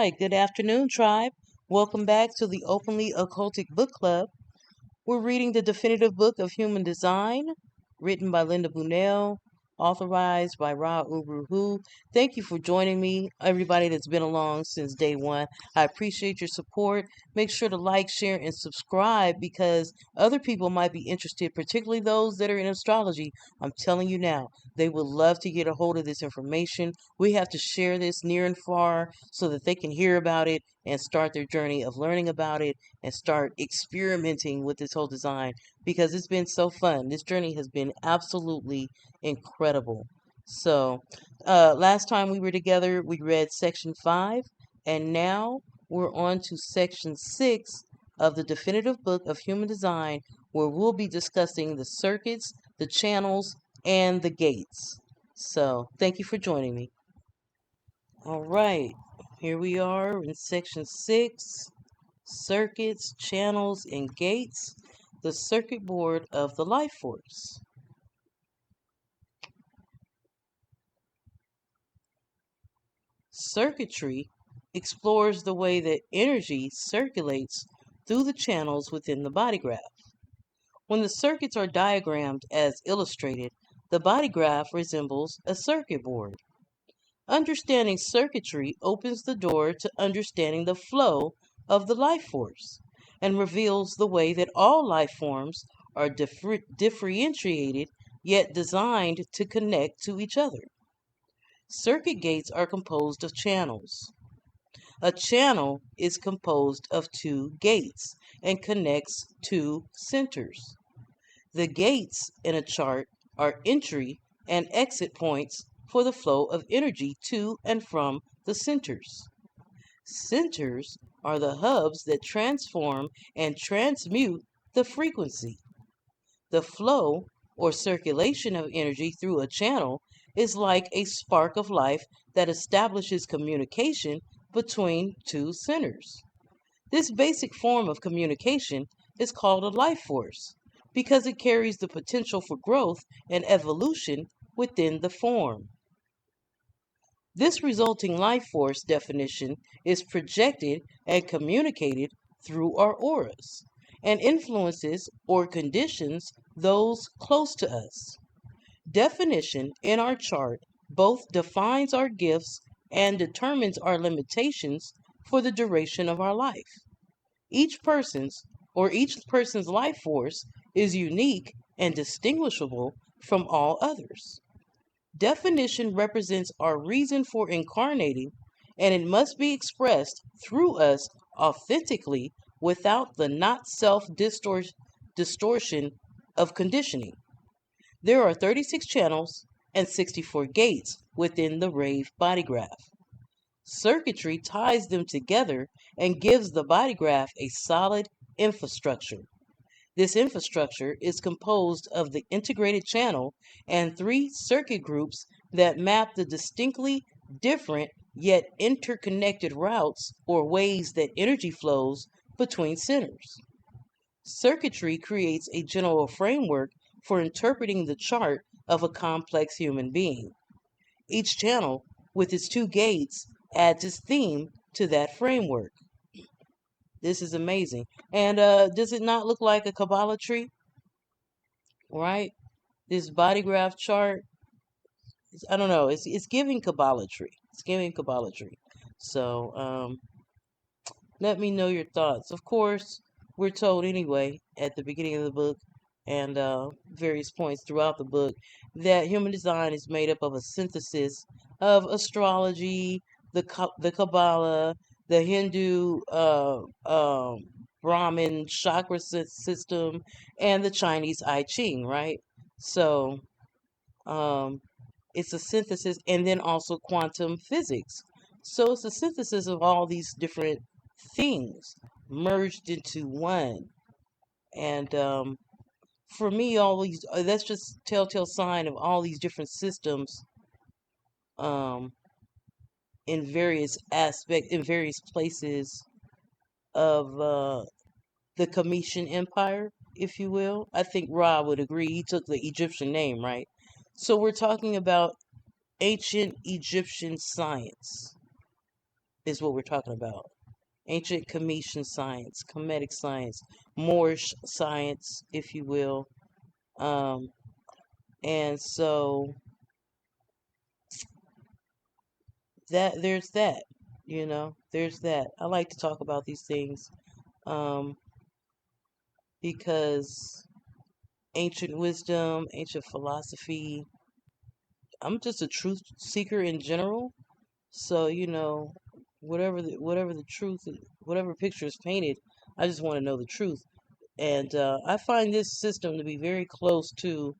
right, good afternoon, tribe. Welcome back to the Openly Occultic Book Club. We're reading the definitive book of human design, written by Lynda Bunnell, authorized by Ra Uru. Thank you for joining me, everybody that's been along since day one. I appreciate your support. Make sure to like, share, and subscribe because other people might be interested, particularly those that are in astrology. I'm telling you now, they would love to get a hold of this information. We have to share this near and far so that they can hear about it and start their journey of learning about it and start experimenting with this whole design because it's been so fun. This journey has been absolutely incredible. So, last time we were together, we read section 5, and now we're on to section 6 of the definitive book of human design, where we'll be discussing the circuits, the channels, and the gates. So, thank you for joining me. All right, here we are in section 6, circuits, channels, and gates, the circuit board of the life force. Circuitry explores the way that energy circulates through the channels within the body graph. When the circuits are diagrammed as illustrated, the body graph resembles a circuit board. Understanding circuitry opens the door to understanding the flow of the life force and reveals the way that all life forms are differentiated yet designed to connect to each other. Circuit gates are composed of channels. A channel is composed of two gates and connects two centers. The gates in a chart are entry and exit points for the flow of energy to and from the centers. Centers are the hubs that transform and transmute the frequency. The flow or circulation of energy through a channel is like a spark of life that establishes communication between two centers. This basic form of communication is called a life force because it carries the potential for growth and evolution within the form. This resulting life force definition is projected and communicated through our auras and influences or conditions those close to us. Definition in our chart both defines our gifts and determines our limitations for the duration of our life. Each person's life force is unique and distinguishable from all others. Definition represents our reason for incarnating, and it must be expressed through us authentically without the not self distortion of conditioning. There are 36 channels and 64 gates within the Rave body graph. Circuitry ties them together and gives the body graph a solid infrastructure. This infrastructure is composed of the integrated channel and three circuit groups that map the distinctly different yet interconnected routes or ways that energy flows between centers. Circuitry creates a general framework for interpreting the chart of a complex human being. Each channel, with its two gates, adds its theme to that framework. This is amazing. And does it not look like a Kabbalah tree? Right? This body graph chart, I don't know, it's giving Kabbalah tree. It's giving Kabbalah tree. So let me know your thoughts. Of course, we're told anyway at the beginning of the book and various points throughout the book that human design is made up of a synthesis of astrology, the Kabbalah, the Hindu Brahmin chakra system, and the Chinese I-ching, right? So um, it's a synthesis, and then also quantum physics. So it's a synthesis of all these different things merged into one. And for me, all these that's just telltale sign of all these different systems um, in various aspects, in various places of the Cometian Empire, if you will. I think Ra would agree. He took the Egyptian name, right? So we're talking about ancient Egyptian science. is what we're talking about. Ancient Cometian science, Kemetic science, Moorish science, if you will. Um, and so there's that, there's that. I like to talk about these things um, because ancient wisdom, ancient philosophy. I'm just a truth seeker in general. So, whatever the truth, whatever picture is painted, I just want to know the truth. And I find this system to be very close to,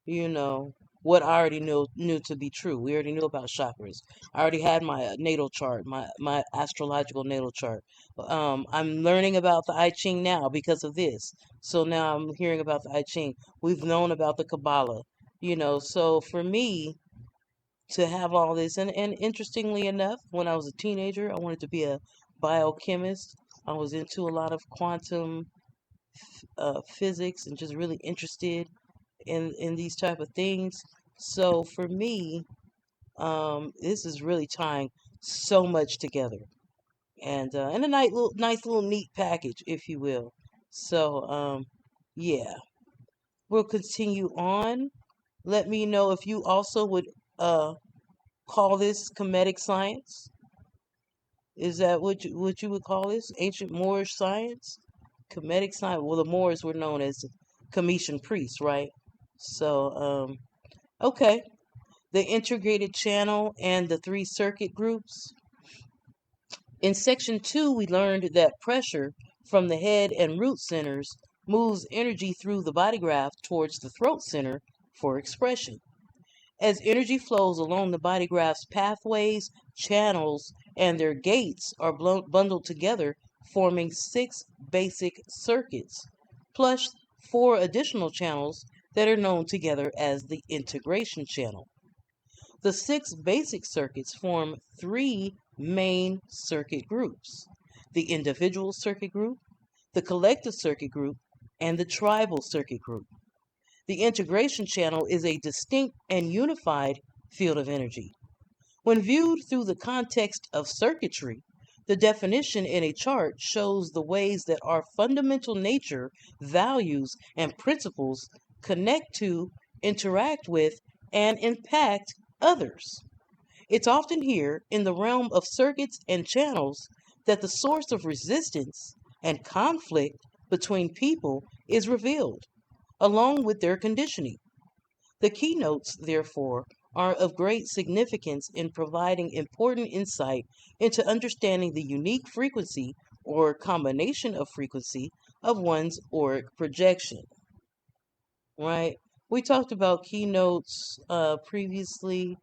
you know, what I already knew to be true. We already knew about chakras. I already had my natal chart, my astrological natal chart. I'm learning about the I-ching now because of this. So now I'm hearing about the I-ching. We've known about the Kabbalah, So for me to have all this, and interestingly enough, when I was a teenager, I wanted to be a biochemist. I was into a lot of quantum physics and just really interested in these type of things. So for me, this is really tying so much together, and a nice little neat package, if you will. So yeah, we'll continue on. Let me know if you also would call this Kemetic science. Is that what you would call this? Ancient Moorish science? Kemetic science? Well, the Moors were known as Cometian priests, right? So, okay. The integrated channel and the three circuit groups. In section 2, we learned that pressure from the head and root centers moves energy through the body graph towards the throat center for expression. As energy flows along the body graph's pathways, channels, and their gates are bundled together, forming 6 basic circuits, plus 4 additional channels that are known together as the integration channel. The 6 basic circuits form 3 main circuit groups: the individual circuit group, the collective circuit group, and the tribal circuit group. The integration channel is a distinct and unified field of energy. When viewed through the context of circuitry, the definition in a chart shows the ways that our fundamental nature, values, and principles connect to, interact with, and impact others. It's often here, in the realm of circuits and channels, that the source of resistance and conflict between people is revealed, along with their conditioning. The keynotes, therefore, are of great significance in providing important insight into understanding the unique frequency or combination of frequency of one's auric projection. Right? We talked about keynotes previously.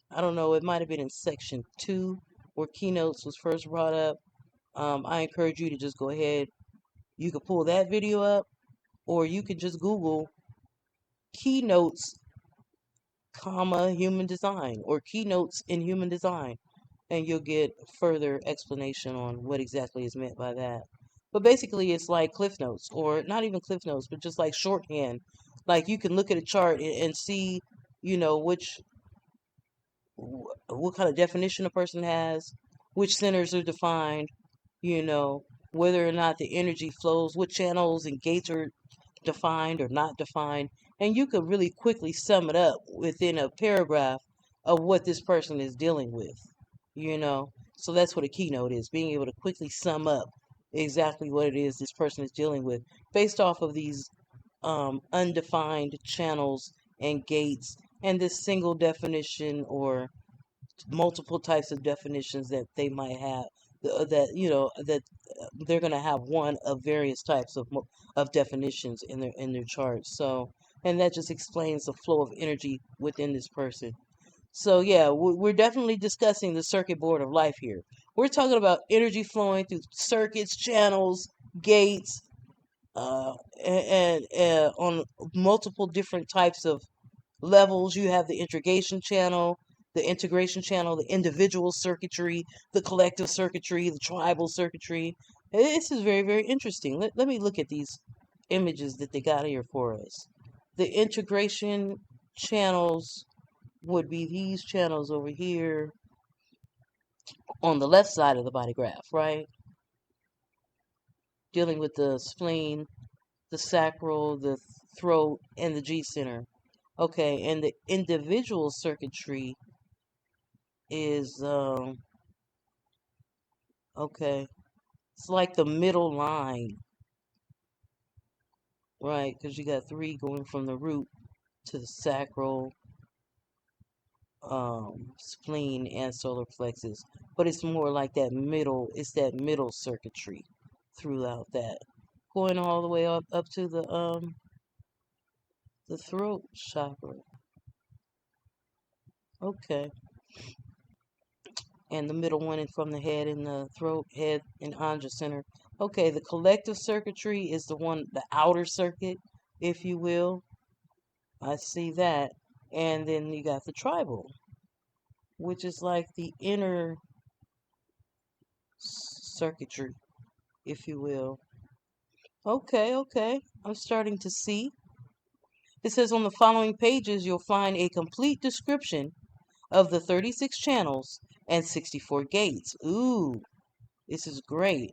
I don't know, it might have been in section 2 where keynotes was first brought up. I encourage you to just go ahead. You can pull that video up, or you can just Google keynotes, human design, or keynotes in human design, and you'll get further explanation on what exactly is meant by that. But basically, it's like cliff notes, or not even cliff notes, but just like shorthand. Like you can look at a chart and see, which what kind of definition a person has, which centers are defined, you know, whether or not the energy flows, what channels and gates are defined or not defined. And you could really quickly sum it up within a paragraph of what this person is dealing with, you know. So that's what a keynote is, being able to quickly sum up exactly what it is this person is dealing with based off of these undefined channels and gates and this single definition or multiple types of definitions that they might have that they're going to have one of various types of definitions in their charts. So, and that just explains the flow of energy within this person. So yeah, we're definitely discussing the circuit board of life here. We're talking about energy flowing through circuits, channels, gates, uh, and on multiple different types of levels. You have the integration channel, the individual circuitry, the collective circuitry, the tribal circuitry. This is very, very interesting. Let me look at these images that they got here for us. The integration channels would be these channels over here. on the left side of the body graph, right? Dealing with the spleen, the sacral, the throat, and the G center. Okay, and the individual circuitry is, okay, it's like the middle line, right? Because you got 3 going from the root to the sacral, spleen, and solar plexus. But it's more like that middle, it's that middle circuitry throughout that. Going all the way up to the throat chakra. Okay. And the middle one is from the head and the throat, head and Andra center. Okay, the collective circuitry is the one, the outer circuit, if you will. I see that. And then you got the tribal, which is like the inner circuitry, if you will. Okay, okay. I'm starting to see. It says on the following pages, you'll find a complete description of the 36 channels and 64 gates. Ooh, this is great.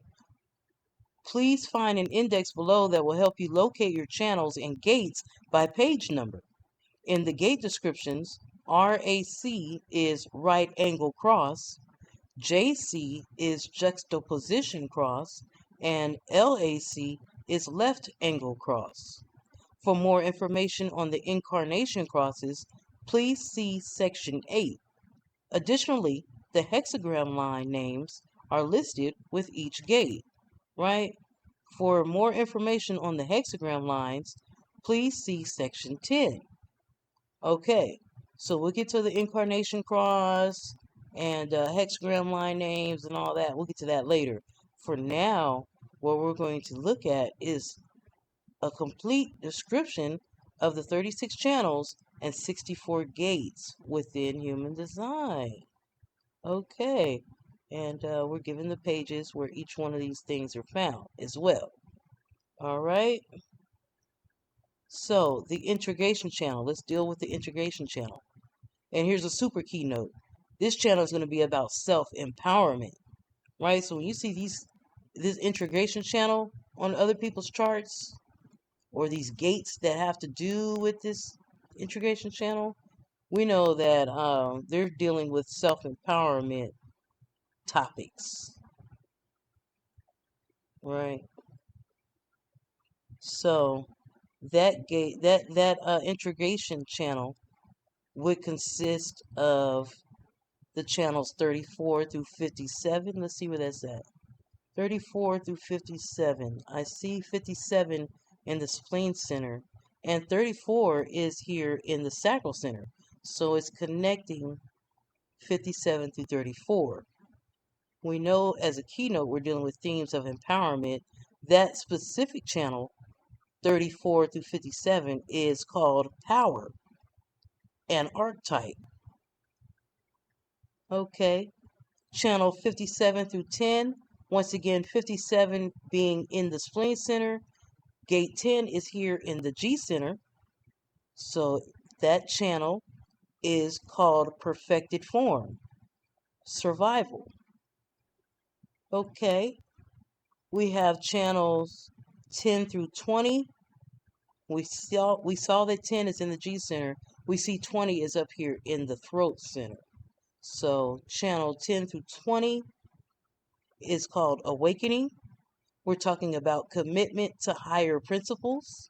Please find an index below that will help you locate your channels and gates by page number. In the gate descriptions, RAC is right angle cross, JC is juxtaposition cross, and LAC is left angle cross. For more information on the incarnation crosses, please see section 8. Additionally, the hexagram line names are listed with each gate, right? For more information on the hexagram lines, please see section 10. Okay, so we'll get to the incarnation cross and hexagram line names and all that. We'll get to that later. For now, what we're going to look at is a complete description of the 36 channels and 64 gates within human design. Okay, and we're given the pages where each one of these things are found as well. All right. So the integration channel, let's deal with the integration channel. And here's a super keynote. This channel is going to be about self-empowerment, right? So when you see this integration channel on other people's charts, or these gates that have to do with this integration channel, we know that they're dealing with self-empowerment topics, right? So that gate, that integration channel would consist of the channels 34 through 57. Let's see where that's at. 34 through 57. I see 57 in the spleen center, and 34 is here in the sacral center. So it's connecting 57 through 34. We know as a keynote we're dealing with themes of empowerment. That specific channel, 34 through 57, is called power and archetype. Okay, channel 57 through 10. Once again, 57 being in the spleen center. Gate 10 is here in the G center. So that channel is called perfected form, survival. Okay, we have channels 10 through 20. We saw that 10 is in the G center. We see 20 is up here in the throat center. So channel 10 through 20 is called awakening. We're talking about commitment to higher principles.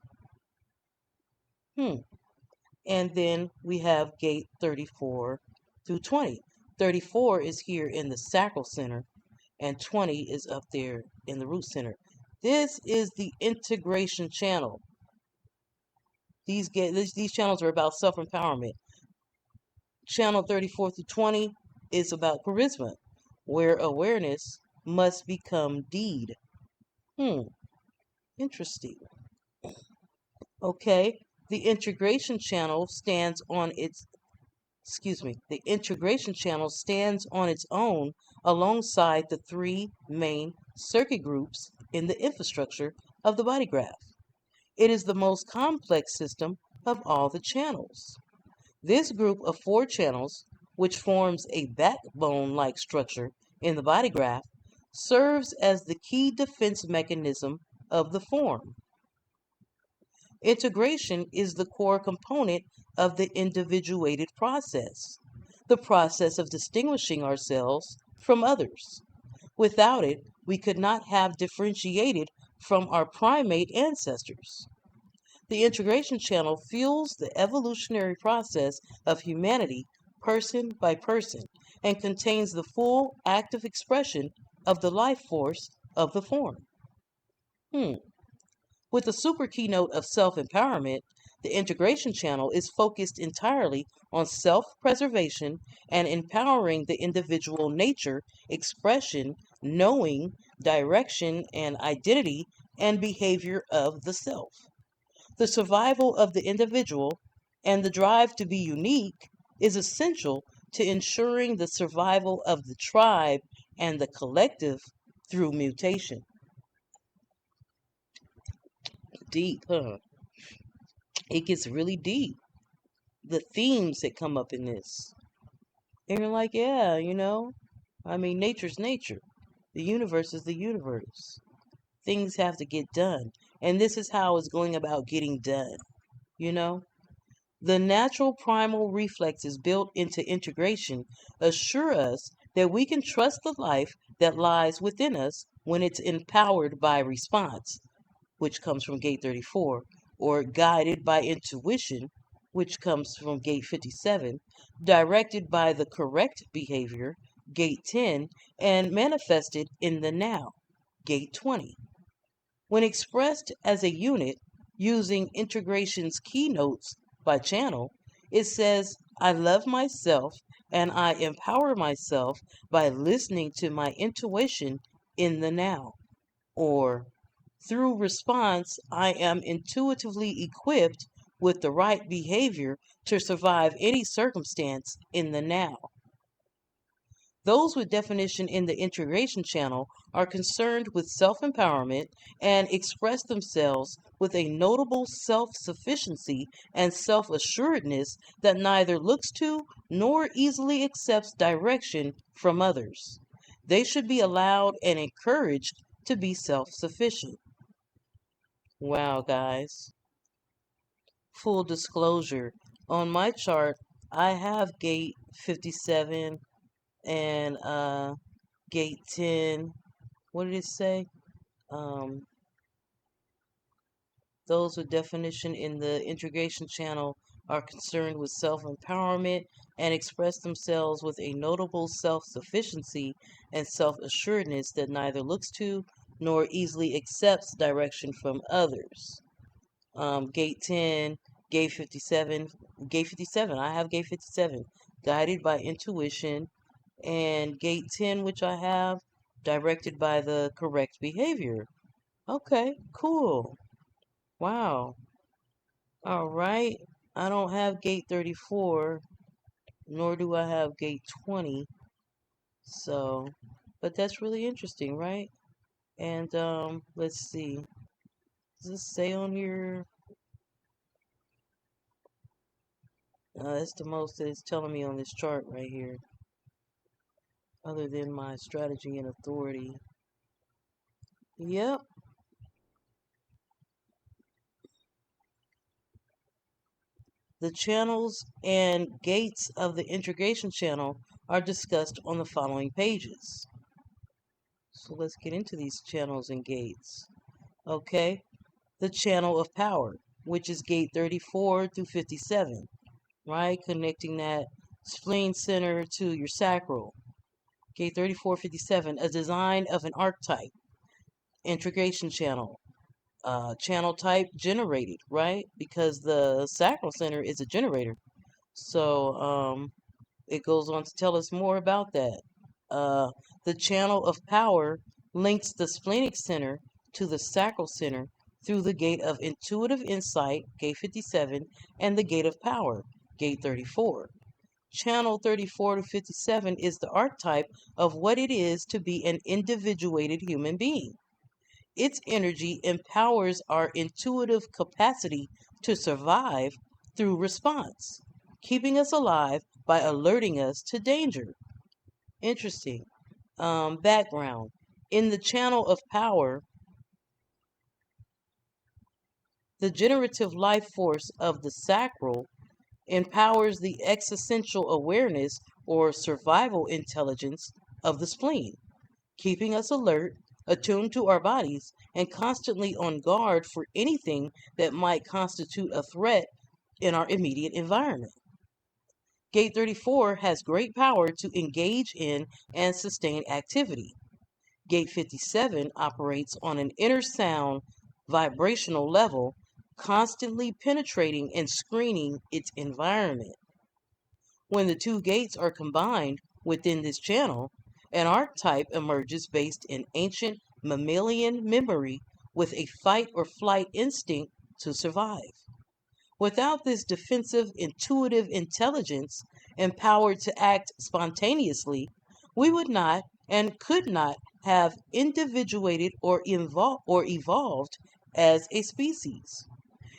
And then we have gate 34 through 20. 34 is here in the sacral center, and 20 is up there in the root center. This is the integration channel. These channels are about self-empowerment. Channel 34 through 20 is about charisma, where awareness must become deed. Interesting. Okay, the integration channel stands on its the integration channel stands on its own alongside the 3 main circuit groups in the infrastructure of the body graph. It is the most complex system of all the channels. This group of 4 channels, which forms a backbone-like structure, in the body graph serves as the key defense mechanism of the form. Integration is the core component of the individuated process, the process of distinguishing ourselves from others. Without it, we could not have differentiated from our primate ancestors. The integration channel fuels the evolutionary process of humanity person by person and contains the full active expression of the life force of the form. With the super keynote of self empowerment, the integration channel is focused entirely on self preservation and empowering the individual nature, expression, knowing, direction, and identity and behavior of the self. The survival of the individual and the drive to be unique is essential to ensuring the survival of the tribe and the collective through mutation. Deep, huh? It gets really deep. The themes that come up in this. And you're like, yeah, nature's nature. The universe is the universe. Things have to get done. And this is how it's going about getting done. You know? The natural primal reflexes built into integration assure us that we can trust the life that lies within us when it's empowered by response, which comes from gate 34, or guided by intuition, which comes from gate 57, directed by the correct behavior, gate 10, and manifested in the now, gate 20. When expressed as a unit, using integration's keynotes by channel, it says, I love myself and I empower myself by listening to my intuition in the now. Or, through response, I am intuitively equipped with the right behavior to survive any circumstance in the now. Those with definition in the integration channel are concerned with self empowerment and express themselves with a notable self sufficiency and self assuredness that neither looks to nor easily accepts direction from others. They should be allowed and encouraged to be self sufficient. Wow, guys. Full disclosure, on my chart, I have gate 57 and gate 10. What did it say? Um, those with definition in the integration channel are concerned with self-empowerment and express themselves with a notable self-sufficiency and self-assuredness that neither looks to nor easily accepts direction from others. Gate 10, gate 57, gate 57. I have gate 57, guided by intuition, and gate 10, which I have, directed by the correct behavior. Okay, cool. Wow. All right. I don't have gate 34, nor do I have gate 20. So, but that's really interesting, right? And let's see. Does this say on here? That's the most that it's telling me on this chart right here, other than my strategy and authority. Yep. The channels and gates of the integration channel are discussed on the following pages. So let's get into these channels and gates. Okay, the channel of power, which is gate 34 through 57, right? Connecting that spleen center to your sacral. Gate 3457, a design of an archetype. Integration channel. Channel type generated, right? Because the sacral center is a generator. So it goes on to tell us more about that. The channel of power links the splenic center to the sacral center through the gate of intuitive insight, gate 57, and the gate of power, gate 34. Channel 34 to 57 is the archetype of what it is to be an individuated human being. Its energy empowers our intuitive capacity to survive through response, keeping us alive by alerting us to danger. Interesting. background. In the channel of power, the generative life force of the sacral empowers the existential awareness or survival intelligence of the spleen, keeping us alert, attuned to our bodies, and constantly on guard for anything that might constitute a threat in our immediate environment. Gate 34 has great power to engage in and sustain activity. Gate 57 operates on an inner sound vibrational level, constantly penetrating and screening its environment. When the two gates are combined within this channel, an archetype emerges based in ancient mammalian memory with a fight or flight instinct to survive. Without this defensive, intuitive intelligence empowered to act spontaneously, we would not and could not have individuated or evolved as a species.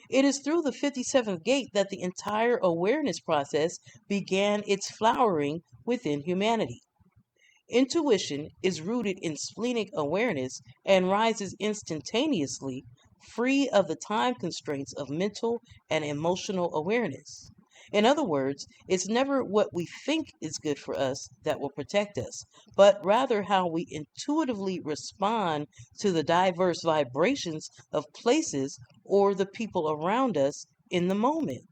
It is through the 57th gate that the entire awareness process began its flowering within humanity. Intuition is rooted in splenic awareness and rises instantaneously, free of the time constraints of mental and emotional awareness. In other words, it's never what we think is good for us that will protect us, but rather how we intuitively respond to the diverse vibrations of places or the people around us in the moment.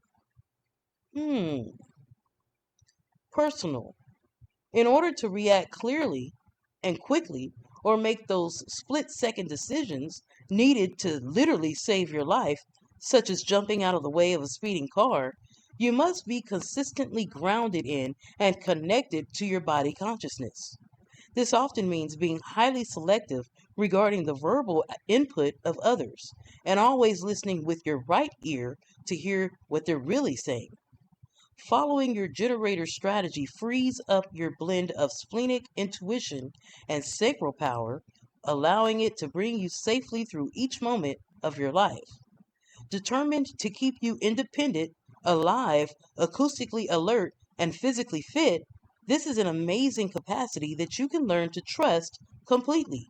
Personal. In order to react clearly and quickly, or make those split-second decisions needed to literally save your life, such as jumping out of the way of a speeding car, you must be consistently grounded in and connected to your body consciousness. This often means being highly selective regarding the verbal input of others, and always listening with your right ear to hear what they're really saying. Following your generator strategy frees up your blend of splenic intuition and sacral power, allowing it to bring you safely through each moment of your life. Determined to keep you independent, alive, acoustically alert, and physically fit, this is an amazing capacity that you can learn to trust completely.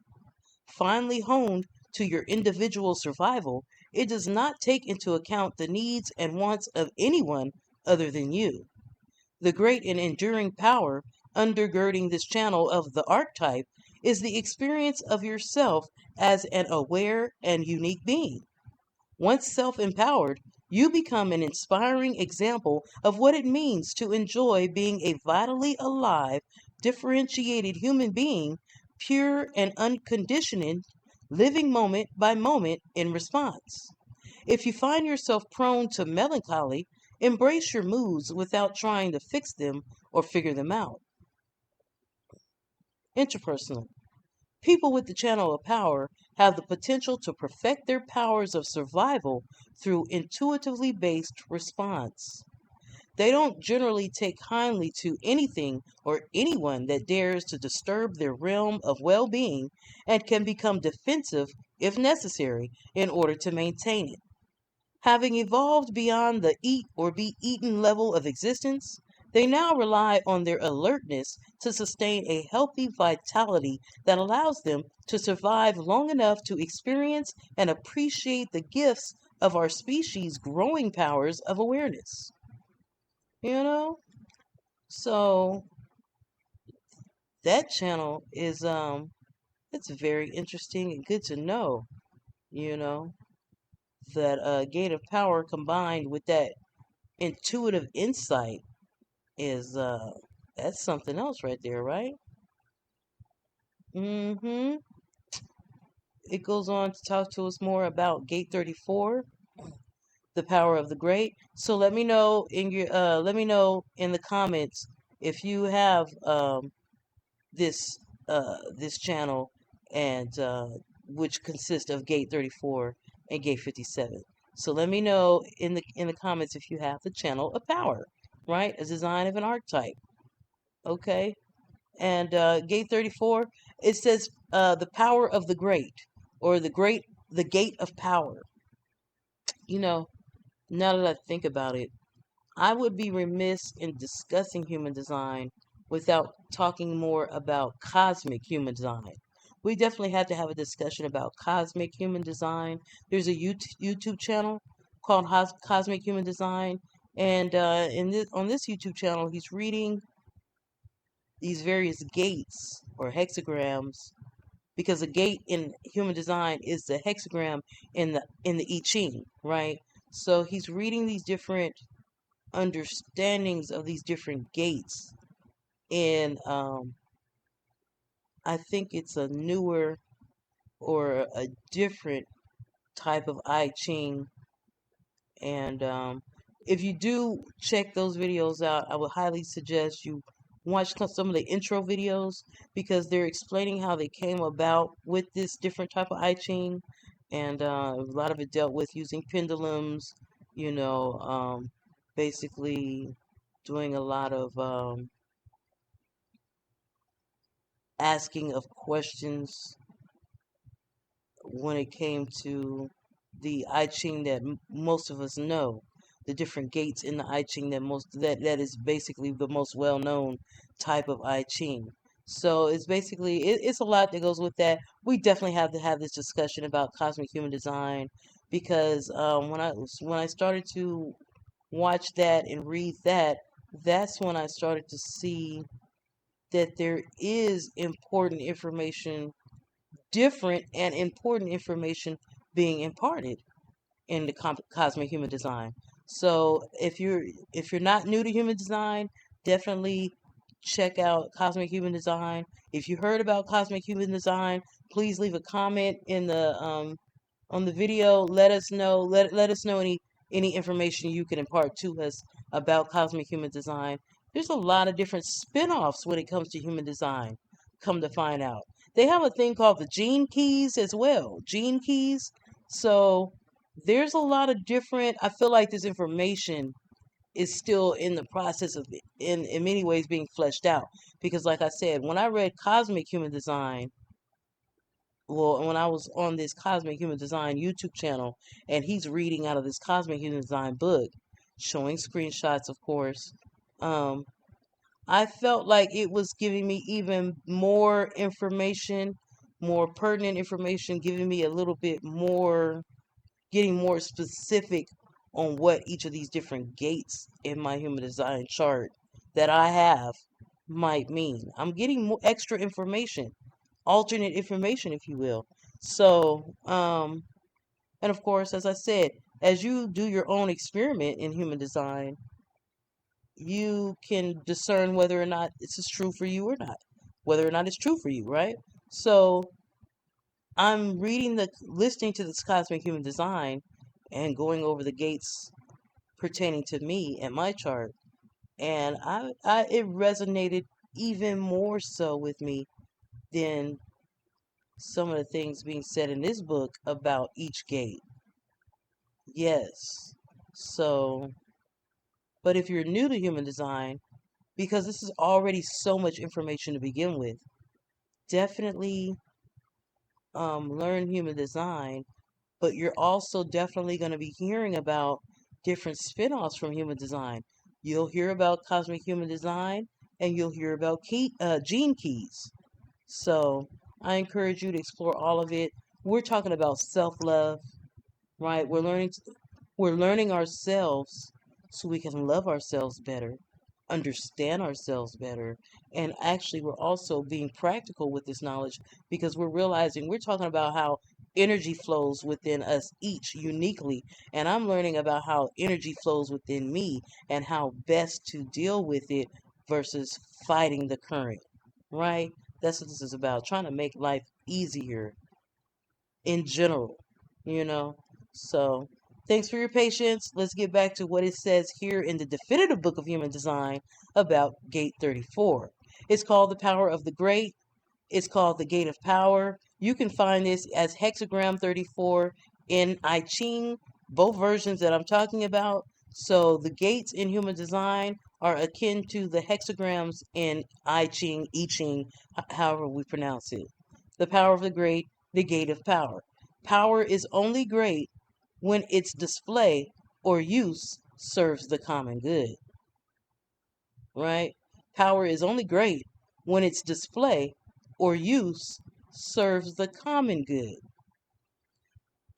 Finely honed to your individual survival, it does not take into account the needs and wants of anyone other than you. The great and enduring power undergirding this channel of the archetype is the experience of yourself as an aware and unique being. Once self empowered, you become an inspiring example of what it means to enjoy being a vitally alive, differentiated human being, pure and unconditioned, living moment by moment in response. If you find yourself prone to melancholy, embrace your moods without trying to fix them or figure them out. Interpersonal. People with the channel of power have the potential to perfect their powers of survival through intuitively based response. They don't generally take kindly to anything or anyone that dares to disturb their realm of well being and can become defensive if necessary in order to maintain it. Having evolved beyond the eat or be eaten level of existence, they now rely on their alertness to sustain a healthy vitality that allows them to survive long enough to experience and appreciate the gifts of our species' growing powers of awareness. You know? So that channel is it's very interesting and good to know, you know, that gate of power combined with that intuitive insight is that's something else right there, right? Mm-hmm. It goes on to talk to us more about gate 34, the power of the great. So let me know in the comments if you have this this channel and which consists of gate 34 and gate 57. So let me know in the comments if you have the channel of power, right? A design of an archetype. Okay. And gate 34, it says the power of the great, or the gate of power. You know, now that I think about it, I would be remiss in discussing human design without talking more about cosmic human design. We definitely have to have a discussion about cosmic human design. There's a YouTube channel called Cosmic Human Design, and on this YouTube channel, he's reading these various gates or hexagrams, because a gate in human design is the hexagram in the I-ching, right? So he's reading these different understandings of these different gates, and I think it's a newer or a different type of I-ching. And if you do check those videos out, I would highly suggest you watch some of the intro videos, because they're explaining how they came about with this different type of I-ching. And a lot of it dealt with using pendulums, you know, basically doing a lot of asking of questions when it came to the I-ching that most of us know, the different gates in the I-ching that is basically the most well-known type of I-ching. So it's basically it's a lot that goes with that. We definitely have to have this discussion about cosmic human design, because when I started to watch that and read that, that's when I started to see that there is important information, different and important information being imparted in the cosmic human design. So if you're not new to human design, definitely check out cosmic human design. If you heard about cosmic human design, please leave a comment in the on the video. Let us know. Let us know any information you can impart to us about cosmic human design. There's a lot of different spin-offs when it comes to human design. Come to find out, they have a thing called the gene keys as well. Gene keys. So there's a lot of different. I feel like this information is still in the process of in many ways being fleshed out, because like I said, when I read cosmic human design, well, when I was on this Cosmic Human Design YouTube channel, and he's reading out of this Cosmic Human Design book, showing screenshots, of course, um, I felt like it was giving me even more information, more pertinent information, giving me a little bit more, getting more specific on what each of these different gates in my human design chart that I have might mean. I'm getting more extra information, alternate information, if you will. So, and of course, as I said, as you do your own experiment in human design, you can discern whether or not this is true for you or not, whether or not it's true for you, right? So, I'm listening to this cosmic human design and going over the gates pertaining to me and my chart, and it resonated even more so with me than some of the things being said in this book about each gate. Yes. So, but if you're new to human design, because this is already so much information to begin with, definitely learn human design, but you're also definitely going to be hearing about different spin-offs from human design. You'll hear about cosmic human design, and you'll hear about gene keys. So I encourage you to explore all of it. We're talking about self-love, right? We're learning ourselves so we can love ourselves better, understand ourselves better, and actually we're also being practical with this knowledge, because we're realizing we're talking about how energy flows within us each uniquely, and I'm learning about how energy flows within me and how best to deal with it versus fighting the current, right? That's what this is about, trying to make life easier in general, you know? So, thanks for your patience. Let's get back to what it says here in the definitive book of human design about Gate 34. It's called The Power of the Great. It's called the Gate of Power. You can find this as hexagram 34 in I-ching, both versions that I'm talking about. So the gates in human design are akin to the hexagrams in I-ching, I-ching, however we pronounce it. The power of the great, the gate of power. Power is only great when its display or use serves the common good, right? Power is only great when its display or use serves the common good.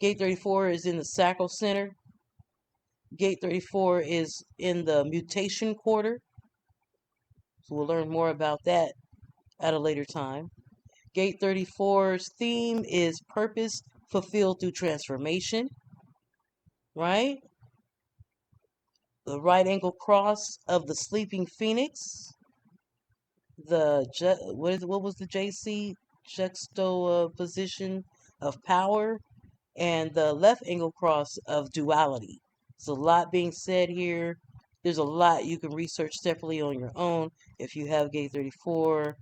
Gate 34 is in the sacral center. Gate 34 is in the mutation quarter. So we'll learn more about that at a later time. Gate 34's theme is purpose fulfilled through transformation, right? The right angle cross of the sleeping phoenix. What was the JC juxtaposition of power, and the left angle cross of duality. There's a lot being said here. There's a lot you can research separately on your own. If you have Gate 34,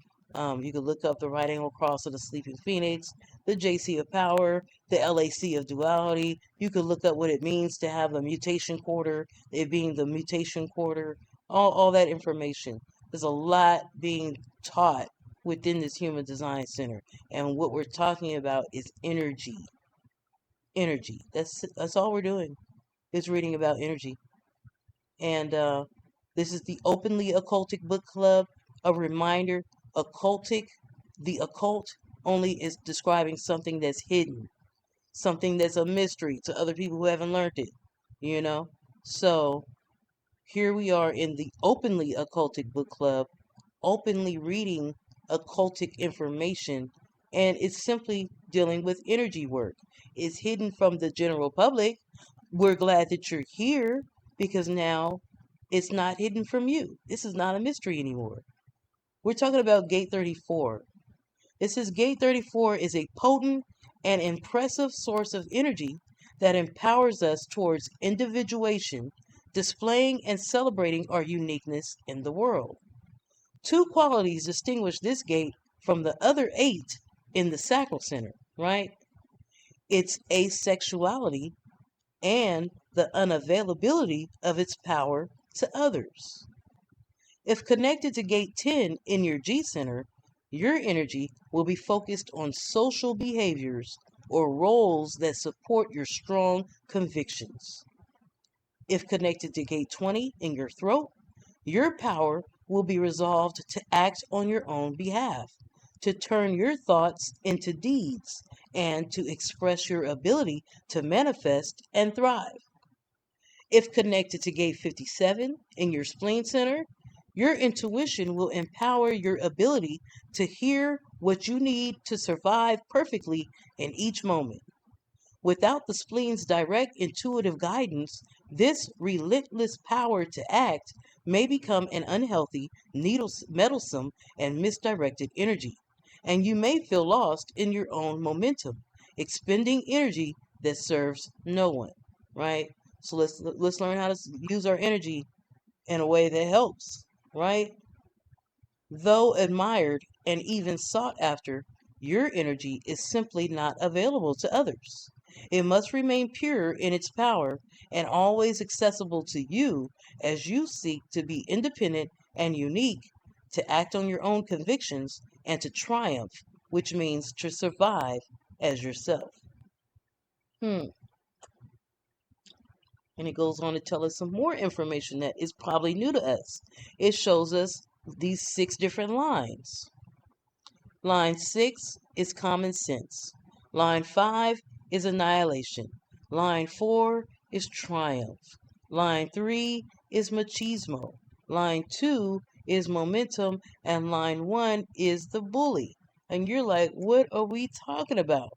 you can look up the right angle cross of the sleeping phoenix, the JC of power, the LAC of duality. You can look up what it means to have a mutation quarter, it being the mutation quarter, all that information. There's a lot being taught within this Human Design Center. And what we're talking about is energy. Energy. That's all we're doing is reading about energy. And this is the Openly Occultic Book Club. A reminder, occultic, the occult only is describing something that's hidden, something that's a mystery to other people who haven't learned it, you know? So here we are in the Openly Occultic Book Club, openly reading occultic information, and it's simply dealing with energy work. It's hidden from the general public. We're glad that you're here because now it's not hidden from you. This is not a mystery anymore. We're talking about Gate 34. It says Gate 34 is a potent and impressive source of energy that empowers us towards individuation, displaying and celebrating our uniqueness in the world. Two qualities distinguish this gate from the other 8 in the sacral center, right? Its asexuality and the unavailability of its power to others. If connected to gate 10 in your G center, your energy will be focused on social behaviors or roles that support your strong convictions. If connected to gate 20 in your throat, your power will be resolved to act on your own behalf, to turn your thoughts into deeds, and to express your ability to manifest and thrive. If connected to gate 57 in your spleen center, your intuition will empower your ability to hear what you need to survive perfectly in each moment. Without the spleen's direct intuitive guidance, this relentless power to act may become an unhealthy, meddlesome, and misdirected energy, and you may feel lost in your own momentum, expending energy that serves no one, right? So let's learn how to use our energy in a way that helps, right? Though admired and even sought after, your energy is simply not available to others. It must remain pure in its power and always accessible to you as you seek to be independent and unique, to act on your own convictions, and to triumph, which means to survive as yourself. And it goes on to tell us some more information that is probably new to us. It shows us these 6 different lines. Line 6 is common sense. Line 5 is annihilation. Line 4 is triumph. Line 3 is machismo. Line 2 is momentum. And line 1 is the bully. And you're like, what are we talking about?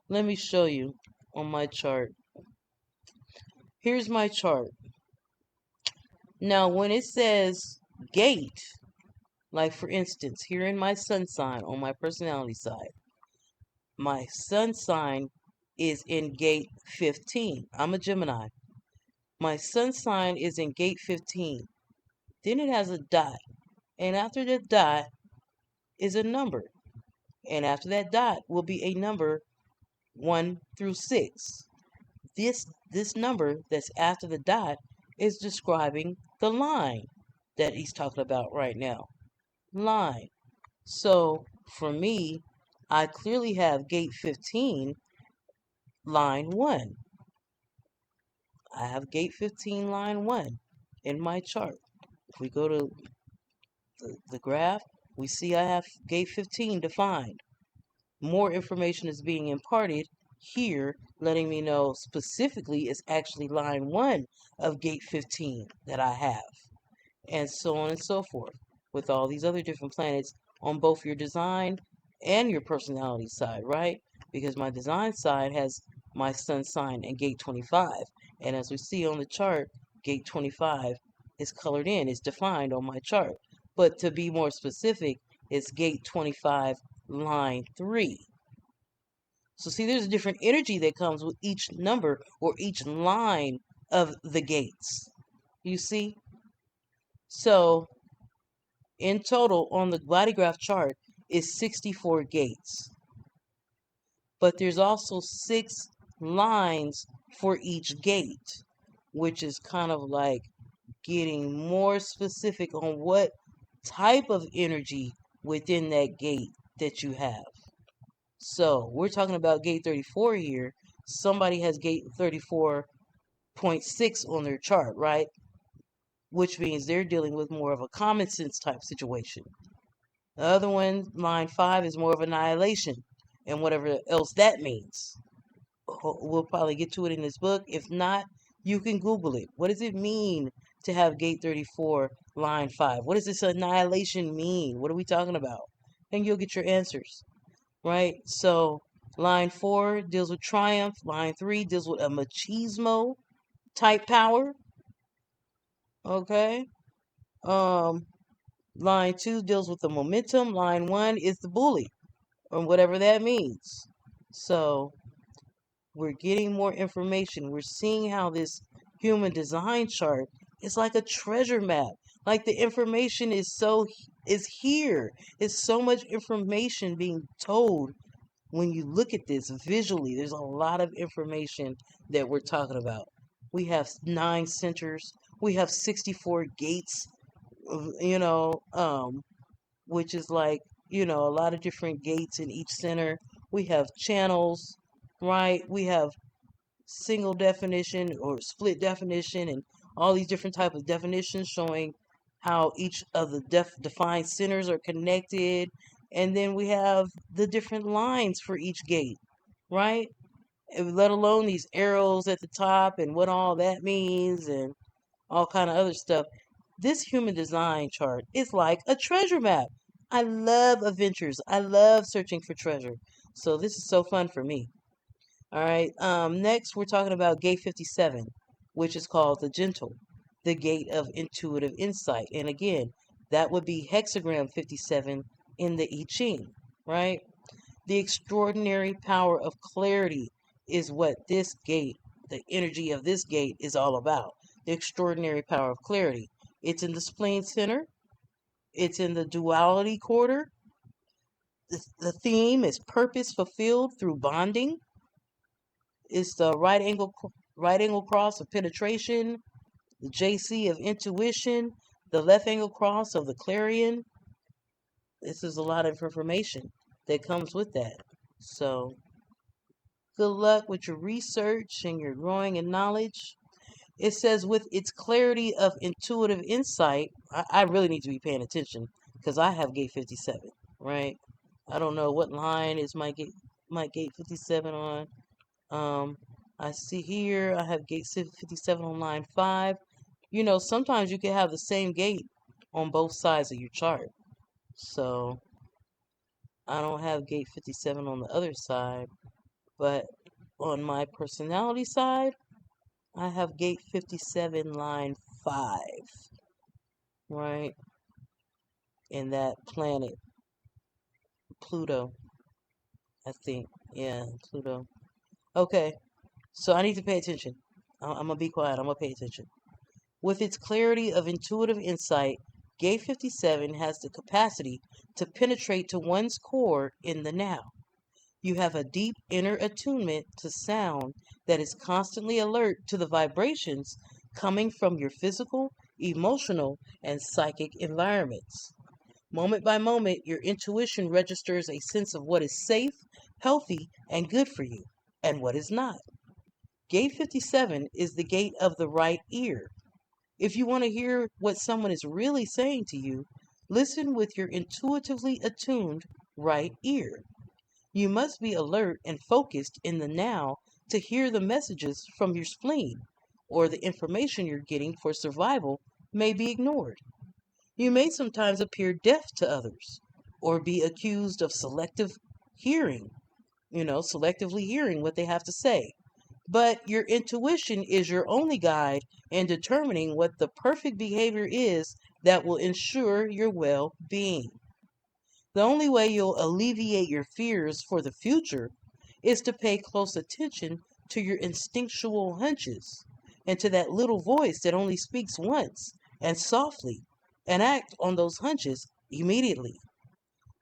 Let me show you on my chart. Here's my chart. Now, when it says gate, like for instance, here in my sun sign on my personality side, my sun sign is in gate 15. I'm a Gemini. My sun sign is in gate 15. Then it has a dot. And after the dot is a number. And after that dot will be a number 1 through 6. This number that's after the dot is describing the line that he's talking about right now. Line. So for me, I clearly have gate 15, line 1. I have gate 15, line 1 in my chart. If we go to the graph, we see I have gate 15 defined. More information is being imparted here, letting me know specifically it's actually line 1 of gate 15 that I have, and so on and so forth, with all these other different planets on both your design and your personality side, right? Because my design side has my sun sign and gate 25, and as we see on the chart, gate 25 is colored in, is defined on my chart. But to be more specific, it's gate 25, line 3. So see, there's a different energy that comes with each number or each line of the gates. You see? So in total on the body graph chart is 64 gates. But there's also 6 lines for each gate, which is kind of like getting more specific on what type of energy within that gate that you have. So we're talking about gate 34 here. Somebody has gate 34.6 on their chart, right? Which means they're dealing with more of a common sense type situation. The other one, line 5, is more of annihilation and whatever else that means. We'll probably get to it in this book. If not, you can Google it. What does it mean to have gate 34, line 5? What does this annihilation mean? What are we talking about? And you'll get your answers, right? So line 4 deals with triumph. Line 3 deals with a machismo type power. Okay. Line 2 deals with the momentum. Line 1 is the bully, or whatever that means. So we're getting more information. We're seeing how this human design chart is like a treasure map. Like the information is here. It's so much information being told when you look at this visually. There's a lot of information that we're talking about. We have 9 centers. We have 64 gates, which is like, a lot of different gates in each center. We have channels, right? We have single definition or split definition and all these different types of definitions showing how each of the defined centers are connected. And then we have the different lines for each gate, right? And let alone these arrows at the top and what all that means and all kind of other stuff. This human design chart is like a treasure map. I love adventures. I love searching for treasure. So this is so fun for me. All right. Next, we're talking about gate 57, which is called the gentle, the gate of intuitive insight. And again, that would be hexagram 57 in the I-ching, right? The extraordinary power of clarity is what this gate, the energy of this gate, is all about. The extraordinary power of clarity. It's in the spleen center. It's in the duality quarter. The theme is purpose fulfilled through bonding. It's the right angle cross of penetration, the JC of intuition, the left angle cross of the clarion. This is a lot of information that comes with that. So good luck with your research and your growing in knowledge. It says with its clarity of intuitive insight, I really need to be paying attention because I have gate 57, right? I don't know what line is my gate 57 on. I see here I have gate 57 on line 5. Sometimes you can have the same gate on both sides of your chart. So I don't have gate 57 on the other side, but on my personality side, I have gate 57 line 5, right? In that planet, Pluto, I think. Yeah, Pluto. Okay, so I need to pay attention. I'm going to be quiet. I'm going to pay attention. With its clarity of intuitive insight, gate 57 has the capacity to penetrate to one's core in the now. You have a deep inner attunement to sound that is constantly alert to the vibrations coming from your physical, emotional, and psychic environments. Moment by moment, your intuition registers a sense of what is safe, healthy, and good for you, and what is not. Gate 57 is the gate of the right ear. If you want to hear what someone is really saying to you, Listen with your intuitively attuned right ear. You must be alert and focused in the now to hear the messages from your spleen, or the information you're getting for survival may be ignored. You may sometimes appear deaf to others, or be accused of selective hearing, selectively hearing what they have to say. But your intuition is your only guide in determining what the perfect behavior is that will ensure your well being. The only way you'll alleviate your fears for the future is to pay close attention to your instinctual hunches and to that little voice that only speaks once and softly, and act on those hunches immediately.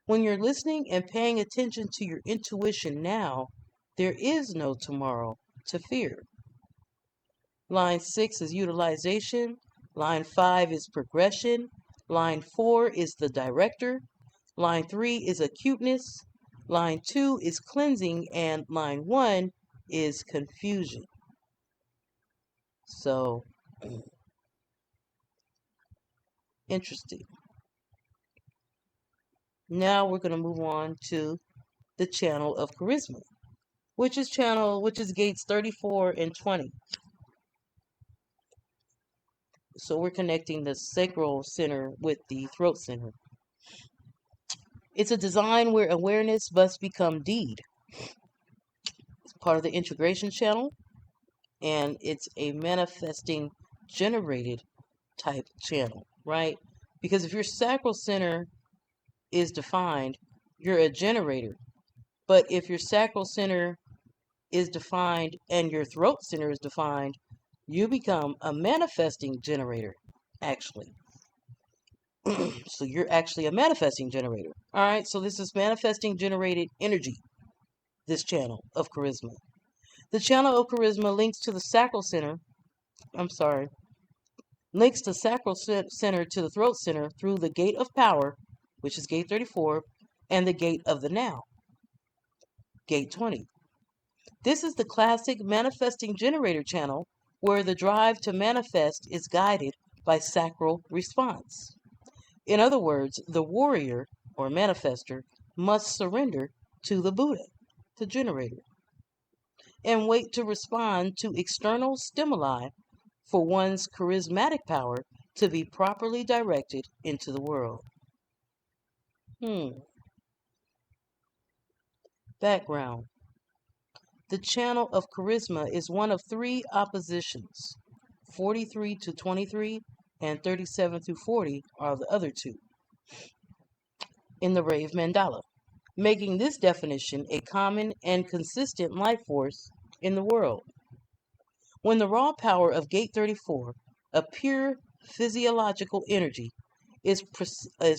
When you're listening and paying attention to your intuition now, there is no tomorrow to fear. Line 6 is utilization. Line 5 is progression. Line 4 is the director. Line 3 is acuteness. Line 2 is cleansing. And line 1 is confusion. So, interesting. Now we're going to move on to the channel of charisma, which is gates 34 and 20. So we're connecting the sacral center with the throat center. It's a design where awareness must become deed. It's part of the integration channel, and it's a manifesting generated type channel, right? Because if your sacral center is defined, you're a generator. But if your sacral center is defined and your throat center is defined, you become a manifesting generator, actually. So you're actually a manifesting generator. All right, so this is manifesting generated energy, this channel of charisma. The channel of charisma links to the sacral center, links the sacral center to the throat center through the gate of power, which is gate 34, and the gate of the now, gate 20. This is the classic manifesting generator channel where the drive to manifest is guided by sacral response. In other words, the warrior or manifester must surrender to the Buddha, the generator, and wait to respond to external stimuli for one's charismatic power to be properly directed into the world. Background. The channel of charisma is one of 3 oppositions. 43 to 23 and 37 through 40 are the other 2 in the Rave Mandala, making this definition a common and consistent life force in the world. When the raw power of gate 34, a pure physiological energy, is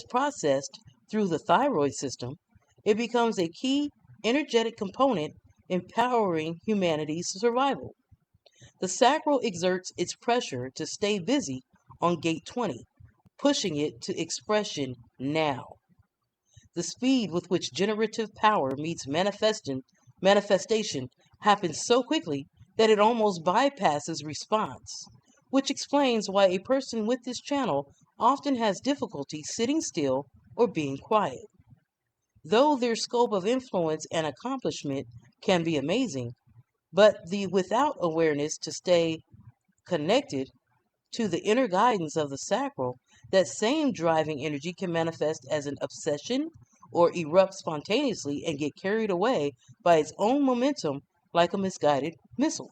processed through the thyroid system, it becomes a key energetic component empowering humanity's survival. The sacral exerts its pressure to stay busy on gate 20, pushing it to expression now. The speed with which generative power meets manifestation happens so quickly that it almost bypasses response, which explains why a person with this channel often has difficulty sitting still or being quiet. Though their scope of influence and accomplishment can be amazing, but without awareness to stay connected to the inner guidance of the sacral, that same driving energy can manifest as an obsession or erupt spontaneously and get carried away by its own momentum like a misguided missile.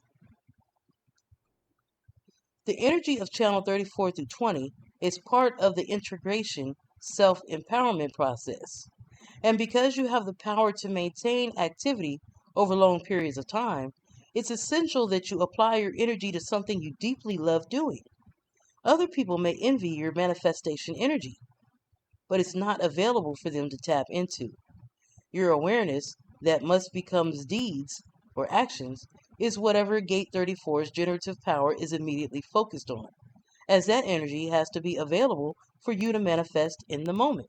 The energy of channel 34 through 20 is part of the integration self-empowerment process. And because you have the power to maintain activity over long periods of time, it's essential that you apply your energy to something you deeply love doing. Other people may envy your manifestation energy, but it's not available for them to tap into. Your awareness that must become deeds or actions is whatever gate 34's generative power is immediately focused on, as that energy has to be available for you to manifest in the moment.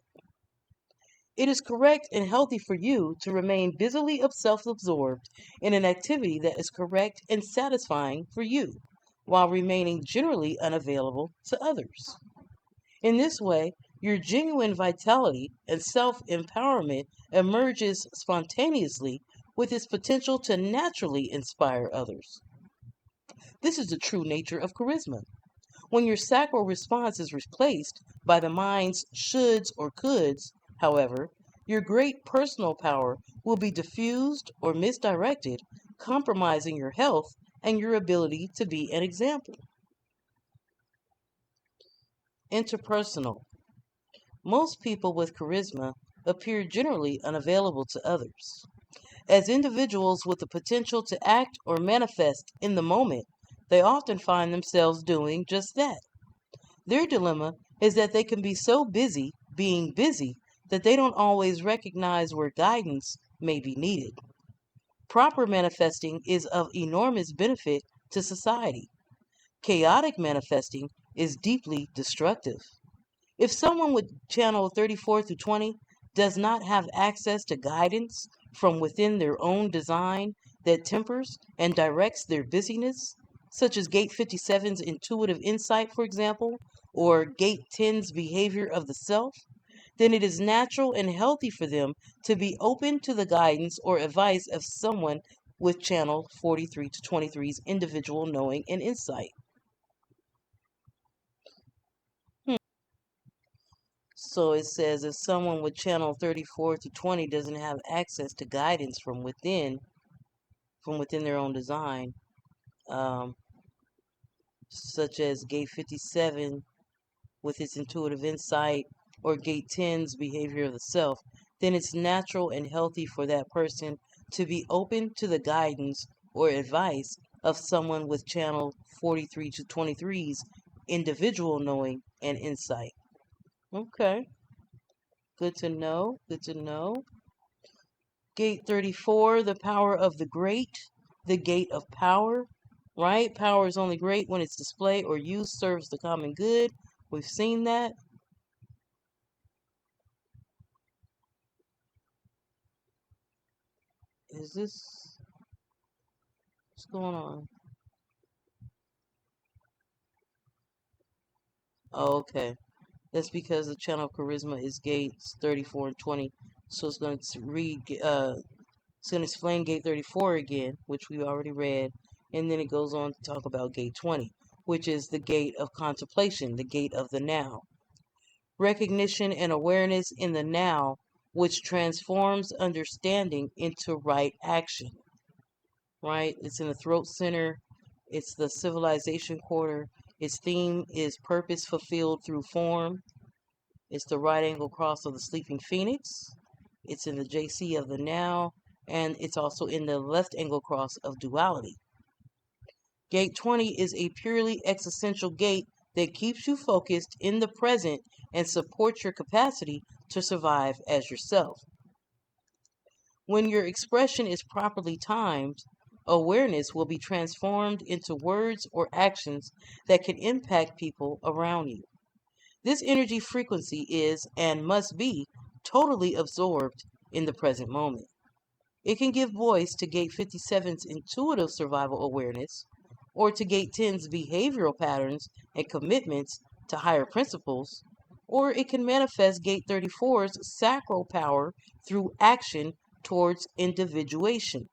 It is correct and healthy for you to remain busily self-absorbed in an activity that is correct and satisfying for you, while remaining generally unavailable to others. In this way, Your genuine vitality and self-empowerment emerges spontaneously with its potential to naturally inspire others. This is the true nature of charisma. When your sacral response is replaced by the mind's shoulds or coulds, however, your great personal power will be diffused or misdirected, compromising your health and your ability to be an example. Interpersonal. Most people with charisma appear generally unavailable to others. As individuals with the potential to act or manifest in the moment, they often find themselves doing just that. Their dilemma is that they can be so busy being busy that they don't always recognize where guidance may be needed. Proper manifesting is of enormous benefit to society. Chaotic manifesting is deeply destructive. If someone with channel 34 through 20 does not have access to guidance from within their own design that tempers and directs their busyness, such as Gate 57's intuitive insight, for example, or Gate 10's behavior of the self, then it is natural and healthy for them to be open to the guidance or advice of someone with channel 43 to 23's individual knowing and insight. So it says if someone with channel 34 to 20 doesn't have access to guidance from within their own design, um, such as Gate 57 with its intuitive insight or Gate 10's behavior of the self, then it's natural and healthy for that person to be open to the guidance or advice of someone with channel 43 to 23's individual knowing and insight. Okay. Good to know. Good to know. Gate 34, the power of the great, the gate of power, right? Power is only great when its display or use serves the common good. We've seen that. Is this, what's going on? Oh, okay. That's because the channel of charisma is gates 34 and 20. So it's going to it's going to explain gate 34 again, which we already read. And then it goes on to talk about gate 20, which is the gate of contemplation, the gate of the now. Recognition and awareness in the now, which transforms understanding into right action. Right? It's in the throat center. It's the civilization quarter. Its theme is purpose fulfilled through form. It's the right angle cross of the sleeping phoenix. It's in the JC of the now. And it's also in the left angle cross of duality. Gate 20 is a purely existential gate that keeps you focused in the present and supports your capacity to survive as yourself. When your expression is properly timed, awareness will be transformed into words or actions that can impact people around you. This energy frequency is and must be totally absorbed in the present moment. It can give voice to Gate 57's intuitive survival awareness, or to Gate 10's behavioral patterns and commitments to higher principles, or it can manifest Gate 34's sacral power through action towards individuation.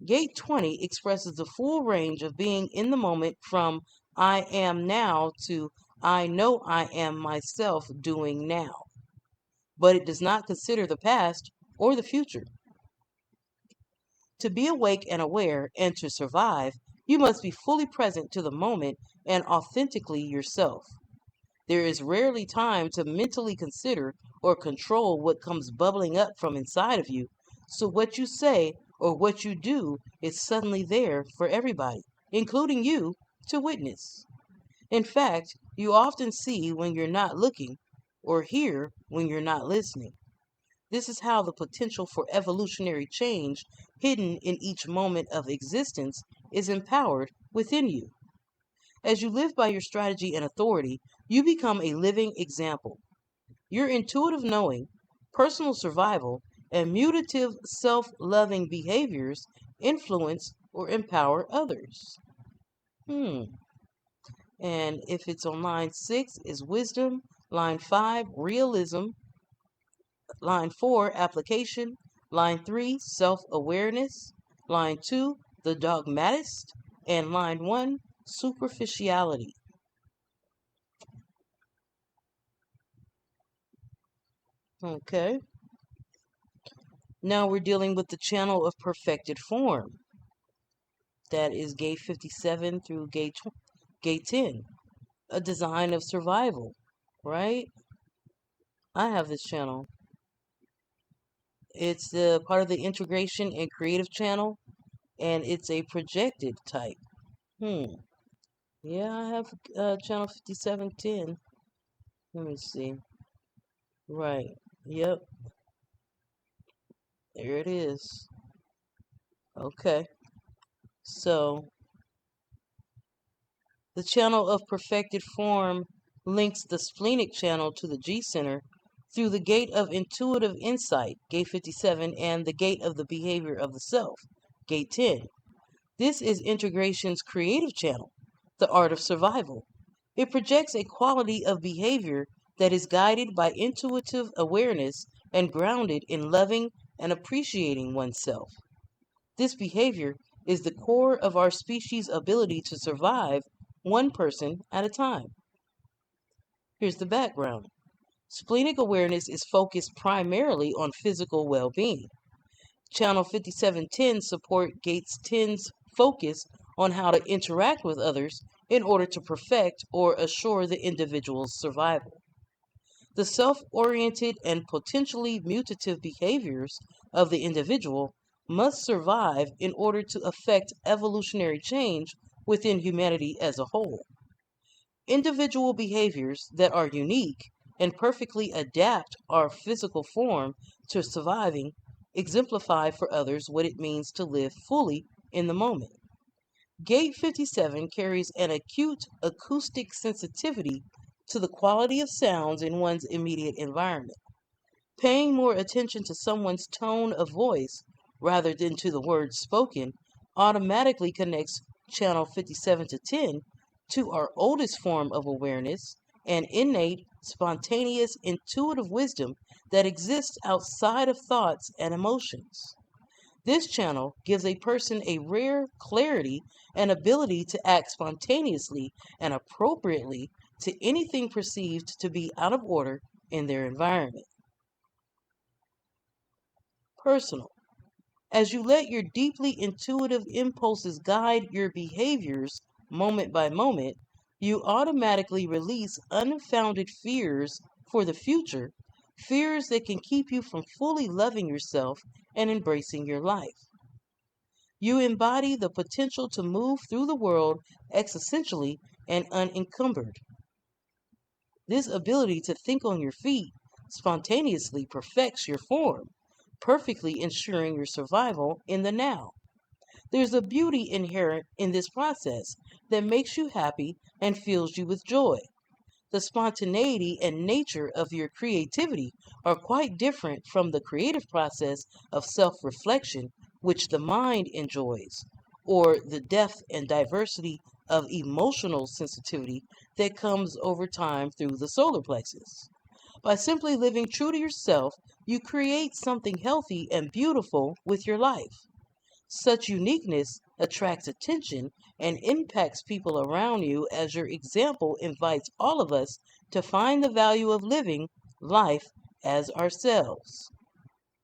Gate 20 expresses the full range of being in the moment from I am now to I know I am myself doing now, but it does not consider the past or the future. To be awake and aware and to survive, you must be fully present to the moment and authentically yourself. There is rarely time to mentally consider or control what comes bubbling up from inside of you, so what you say or what you do is suddenly there for everybody, including you, to witness. In fact, you often see when you're not looking or hear when you're not listening. This is how the potential for evolutionary change hidden in each moment of existence is empowered within you. As you live by your strategy and authority, you become a living example. Your intuitive knowing, personal survival, and mutative self loving behaviors influence or empower others. And if it's on line 6 is wisdom, Line 5, realism. Line 4, application. Line 3, self-awareness. Line 2, the dogmatist. And line 1, superficiality. Okay. Now we're dealing with the channel of perfected form. That is gate 57 through gate 10. A design of survival, right? I have this channel. It's part of the integration and creative channel, and it's a projected type. Yeah, I have channel 5710. Let me see. Right. Yep. There it is. Okay. So, the channel of perfected form links the splenic channel to the G center through the gate of intuitive insight, gate 57, and the gate of the behavior of the self, gate 10. This is integration's creative channel, the art of survival. It projects a quality of behavior that is guided by intuitive awareness and grounded in loving and appreciating oneself. This behavior is the core of our species' ability to survive one person at a time. Here's the background. Splenic awareness is focused primarily on physical well-being. Channel 5710 support Gates 10's focus on how to interact with others in order to perfect or assure the individual's survival. The self-oriented and potentially mutative behaviors of the individual must survive in order to affect evolutionary change within humanity as a whole. Individual behaviors that are unique and perfectly adapt our physical form to surviving exemplify for others what it means to live fully in the moment. Gate 57 carries an acute acoustic sensitivity to the quality of sounds in one's immediate environment. Paying more attention to someone's tone of voice rather than to the words spoken automatically connects channel 57 to 10 to our oldest form of awareness, an innate, spontaneous, intuitive wisdom that exists outside of thoughts and emotions. This channel gives a person a rare clarity and ability to act spontaneously and appropriately to anything perceived to be out of order in their environment. Personal. As you let your deeply intuitive impulses guide your behaviors moment by moment, you automatically release unfounded fears for the future, fears that can keep you from fully loving yourself and embracing your life. You embody the potential to move through the world existentially and unencumbered. This ability to think on your feet spontaneously perfects your form, perfectly ensuring your survival in the now. There's a beauty inherent in this process that makes you happy and fills you with joy. The spontaneity and nature of your creativity are quite different from the creative process of self reflection, which the mind enjoys, or the depth and diversity of emotional sensitivity that comes over time through the solar plexus. By simply living true to yourself, you create something healthy and beautiful with your life. Such uniqueness attracts attention and impacts people around you as your example invites all of us to find the value of living life as ourselves.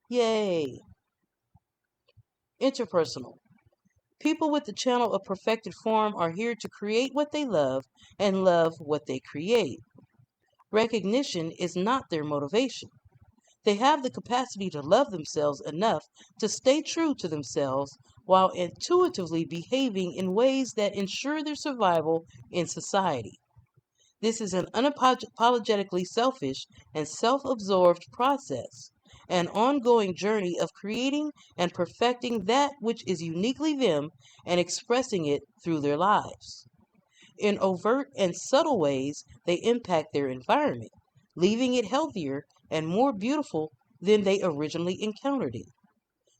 Yay! Interpersonal. People with the channel of perfected form are here to create what they love and love what they create. Recognition is not their motivation. They have the capacity to love themselves enough to stay true to themselves while intuitively behaving in ways that ensure their survival in society. This is an unapologetically selfish and self absorbed process, an ongoing journey of creating and perfecting that which is uniquely them and expressing it through their lives. In overt and subtle ways, they impact their environment, leaving it healthier and more beautiful than they originally encountered it.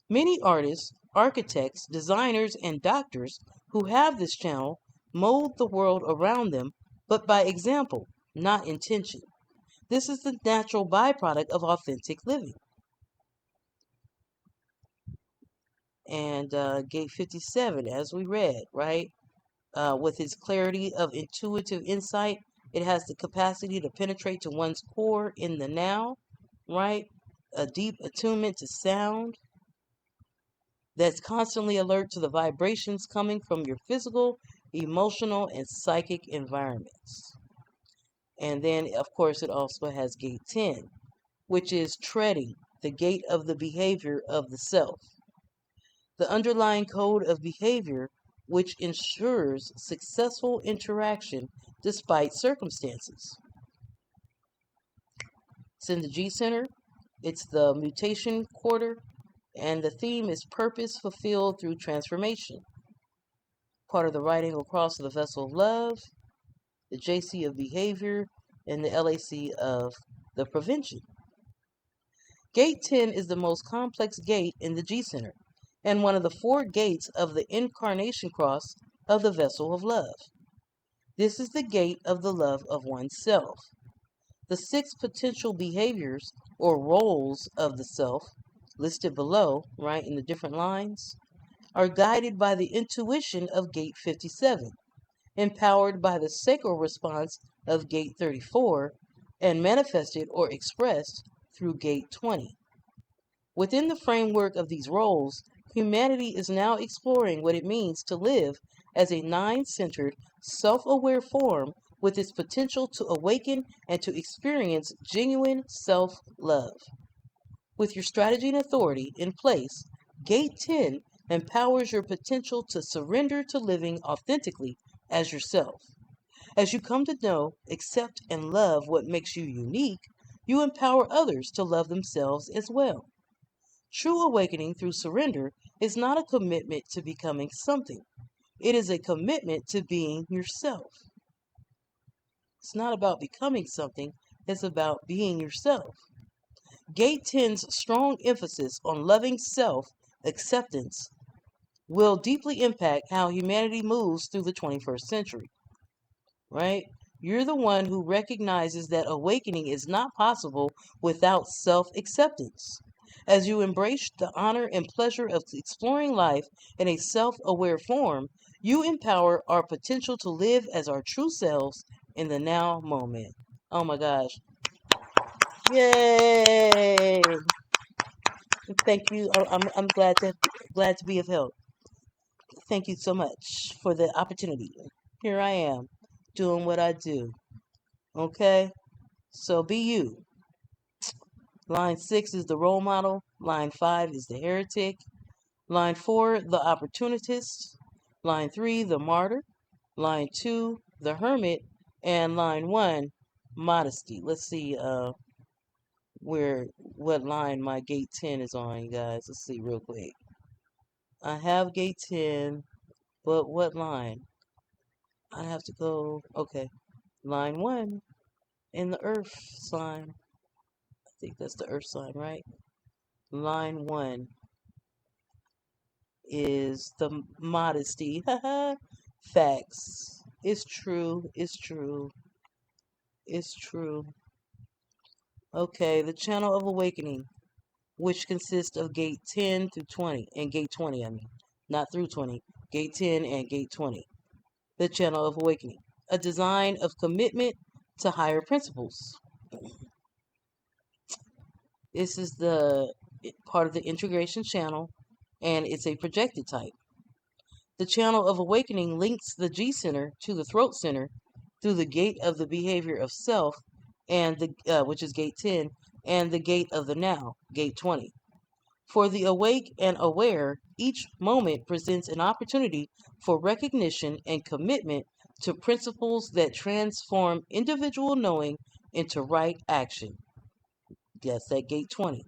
Many artists, architects, designers, and doctors who have this channel mold the world around them, but by example, not intention. This is the natural byproduct of authentic living. And gate 57, as we read, right? With its clarity of intuitive insight, it has the capacity to penetrate to one's core in the now, right? A deep attunement to sound that's constantly alert to the vibrations coming from your physical, emotional, and psychic environments. And then, of course, it also has gate 10, which is treading, the gate of the behavior of the self. The underlying code of behavior which ensures successful interaction despite circumstances. It's in the G Center, it's the mutation quarter, and the theme is purpose fulfilled through transformation. Part of the right angle cross of the vessel of love, the JC of behavior, and the LAC of the prevention. Gate 10 is the most complex gate in the G Center and one of the 4 gates of the incarnation cross of the vessel of love. This is the gate of the love of oneself. The 6 potential behaviors or roles of the self, listed below, right, in the different lines, are guided by the intuition of gate 57, empowered by the sacral response of gate 34, and manifested or expressed through gate 20. Within the framework of these roles, humanity is now exploring what it means to live as a nine-centered, self-aware form with its potential to awaken and to experience genuine self-love. With your strategy and authority in place, Gate 10 empowers your potential to surrender to living authentically as yourself. As you come to know, accept, and love what makes you unique, you empower others to love themselves as well. True awakening through surrender is not a commitment to becoming something. It is a commitment to being yourself. It's not about becoming something, it's about being yourself. Gate 10's strong emphasis on loving self acceptance will deeply impact how humanity moves through the 21st century, right? You're the one who recognizes that awakening is not possible without self acceptance. As you embrace the honor and pleasure of exploring life in a self aware form, you empower our potential to live as our true selves in the now moment. Oh my gosh. Yay! Thank you. I'm glad to be of help. Thank you so much for the opportunity. Here I am, doing what I do. Okay? So be you. Line 6 is the role model. Line 5 is the heretic. Line 4, the opportunist. Line 3, the martyr. Line 2, the hermit. And line 1, modesty. Let's see what line my gate 10 is on, you guys. Let's see real quick. I have gate 10, but what line? I have to go, okay, line 1 in the earth sign. I think that's the earth sign, right? Line 1 is the modesty. Facts. It's true. It's true. It's true. Okay, the channel of awakening, which consists of gate 10 through 20, and gate 20, I mean, not through 20, gate 10 and gate 20. The channel of awakening, a design of commitment to higher principles. This is the part of the integration channel, and it's a projected type. The channel of awakening links the G center to the throat center through the gate of the behavior of self, and the which is gate 10, and the gate of the now, gate 20. For the awake and aware, each moment presents an opportunity for recognition and commitment to principles that transform individual knowing into right action. Yes, that gate 20.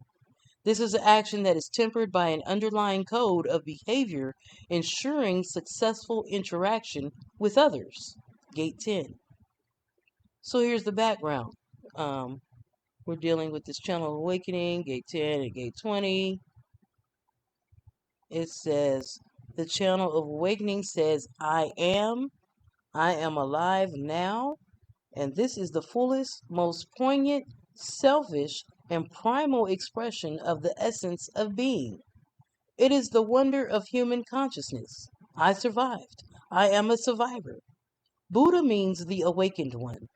This is an action that is tempered by an underlying code of behavior, ensuring successful interaction with others. Gate 10. So here's the background. We're dealing with this channel of awakening, gate 10 and gate 20. It says, the channel of awakening says, I am alive now, And this is the fullest, most poignant, selfish, and primal expression of the essence of being. It is the wonder of human consciousness. I survived. I am a survivor. Buddha means the awakened one.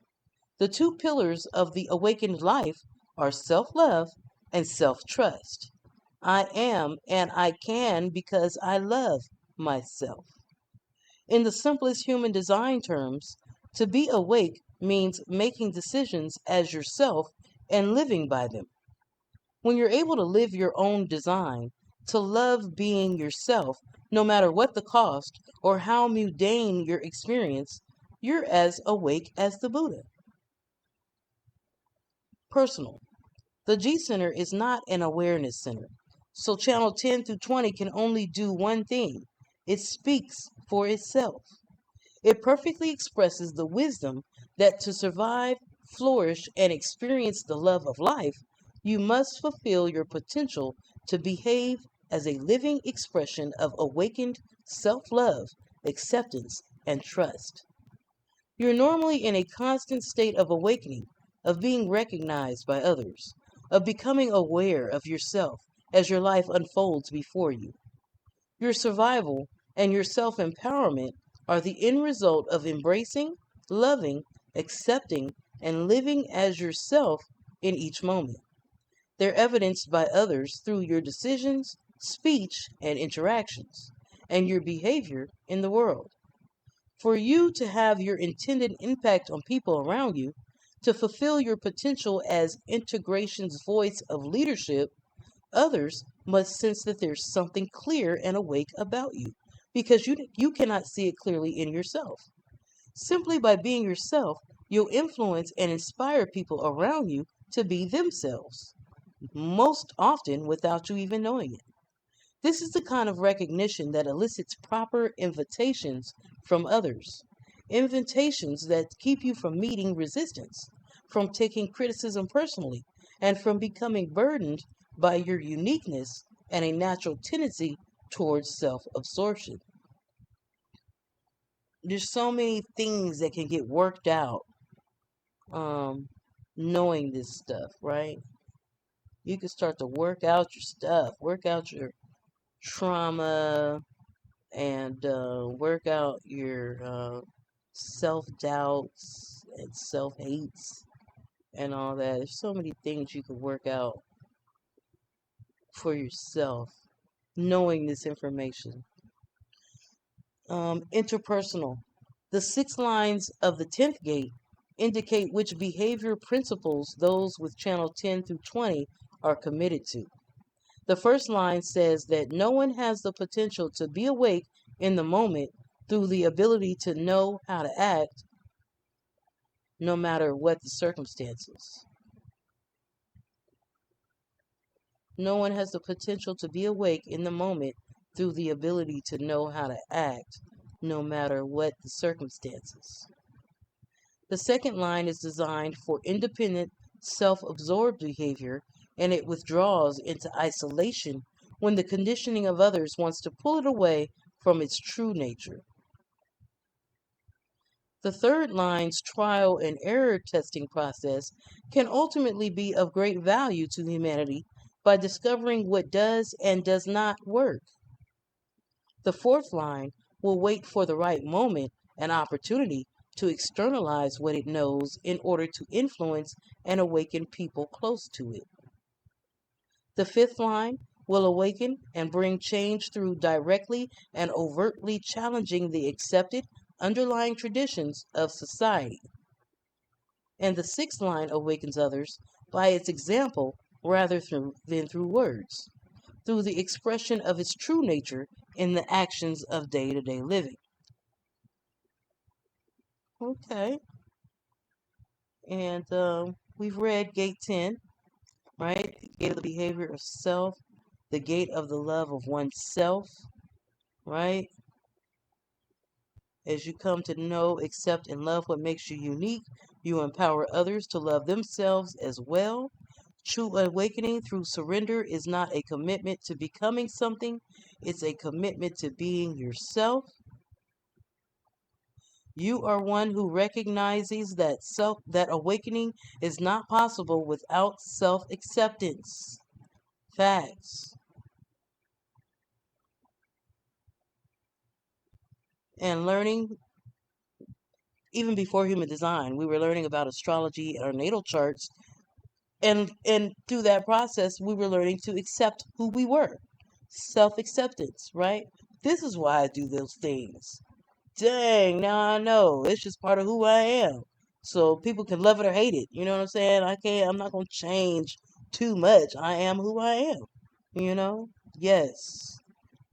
The two pillars of the awakened life are self love and self trust. I am and I can because I love myself. In the simplest human design terms, to be awake means making decisions as yourself and living by them. When you're able to live your own design, to love being yourself, no matter what the cost or how mundane your experience, you're as awake as the Buddha. Personal. The G Center is not an awareness center, so channel 10 through 20 can only do one thing. It speaks for itself. It perfectly expresses the wisdom that to survive, flourish, and experience the love of life, you must fulfill your potential to behave as a living expression of awakened self love, acceptance, and trust. You're normally in a constant state of awakening, of being recognized by others, of becoming aware of yourself as your life unfolds before you. Your survival and your self empowerment are the end result of embracing, loving, accepting, and living as yourself in each moment. They're evidenced by others through your decisions, speech, and interactions, and your behavior in the world. For you to have your intended impact on people around you, to fulfill your potential as integration's voice of leadership, others must sense that there's something clear and awake about you because you cannot see it clearly in yourself. Simply by being yourself, you'll influence and inspire people around you to be themselves, most often without you even knowing it. This is the kind of recognition that elicits proper invitations from others. Invitations that keep you from meeting resistance, from taking criticism personally, and from becoming burdened by your uniqueness and a natural tendency towards self absorption. There's so many things that can get worked out um, knowing this stuff, right? You can start to work out your stuff, work out your trauma, and work out your self doubts and self hates and all that. There's so many things you can work out for yourself knowing this information. Interpersonal. The 6 lines of the 10th gate indicate which behavior principles those with channel 10 through 20 are committed to. The first line says that no one has the potential to be awake in the moment through the ability to know how to act no matter what the circumstances. No one has the potential to be awake in the moment through the ability to know how to act no matter what the circumstances. The second line is designed for independent, self absorbed behavior, and it withdraws into isolation when the conditioning of others wants to pull it away from its true nature. The third line's trial and error testing process can ultimately be of great value to humanity by discovering what does and does not work. The fourth line will wait for the right moment and opportunity to externalize what it knows in order to influence and awaken people close to it. The fifth line will awaken and bring change through directly and overtly challenging the accepted underlying traditions of society. And the sixth line awakens others by its example rather than through words, through the expression of its true nature in the actions of day to day living. Okay, and we've read Gate 10, right? The gate of the behavior of self, the gate of the love of oneself, right? As you come to know, accept, and love what makes you unique, you empower others to love themselves as well. True awakening through surrender is not a commitment to becoming something, it's a commitment to being yourself. You are one who recognizes that awakening is not possible without self-acceptance. Facts. And learning, even before human design, we were learning about astrology, our natal charts, and through that process, we were learning to accept who we were. Self-acceptance, right? This is why I do those things. Dang, now I know. It's just part of who I am. So people can love it or hate it. You know what I'm saying? I'm not going to change too much. I am who I am. You know? Yes.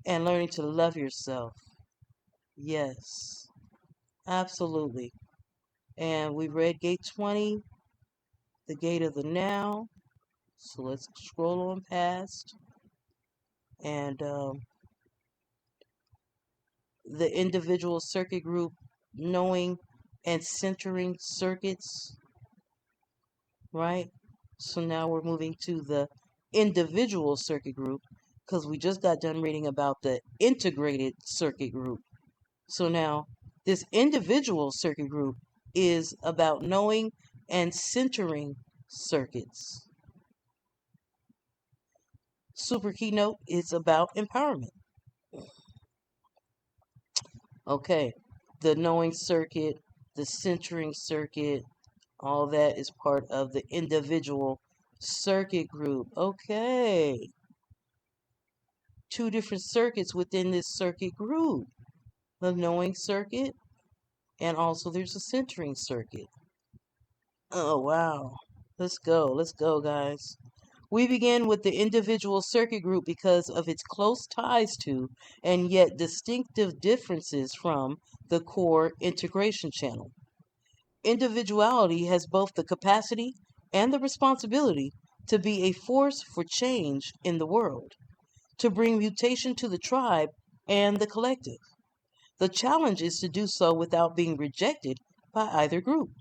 And learning to love yourself. Yes. Absolutely. And we read gate 20, the gate of the now. So let's scroll on past. And the individual circuit group, knowing and centering circuits, right? So now we're moving to the individual circuit group because we just got done reading about the integrated circuit group. So now this individual circuit group is about knowing and centering circuits. Super keynote is about empowerment. Okay, the knowing circuit, the centering circuit, all that is part of the individual circuit group. Okay. Two different circuits within this circuit group. The knowing circuit, and also there's a centering circuit. Oh, wow. Let's go, guys. We begin with the individual circuit group because of its close ties to, and yet distinctive differences from, the core integration channel. Individuality has both the capacity and the responsibility to be a force for change in the world, to bring mutation to the tribe and the collective. The challenge is to do so without being rejected by either group.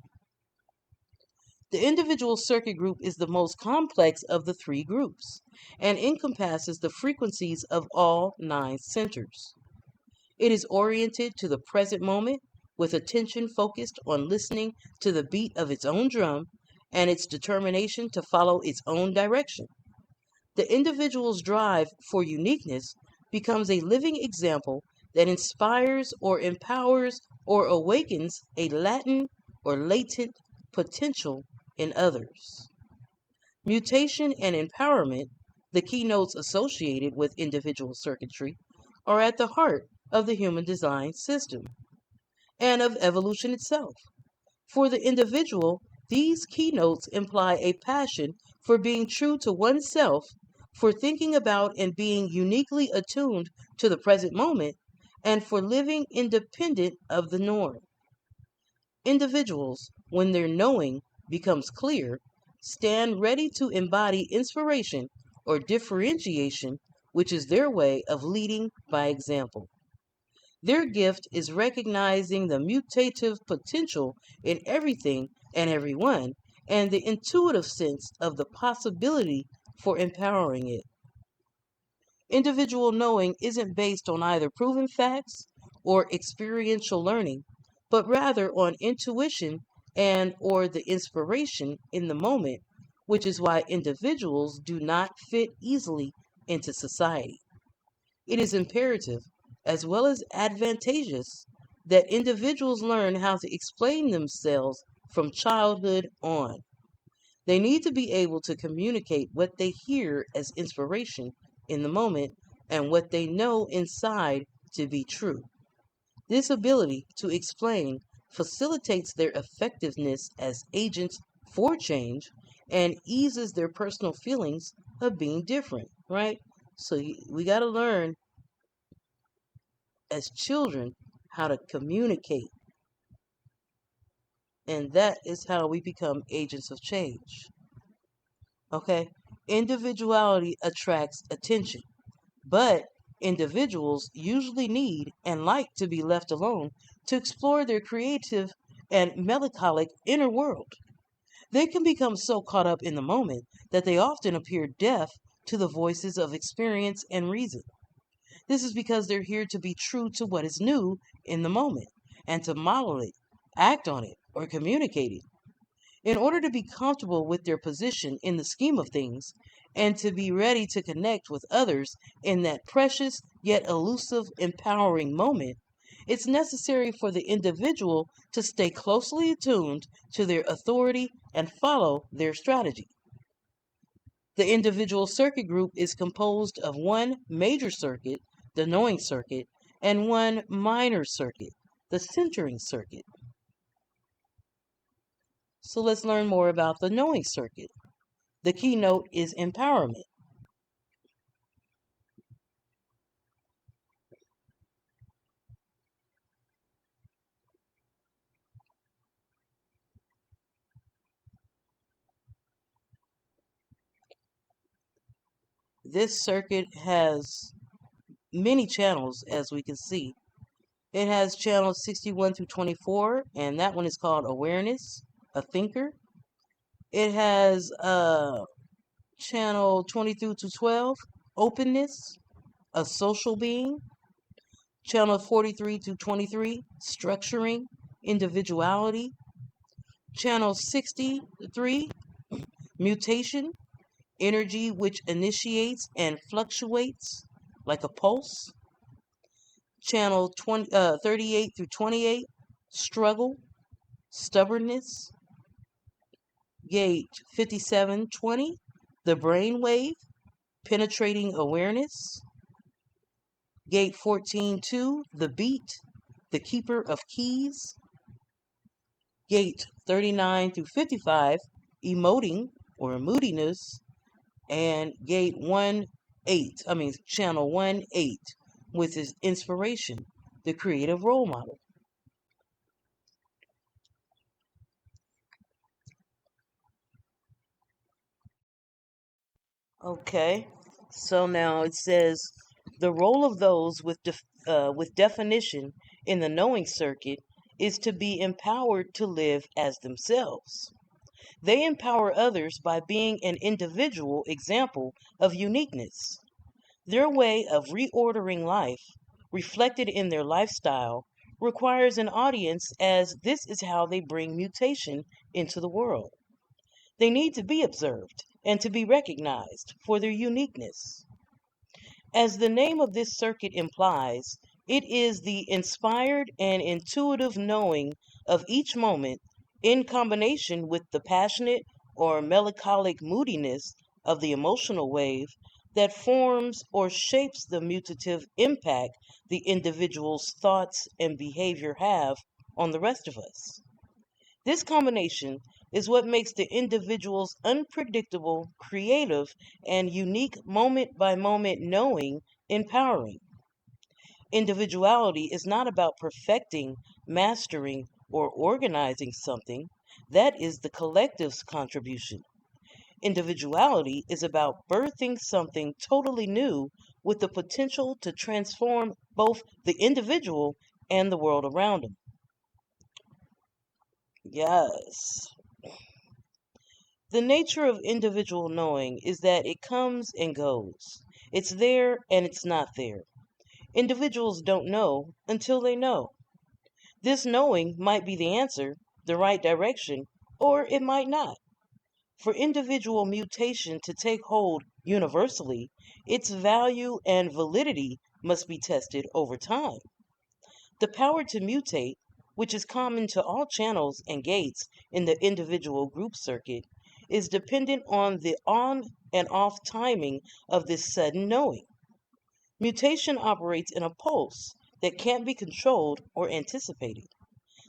The individual circuit group is the most complex of the three groups and encompasses the frequencies of all 9 centers. It is oriented to the present moment with attention focused on listening to the beat of its own drum and its determination to follow its own direction. The individual's drive for uniqueness becomes a living example that inspires or empowers or awakens a latent potential in others. Mutation and empowerment, the keynotes associated with individual circuitry, are at the heart of the human design system and of evolution itself. For the individual, these keynotes imply a passion for being true to oneself, for thinking about and being uniquely attuned to the present moment, and for living independent of the norm. Individuals, when their knowing becomes clear, stand ready to embody inspiration or differentiation, which is their way of leading by example. Their gift is recognizing the mutative potential in everything and everyone, and the intuitive sense of the possibility for empowering it. Individual knowing isn't based on either proven facts or experiential learning, but rather on intuition and or the inspiration in the moment, which is why individuals do not fit easily into society. It is imperative, as well as advantageous, that individuals learn how to explain themselves from childhood on. They need to be able to communicate what they hear as inspiration in the moment and what they know inside to be true. This ability to explain facilitates their effectiveness as agents for change and eases their personal feelings of being different, right? So we got to learn as children how to communicate, and that is how we become agents of change. Okay? Individuality attracts attention, but individuals usually need and like to be left alone to explore their creative and melancholic inner world. They can become so caught up in the moment that they often appear deaf to the voices of experience and reason. This is because they're here to be true to what is new in the moment and to model it, act on it, or communicate it. In order to be comfortable with their position in the scheme of things, and to be ready to connect with others in that precious yet elusive, empowering moment, it's necessary for the individual to stay closely attuned to their authority and follow their strategy. The individual circuit group is composed of one major circuit, the knowing circuit, and one minor circuit, the centering circuit. So let's learn more about the knowing circuit. The keynote is empowerment. This circuit has many channels, as we can see. It has channels 61 through 24, and that one is called awareness, a thinker. It has channel 22 to 12, openness, a social being. Channel 43 to 23, structuring, individuality. Channel 63, mutation, energy which initiates and fluctuates like a pulse. Channel 38 through 28, struggle, stubbornness. Gate 5720, the brain wave, penetrating awareness. Gate 14.2, the beat, the keeper of keys. Gate 39 through 55, emoting or moodiness. And gate 1.8, channel 1.8, with his inspiration, the creative role model. Okay, so now it says the role of those with definition in the knowing circuit is to be empowered to live as themselves. They empower others by being an individual example of uniqueness. Their way of reordering life, reflected in their lifestyle, requires an audience as this is how they bring mutation into the world. They need to be observed and to be recognized for their uniqueness. As the name of this circuit implies, it is the inspired and intuitive knowing of each moment in combination with the passionate or melancholic moodiness of the emotional wave that forms or shapes the mutative impact the individual's thoughts and behavior have on the rest of us. This combination is what makes the individual's unpredictable, creative, and unique moment by moment knowing empowering. Individuality is not about perfecting, mastering, or organizing something. That is the collective's contribution. Individuality is about birthing something totally new with the potential to transform both the individual and the world around him. Yes. The nature of individual knowing is that it comes and goes. It's there and it's not there. Individuals don't know until they know. This knowing might be the answer, the right direction, or it might not. For individual mutation to take hold universally, its value and validity must be tested over time. The power to mutate, which is common to all channels and gates in the individual group circuit, is dependent on the on and off timing of this sudden knowing. Mutation operates in a pulse that can't be controlled or anticipated.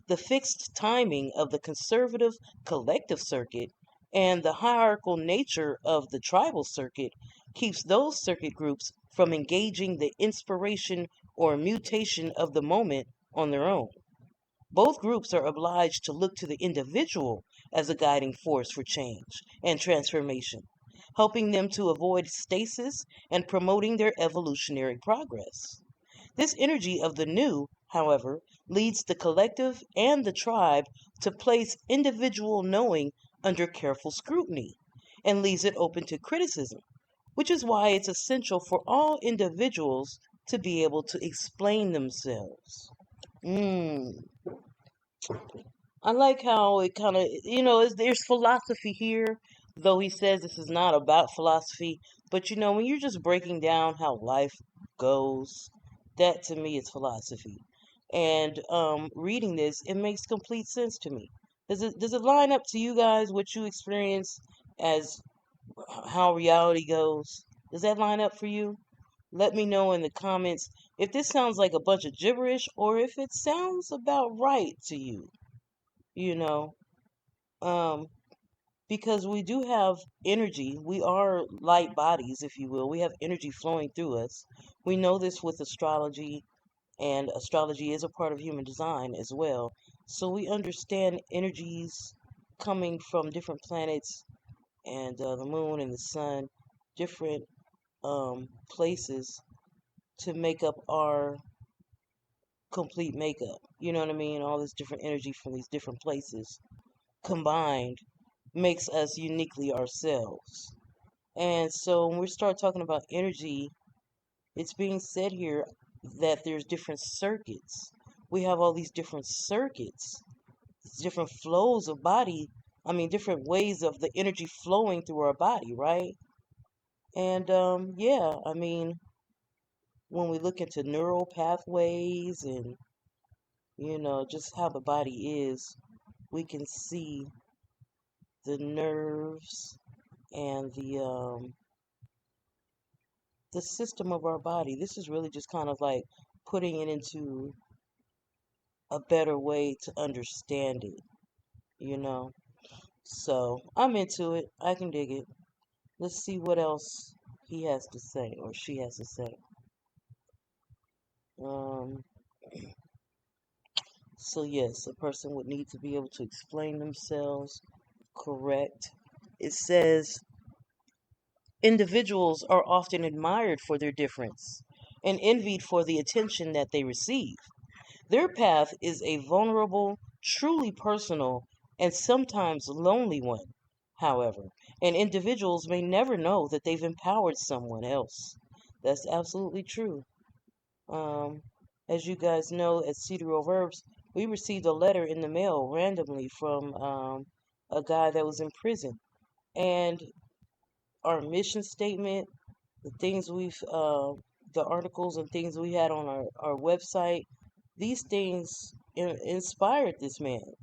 The fixed timing of the conservative collective circuit and the hierarchical nature of the tribal circuit keeps those circuit groups from engaging the inspiration or mutation of the moment on their own. Both groups are obliged to look to the individual as a guiding force for change and transformation, helping them to avoid stasis and promoting their evolutionary progress. This energy of the new, however, leads the collective and the tribe to place individual knowing under careful scrutiny and leaves it open to criticism, which is why it's essential for all individuals to be able to explain themselves. Mm. I like how it kind of, there's philosophy here, though he says this is not about philosophy. But when you're just breaking down how life goes, that to me is philosophy. And reading this, it makes complete sense to me. Does it line up to you guys what you experience as how reality goes? Does that line up for you? Let me know in the comments if this sounds like a bunch of gibberish or if it sounds about right to you. You know, um, because we do have energy. We are light bodies, if you will. We have energy flowing through us. We know this with astrology, and astrology is a part of human design as well. So we understand energies coming from different planets and the moon and the sun, different places to make up our complete makeup. You know what I mean? All this different energy from these different places combined makes us uniquely ourselves. And so when we start talking about energy, it's being said here that there's different circuits. We have all these different circuits, different flows of body. I mean, different ways of the energy flowing through our body, right? And yeah, I mean, when we look into neural pathways and, just how the body is, we can see the nerves and the system of our body. This is really just kind of like putting it into a better way to understand it, you know. So I'm into it. I can dig it. Let's see what else he has to say or she has to say. Um, so yes, a person would need to be able to explain themselves correct. It says individuals are often admired for their difference and envied for the attention that they receive. Their path is a vulnerable, truly personal, and sometimes lonely one, however, and individuals may never know that they've empowered someone else. That's absolutely true. Um, as you guys know, at Cedar Grove Herbs, we received a letter in the mail randomly from a guy that was in prison. And our mission statement, the things the articles and things we had on our website, these things inspired this man.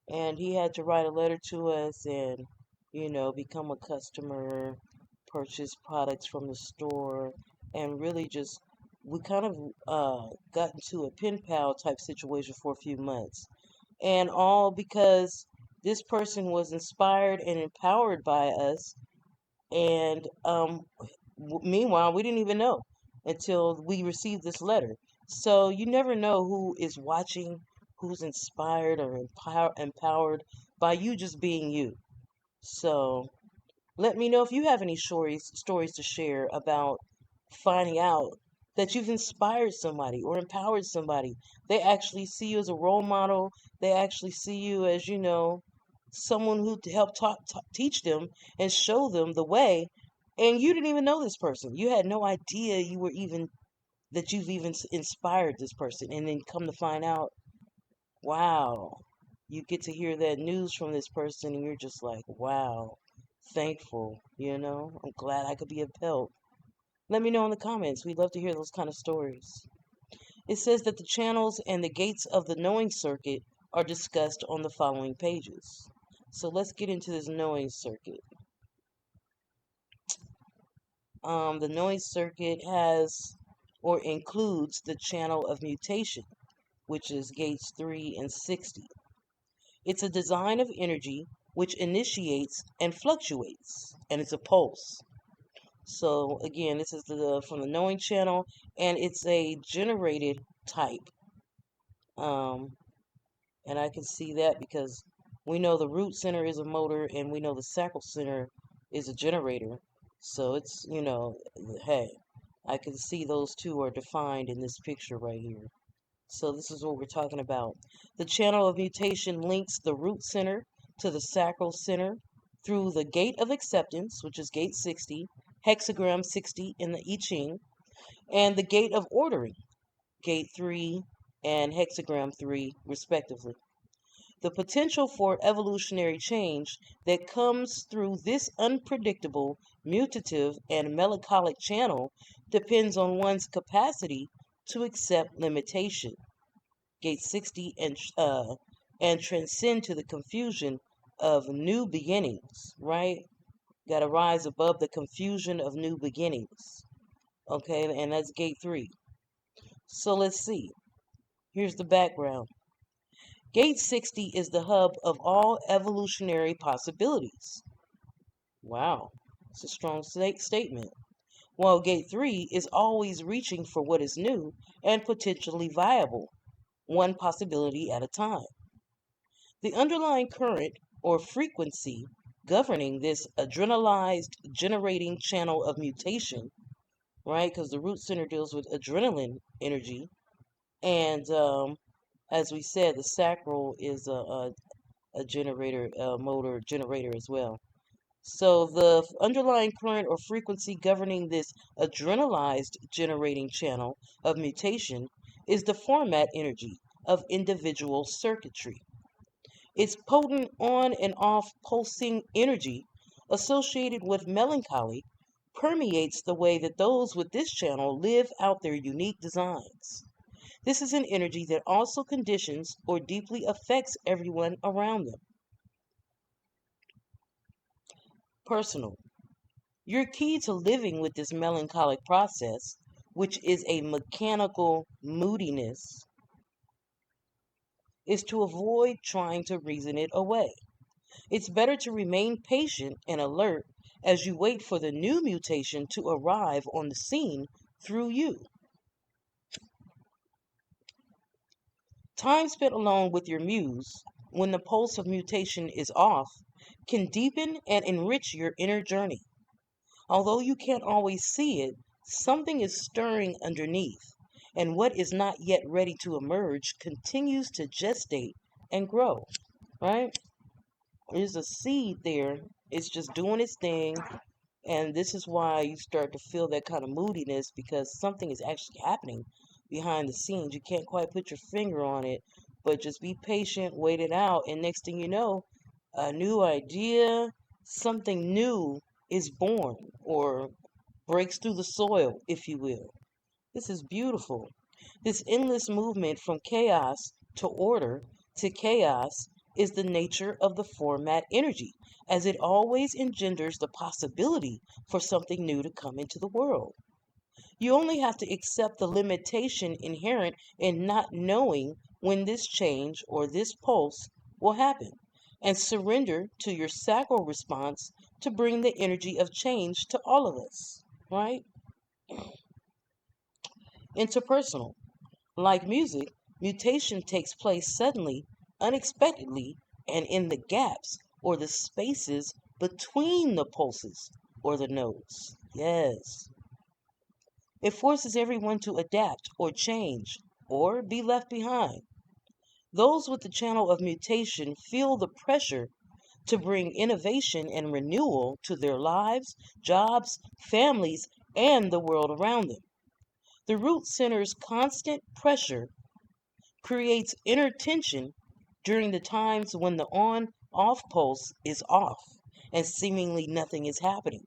And he had to write a letter to us and, become a customer, purchase products from the store, and really just, we kind of got into a pen pal type situation for a few months. And all because this person was inspired and empowered by us and meanwhile, we didn't even know until we received this letter. So you never know who is watching, who's inspired or empowered by you just being you. So let me know if you have any stories to share about finding out that you've inspired somebody or empowered somebody. They actually see you as a role model. They actually see you as, someone who helped teach them and show them the way. And you didn't even know this person. You had no idea that you've even inspired this person. And then come to find out, wow, you get to hear that news from this person and you're just like, wow, thankful, I'm glad I could be of help. Let me know in the comments. We'd love to hear those kind of stories. It says that the channels and the gates of the knowing circuit are discussed on the following pages. So let's get into this knowing circuit. The knowing circuit has or includes the channel of mutation, which is gates 3 and 60. It's a design of energy which initiates and fluctuates, and it's a pulse. So again, this is from the knowing channel, and it's a generated type. And I can see that because we know the root center is a motor, and we know the sacral center is a generator. So it's, hey, I can see those two are defined in this picture right here. So this is what we're talking about. The channel of mutation links the root center to the sacral center through the gate of acceptance, which is gate 60, hexagram 60 in the I-ching, and the gate of ordering, gate 3, and hexagram 3, respectively. The potential for evolutionary change that comes through this unpredictable, mutative, and melancholic channel depends on one's capacity to accept limitation, gate 60, and transcend to the confusion of new beginnings, right? Got to rise above the confusion of new beginnings. Okay, and that's gate 3. So let's see. Here's the background. Gate 60 is the hub of all evolutionary possibilities. Wow, it's a strong statement. While Gate 3 is always reaching for what is new and potentially viable, one possibility at a time. The underlying current or frequency governing this adrenalized generating channel of mutation, right? Because the root center deals with adrenaline energy, and as we said, the sacral is a generator, a motor generator as well. So the underlying current or frequency governing this adrenalized generating channel of mutation is the format energy of individual circuitry. Its potent on and off pulsing energy associated with melancholy permeates the way that those with this channel live out their unique designs. This is an energy that also conditions or deeply affects everyone around them. Personal. Your key to living with this melancholic process, which is a mechanical moodiness, is to avoid trying to reason it away. It's better to remain patient and alert as you wait for the new mutation to arrive on the scene through you. Time spent alone with your muse, when the pulse of mutation is off, can deepen and enrich your inner journey. Although you can't always see it, something is stirring underneath, and what is not yet ready to emerge continues to gestate and grow, right? There's a seed there. It's just doing its thing, and this is why you start to feel that kind of moodiness, because something is actually happening behind the scenes. You can't quite put your finger on it, but just be patient, wait it out, and next thing you know, a new idea, something new is born or breaks through the soil, if you will. This is beautiful. This endless movement from chaos to order to chaos is the nature of the format energy, as it always engenders the possibility for something new to come into the world. You only have to accept the limitation inherent in not knowing when this change or this pulse will happen, and surrender to your sacral response to bring the energy of change to all of us, right? Interpersonal. Like music, mutation takes place suddenly, unexpectedly, and in the gaps or the spaces between the pulses or the notes. Yes. It forces everyone to adapt or change or be left behind. Those with the channel of mutation feel the pressure to bring innovation and renewal to their lives, jobs, families, and the world around them. The root center's constant pressure creates inner tension during the times when the on off pulse is off and seemingly nothing is happening.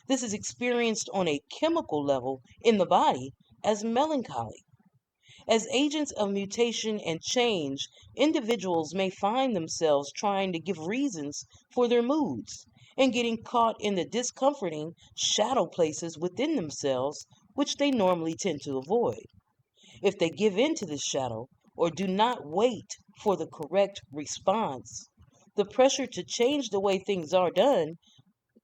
This is experienced on a chemical level in the body as melancholy. As agents of mutation and change, individuals may find themselves trying to give reasons for their moods and getting caught in the discomforting shadow places within themselves which they normally tend to avoid. If they give in to this shadow or do not wait for the correct response, the pressure to change the way things are done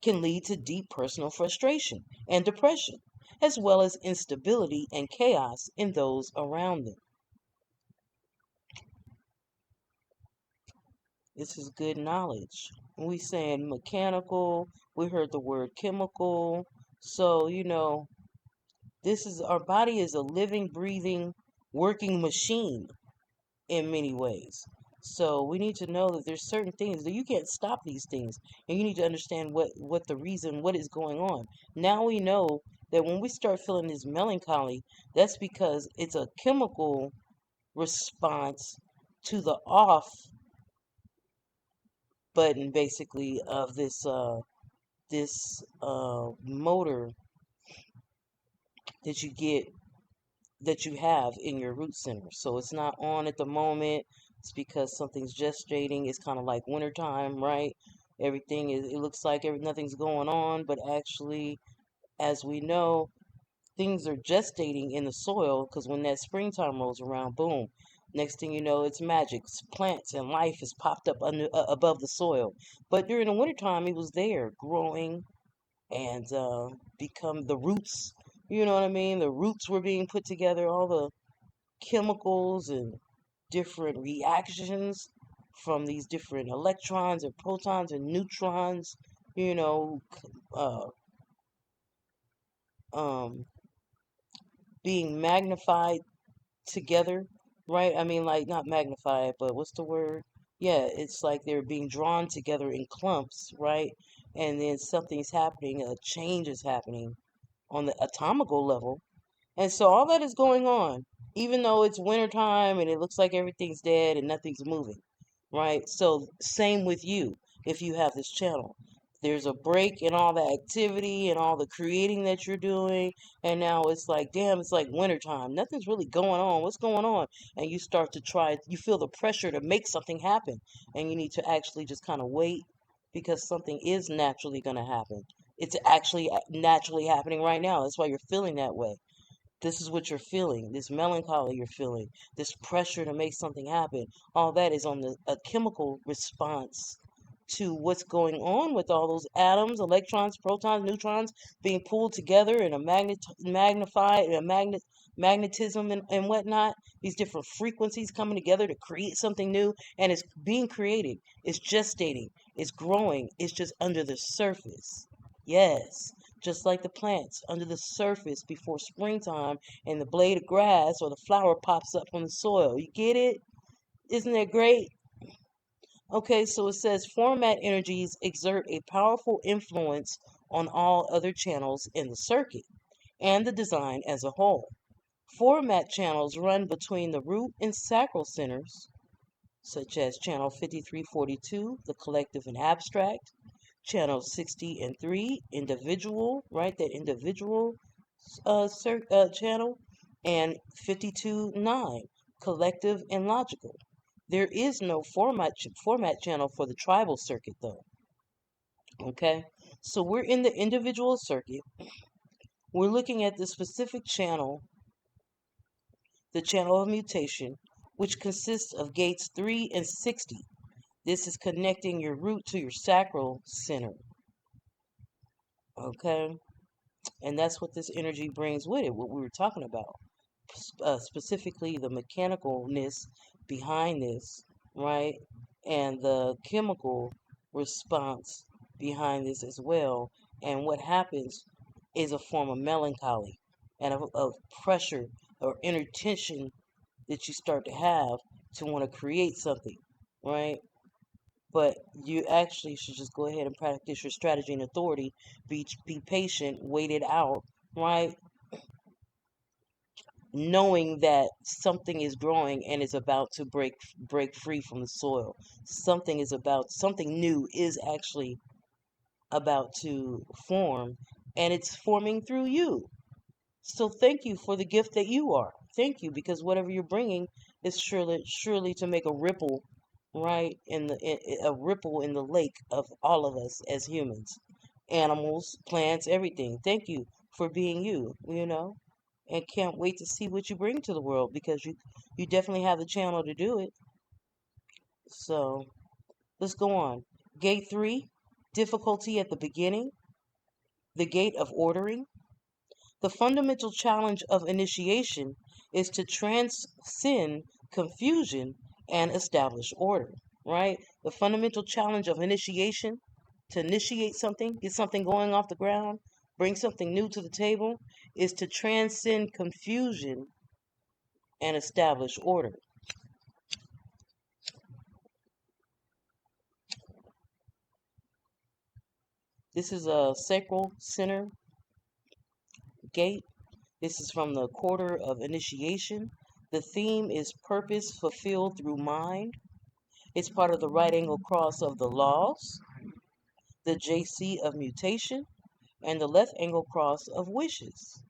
can lead to deep personal frustration and depression, as well as instability and chaos in those around them. This is good knowledge. We saying mechanical, we heard the word chemical. So, this is our body is a living, breathing, working machine in many ways. So we need to know that there's certain things that you can't stop these things, and you need to understand what the reason, what is going on. Now we know that when we start feeling this melancholy, that's because it's a chemical response to the off button, basically, of this motor that you have in your root center. So it's not on at the moment. It's because something's gestating. It's kind of like wintertime, right? Everything is, it looks like nothing's going on, but actually, as we know, things are gestating in the soil, because when that springtime rolls around, boom, next thing you know, it's magic. Plants and life has popped up above the soil. But during the wintertime, it was there growing and become the roots. You know what I mean? The roots were being put together, all the chemicals and different reactions from these different electrons and protons and neutrons, you know, uh, um, being magnified together, right? I mean, like, not magnified, but what's the word? Yeah, it's like they're being drawn together in clumps, right? And then something's happening, a change is happening on the atomical level. And so all that is going on, even though it's wintertime and it looks like everything's dead and nothing's moving, right? So same with you if you have this channel. There's a break in all the activity and all the creating that you're doing, and now it's like, damn, it's like wintertime. Nothing's really going on. What's going on? And you start to try, you feel the pressure to make something happen, and you need to actually just kind of wait, because something is naturally going to happen. It's actually naturally happening right now. That's why you're feeling that way. This is what you're feeling, this melancholy you're feeling, this pressure to make something happen. All that is on a chemical response to what's going on with all those atoms, electrons, protons, neutrons being pulled together in a magnified, magnetism and whatnot. These different frequencies coming together to create something new, and it's being created. It's gestating. It's growing. It's just under the surface. Yes, just like the plants under the surface before springtime and the blade of grass or the flower pops up from the soil. You get it? Isn't that great? Okay, so it says format energies exert a powerful influence on all other channels in the circuit and the design as a whole. Format channels run between the root and sacral centers, such as channel 5342, the collective and abstract, channel 60 and 3, individual, right? That individual channel, and 52-9, collective and logical. There is no format channel for the tribal circuit, though. Okay, so we're in the individual circuit. We're looking at the specific channel, the channel of mutation, which consists of gates 3 and 60. This is connecting your root to your sacral center. Okay, and that's what this energy brings with it, what we were talking about. Specifically the mechanicalness behind this, right? And the chemical response behind this as well. And what happens is a form of melancholy and of pressure or inner tension that you start to have to want to create something, right? But you actually should just go ahead and practice your strategy and authority. Be patient, wait it out, right? Knowing that something is growing and is about to break free from the soil. Something new is actually about to form, and it's forming through you. So thank you for the gift that you are. Thank you, because whatever you're bringing is surely to make a ripple, right, a ripple in the lake of all of us as humans, animals, plants, everything. Thank you for being you, and can't wait to see what you bring to the world, because you definitely have the channel to do it. So let's go on. Gate 3, difficulty at the beginning, the gate of ordering. The fundamental challenge of initiation is to transcend confusion and establish order, right? The fundamental challenge of initiation, to initiate something, get something going off the ground, bring something new to the table, is to transcend confusion and establish order. This is a sacral center gate. This is from the quarter of initiation. The theme is purpose fulfilled through mind. It's part of the right angle cross of the laws, the JC of mutation, and the left angle cross of wishes.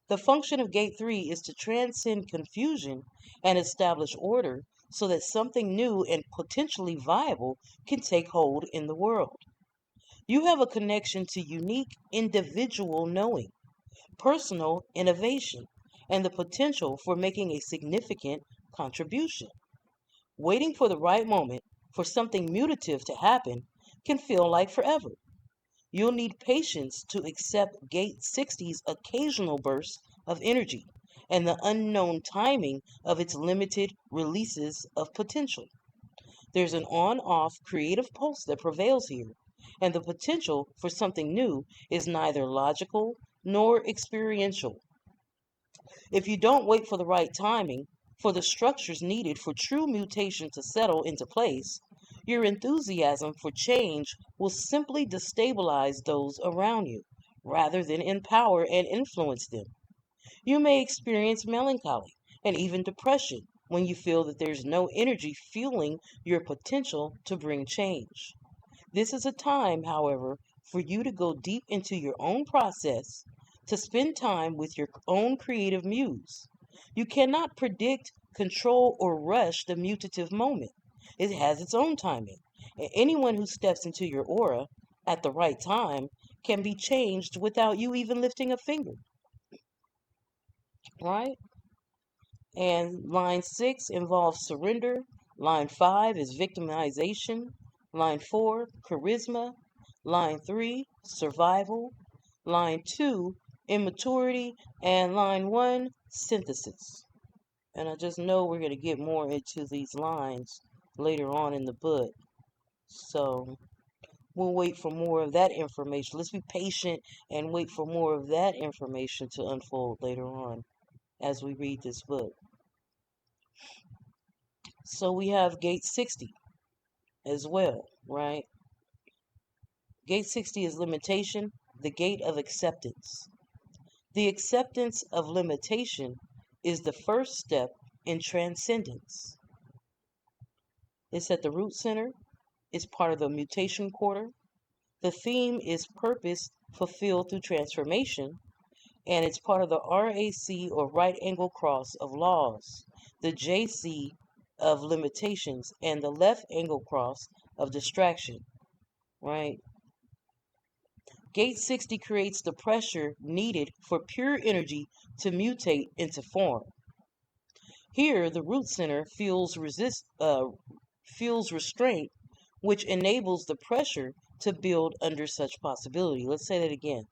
The function of gate 3 is to transcend confusion and establish order so that something new and potentially viable can take hold in the world. You have a connection to unique individual knowing, personal innovation, and the potential for making a significant contribution. Waiting for the right moment for something mutative to happen can feel like forever. You'll need patience to accept Gate 60's occasional bursts of energy and the unknown timing of its limited releases of potential. There's an on off creative pulse that prevails here, and the potential for something new is neither logical nor experiential. If you don't wait for the right timing, for the structures needed for true mutation to settle into place, your enthusiasm for change will simply destabilize those around you, rather than empower and influence them. You may experience melancholy and even depression when you feel that there's no energy fueling your potential to bring change. This is a time, however, for you to go deep into your own process, to spend time with your own creative muse. You cannot predict, control, or rush the mutative moment. It has its own timing. And anyone who steps into your aura at the right time can be changed without you even lifting a finger, right? And line 6 involves surrender. Line 5 is victimization. Line 4, charisma. Line 3, survival. Line 2, immaturity. And line 1, synthesis. And I just know we're going to get more into these lines later on in the book. So we'll wait for more of that information. Let's be patient and wait for more of that information to unfold later on as we read this book. So we have gate 60 as well, right? Gate 60 is limitation, the gate of acceptance. The acceptance of limitation is the first step in transcendence. It's at the root center, it's part of the mutation quarter. The theme is purpose fulfilled through transformation, and it's part of the RAC or right angle cross of laws, the JC of limitations, and the left angle cross of distraction, right? Gate 60 creates the pressure needed for pure energy to mutate into form. Here, the root center feels restraint, which enables the pressure to build under such possibility. Let's say that again.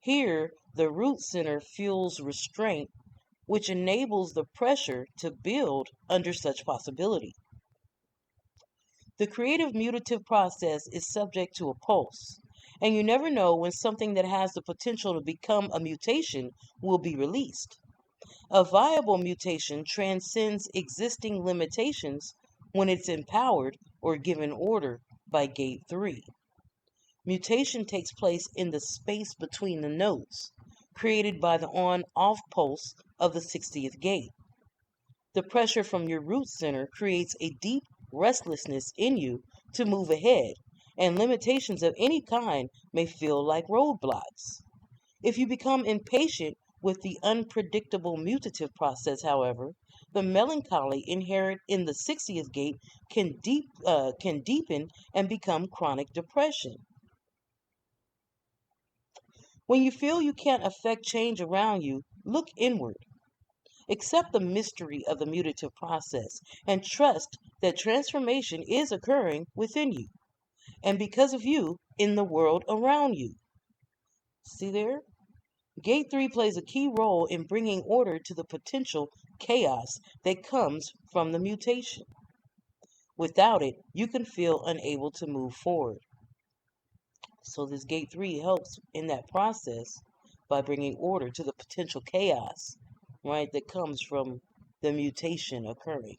Here, the root center feels restraint, which enables the pressure to build under such possibility. The creative mutative process is subject to a pulse, and you never know when something that has the potential to become a mutation will be released. A viable mutation transcends existing limitations when it's empowered or given order by Gate 3. Mutation takes place in the space between the nodes, created by the on-off pulse of the 60th gate. The pressure from your root center creates a deep restlessness in you to move ahead, and limitations of any kind may feel like roadblocks. If you become impatient with the unpredictable mutative process, however, the melancholy inherent in the 60th gate can deepen and become chronic depression. When you feel you can't affect change around you, look inward. Accept the mystery of the mutative process and trust that transformation is occurring within you and because of you in the world around you. See there? Gate 3 plays a key role in bringing order to the potential chaos that comes from the mutation. Without it, you can feel unable to move forward. So this Gate 3 helps in that process by bringing order to the potential chaos, right, that comes from the mutation occurring.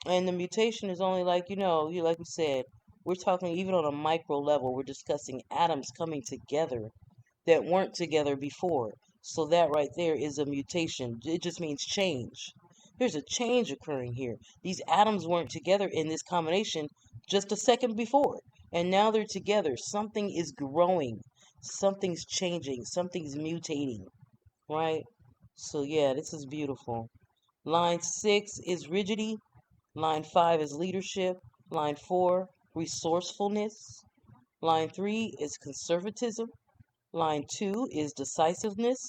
And the mutation is only like, like we said, We're talking even on a micro level, we're discussing atoms coming together that weren't together before. So that right there is a mutation. It just means change. There's a change occurring here. These atoms weren't together in this combination just a second before, and now they're together. Something is growing, something's changing, something's mutating, right? So, yeah, this is beautiful. Line 6 is rigidity. Line 5 is leadership. Line 4, resourcefulness. Line 3 is conservatism. Line 2 is decisiveness.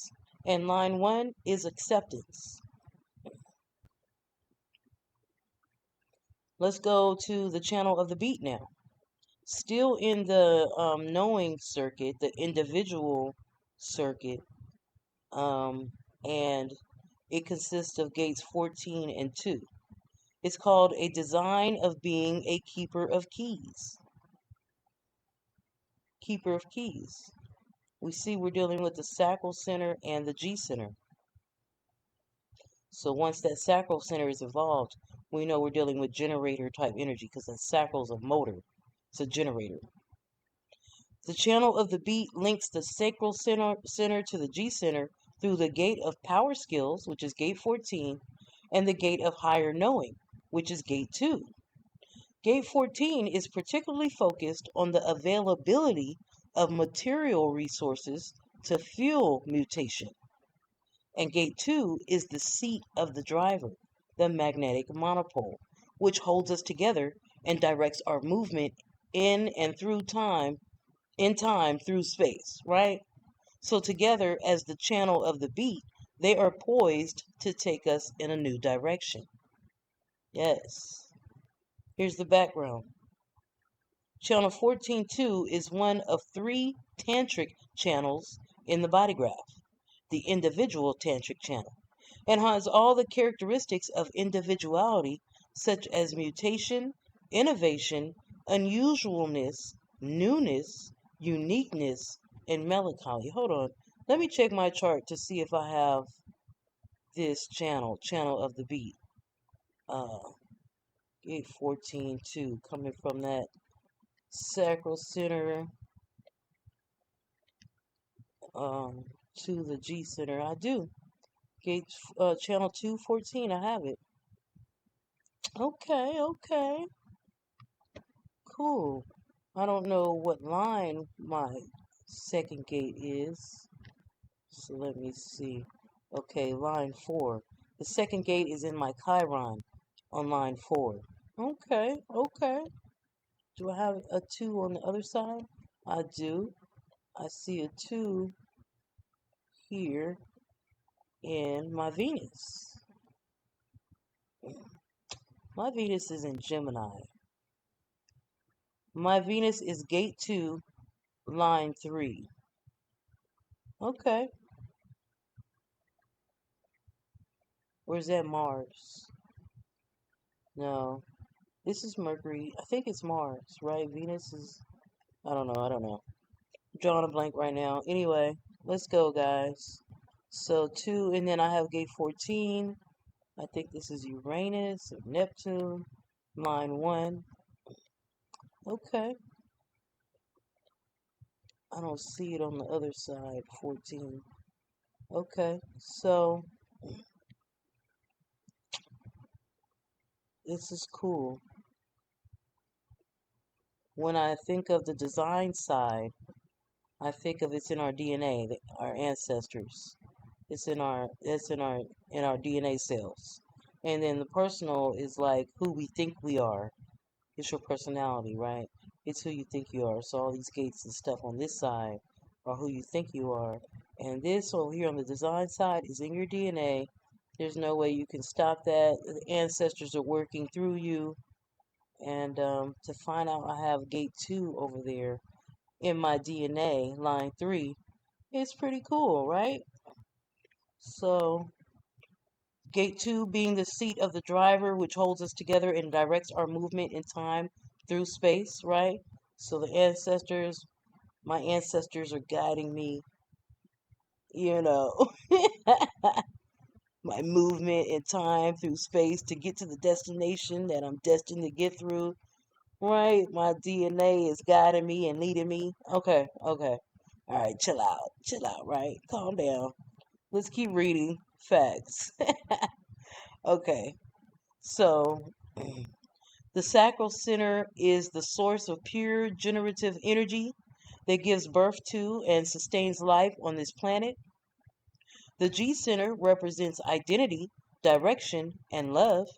And line 1 is acceptance. Let's go to the channel of the beat now. Still in the knowing circuit, the individual circuit, and it consists of gates 14 and 2. It's called a design of being a keeper of keys. Keeper of keys. We see we're dealing with the sacral center and the G center. So once that sacral center is involved, we know we're dealing with generator type energy because the sacral is a motor. It's a generator. The channel of the beat links the sacral center to the G center through the gate of power skills, which is gate 14, and the gate of higher knowing, which is gate 2. Gate 14 is particularly focused on the availability of material resources to fuel mutation. And gate 2 is the seat of the driver, the magnetic monopole, which holds us together and directs our movement in and through time, in time through space, right? So together as the channel of the beat, they are poised to take us in a new direction. Yes. Here's the background. Channel 14.2 is one of 3 tantric channels in the body graph, the individual tantric channel, and has all the characteristics of individuality such as mutation, innovation, unusualness, newness, uniqueness, and melancholy. Hold on. Let me check my chart to see if I have this channel of the beat. Gate 14.2, coming from that sacral center to the G center. I do. Gate channel 214, I have it. Okay. Cool. I don't know what line my second gate is. So let me see. Okay, line 4. The second gate is in my Chiron on line 4. Okay. Do I have a 2 on the other side? I do. I see a 2 here in my Venus. My Venus is in Gemini. My Venus is gate 2, line 3. Okay. Where's that Mars? No. This is Mercury. I think it's Mars, right? Venus is... I don't know. I'm drawing a blank right now. Anyway, let's go, guys. So 2, and then I have gate 14. I think this is Uranus or Neptune. Line 1. Okay. I don't see it on the other side, 14. Okay, so this is cool. When I think of the design side, I think of it's in our DNA, our ancestors. It's in our DNA cells. And then the personal is like who we think we are. It's your personality, right? It's who you think you are. So all these gates and stuff on this side are who you think you are. And this over here on the design side is in your DNA. There's no way you can stop that. The ancestors are working through you. And to find out I have gate 2 over there in my DNA, line 3, it's pretty cool, right? So gate 2 being the seat of the driver, which holds us together and directs our movement in time through space, right? So the ancestors, my ancestors are guiding me, my movement in time through space to get to the destination that I'm destined to get through. Right? My DNA is guiding me and leading me. Okay, okay. All right, chill out, right? Calm down. Let's keep reading facts. Okay, so the sacral center is the source of pure generative energy that gives birth to and sustains life on this planet. The G center represents identity, direction, and love.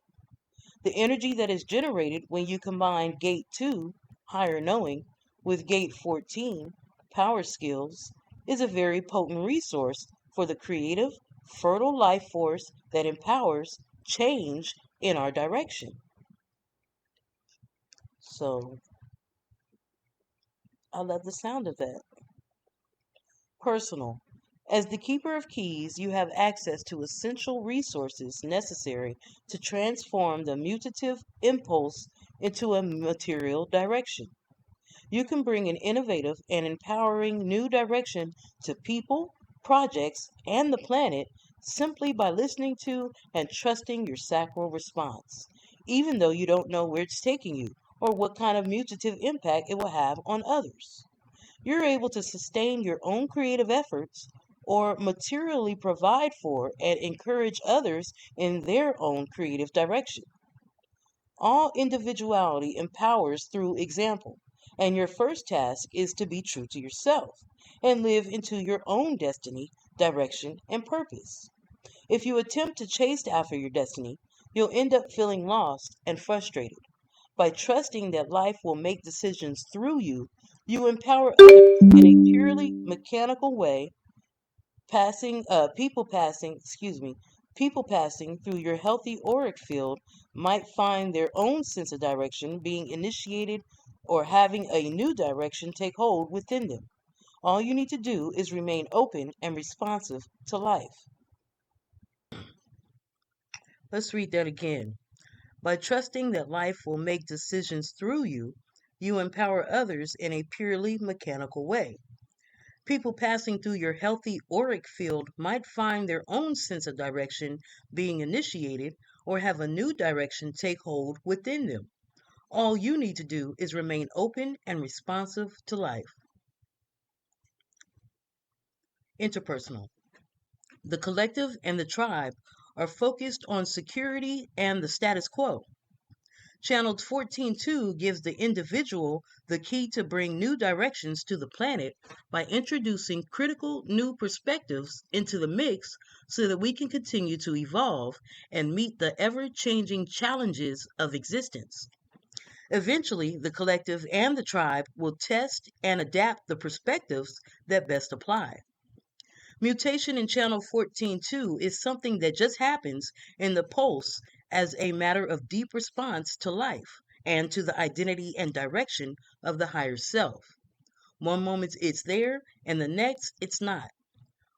The energy that is generated when you combine Gate 2, higher knowing, with Gate 14, power skills, is a very potent resource for the creative, fertile life force that empowers change in our direction. So, I love the sound of that. Personal. As the keeper of keys, you have access to essential resources necessary to transform the mutative impulse into a material direction. You can bring an innovative and empowering new direction to people, projects, and the planet simply by listening to and trusting your sacral response, even though you don't know where it's taking you or what kind of mutative impact it will have on others. You're able to sustain your own creative efforts or materially provide for and encourage others in their own creative direction. All individuality empowers through example, and your first task is to be true to yourself and live into your own destiny, direction, and purpose. If you attempt to chase after your destiny, you'll end up feeling lost and frustrated. By trusting that life will make decisions through you, you empower others in a purely mechanical way, people passing through your healthy auric field might find their own sense of direction being initiated or having a new direction take hold within them. All you need to do is remain open and responsive to life. Let's read that again. By trusting that life will make decisions through you, you empower others in a purely mechanical way. People passing through your healthy auric field might find their own sense of direction being initiated or have a new direction take hold within them. All you need to do is remain open and responsive to life. Interpersonal. The collective and the tribe are focused on security and the status quo. Channel 14.2 gives the individual the key to bring new directions to the planet by introducing critical new perspectives into the mix so that we can continue to evolve and meet the ever changing challenges of existence. Eventually, the collective and the tribe will test and adapt the perspectives that best apply. Mutation in channel 14.2 is something that just happens in the pulse as a matter of deep response to life and to the identity and direction of the higher self. One moment it's there, and the next it's not.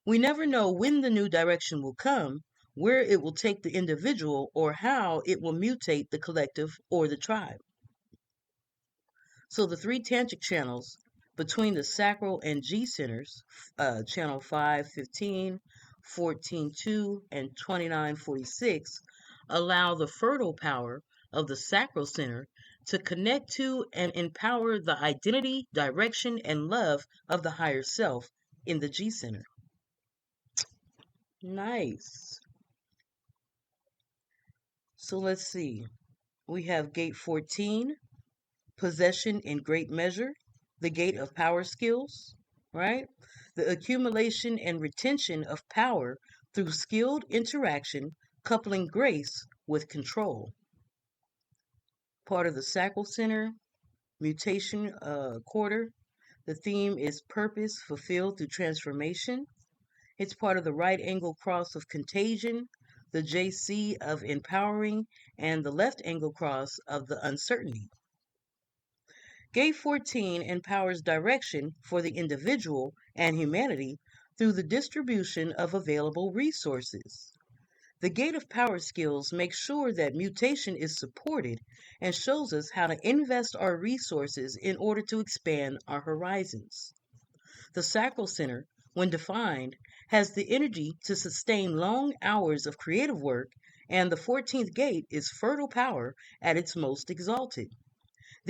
We never know when the new direction will come, where it will take the individual, or how it will mutate the collective or the tribe. So the three tantric channels between the sacral and G centers, channel 515, 14.2, and 29.46, allow the fertile power of the sacral center to connect to and empower the identity, direction, and love of the higher self in the G center. Nice. So let's see. We have gate 14, possession in great measure, the gate of power skills, right? The accumulation and retention of power through skilled interaction, coupling grace with control. Part of the sacral center, mutation quarter. The theme is purpose fulfilled through transformation. It's part of the right angle cross of contagion, the JC of empowering, and the left angle cross of the uncertainty. Gate 14 empowers direction for the individual and humanity through the distribution of available resources. The Gate of Power skills makes sure that mutation is supported and shows us how to invest our resources in order to expand our horizons. The Sacral Center, when defined, has the energy to sustain long hours of creative work, and the 14th gate is fertile power at its most exalted.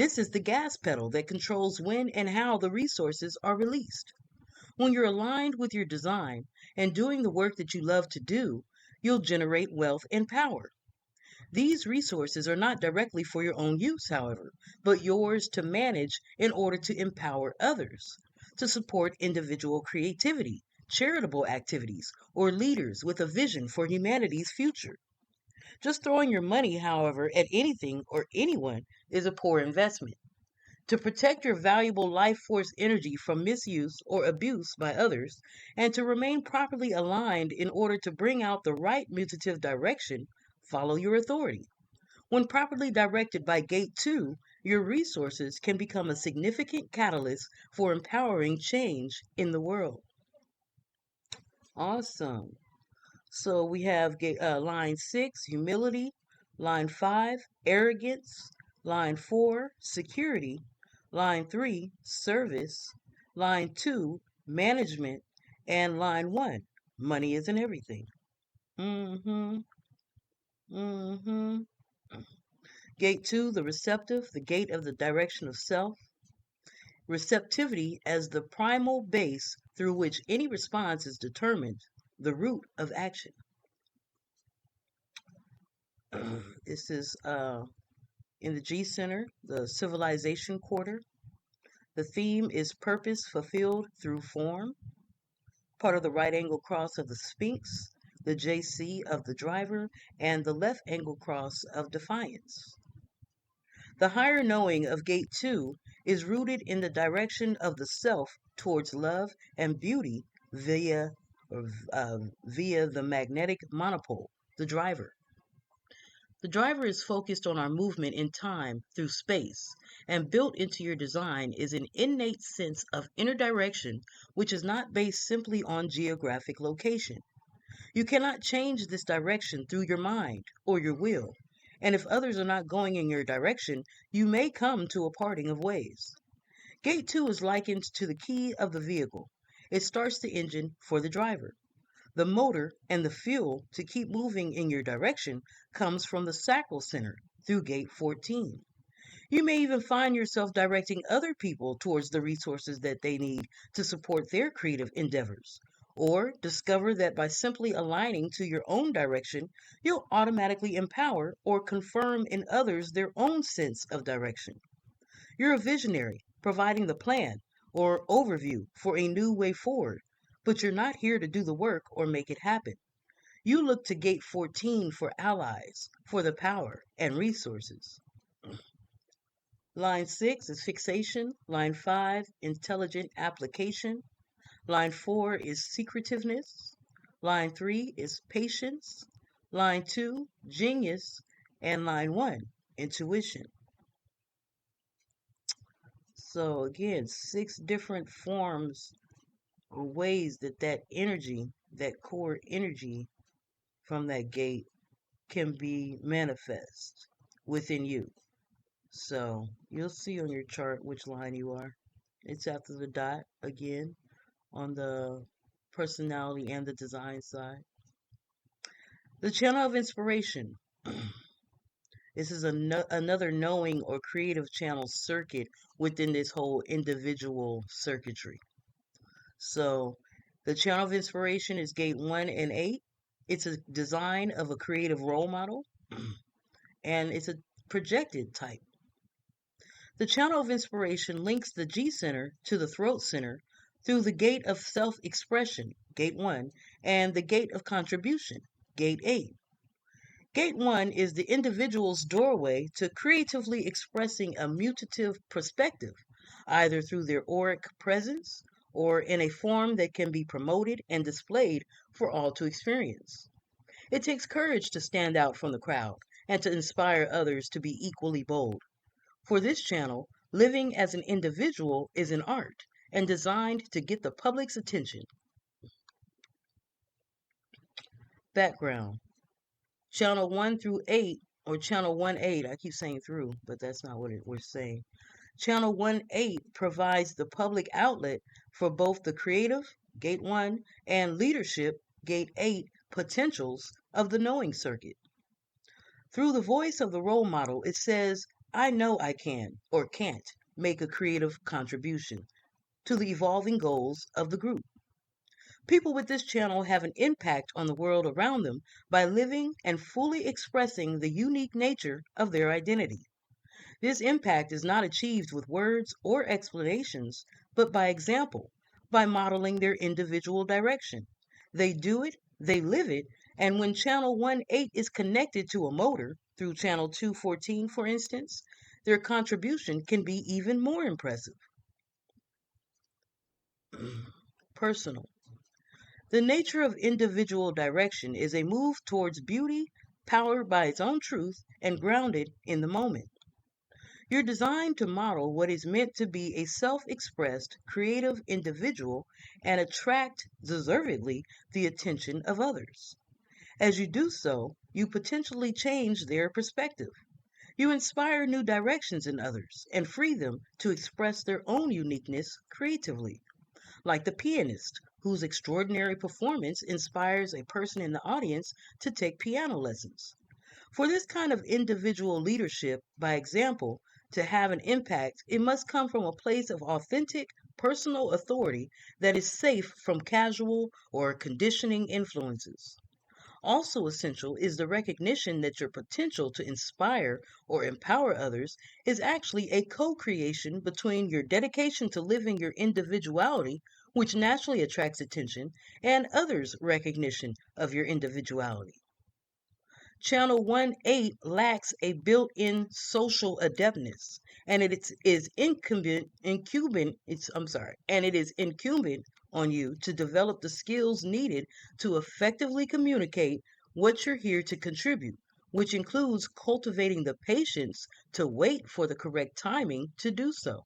This is the gas pedal that controls when and how the resources are released. When you're aligned with your design and doing the work that you love to do, you'll generate wealth and power. These resources are not directly for your own use, however, but yours to manage in order to empower others, to support individual creativity, charitable activities, or leaders with a vision for humanity's future. Just throwing your money, however, at anything or anyone is a poor investment. To protect your valuable life force energy from misuse or abuse by others, and to remain properly aligned in order to bring out the right mutative direction, follow your authority. When properly directed by Gate 2, your resources can become a significant catalyst for empowering change in the world. Awesome. So we have line 6, humility, line 5, arrogance, line 4, security, line 3, service, line 2, management, and line 1, money isn't everything. Mm-hmm. Mm-hmm. Gate 2, the receptive, the gate of the direction of self. Receptivity as the primal base through which any response is determined, the root of action. This is in the G Center, the Civilization Quarter. The theme is purpose fulfilled through form, part of the right angle cross of the Sphinx, the JC of the driver, and the left angle cross of defiance. The higher knowing of Gate 2 is rooted in the direction of the self towards love and beauty via, via the magnetic monopole, the driver. The driver is focused on our movement in time through space, and built into your design is an innate sense of inner direction which is not based simply on geographic location. You cannot change this direction through your mind or your will, and if others are not going in your direction, you may come to a parting of ways. Gate 2 is likened to the key of the vehicle. It starts the engine for the driver. The motor and the fuel to keep moving in your direction comes from the sacral center through gate 14. You may even find yourself directing other people towards the resources that they need to support their creative endeavors. Or discover that by simply aligning to your own direction, you'll automatically empower or confirm in others their own sense of direction. You're a visionary, providing the plan or overview for a new way forward, but you're not here to do the work or make it happen. You look to Gate 14 for allies, for the power and resources. Line 6 is fixation. Line 5, intelligent application. Line 4 is secretiveness. Line 3 is patience. Line 2, genius. And line 1, intuition. So again, 6 different forms or ways that that energy, that core energy from that gate can be manifest within you. So you'll see on your chart which line you are. It's after the dot again on the personality and the design side. The channel of inspiration. This is another knowing or creative channel circuit within this whole individual circuitry. So the channel of inspiration is gate 1 and 8. It's a design of a creative role model, and it's a projected type. The channel of inspiration links the G center to the throat center through the gate of self expression, gate 1, and the gate of contribution, gate 8. Gate 1 is the individual's doorway to creatively expressing a mutative perspective, either through their auric presence or in a form that can be promoted and displayed for all to experience. It takes courage to stand out from the crowd and to inspire others to be equally bold. For this channel, living as an individual is an art and designed to get the public's attention. Background. Channel 1 through 8, or channel 1-8, I keep saying through, but that's not what we're saying. Channel 1-8 provides the public outlet for both the creative, gate 1, and leadership, gate 8, potentials of the knowing circuit. Through the voice of the role model, it says, I know I can or can't make a creative contribution to the evolving goals of the group. People with this channel have an impact on the world around them by living and fully expressing the unique nature of their identity. This impact is not achieved with words or explanations, but by example, by modeling their individual direction. They do it, they live it, and when channel 1-8 is connected to a motor, through channel 214, for instance, their contribution can be even more impressive. Personal. The nature of individual direction is a move towards beauty, powered by its own truth and grounded in the moment. You're designed to model what is meant to be a self expressed, creative individual and attract, deservedly, the attention of others. As you do so, you potentially change their perspective. You inspire new directions in others and free them to express their own uniqueness creatively, like the pianist whose extraordinary performance inspires a person in the audience to take piano lessons. For this kind of individual leadership by example to have an impact, it must come from a place of authentic personal authority that is safe from casual or conditioning influences. Also essential is the recognition that your potential to inspire or empower others is actually a co creation between your dedication to living your individuality, which naturally attracts attention, and others' recognition of your individuality. Channel 1-8 lacks a built-in social adeptness, and it is incumbent on you to develop the skills needed to effectively communicate what you're here to contribute, which includes cultivating the patience to wait for the correct timing to do so.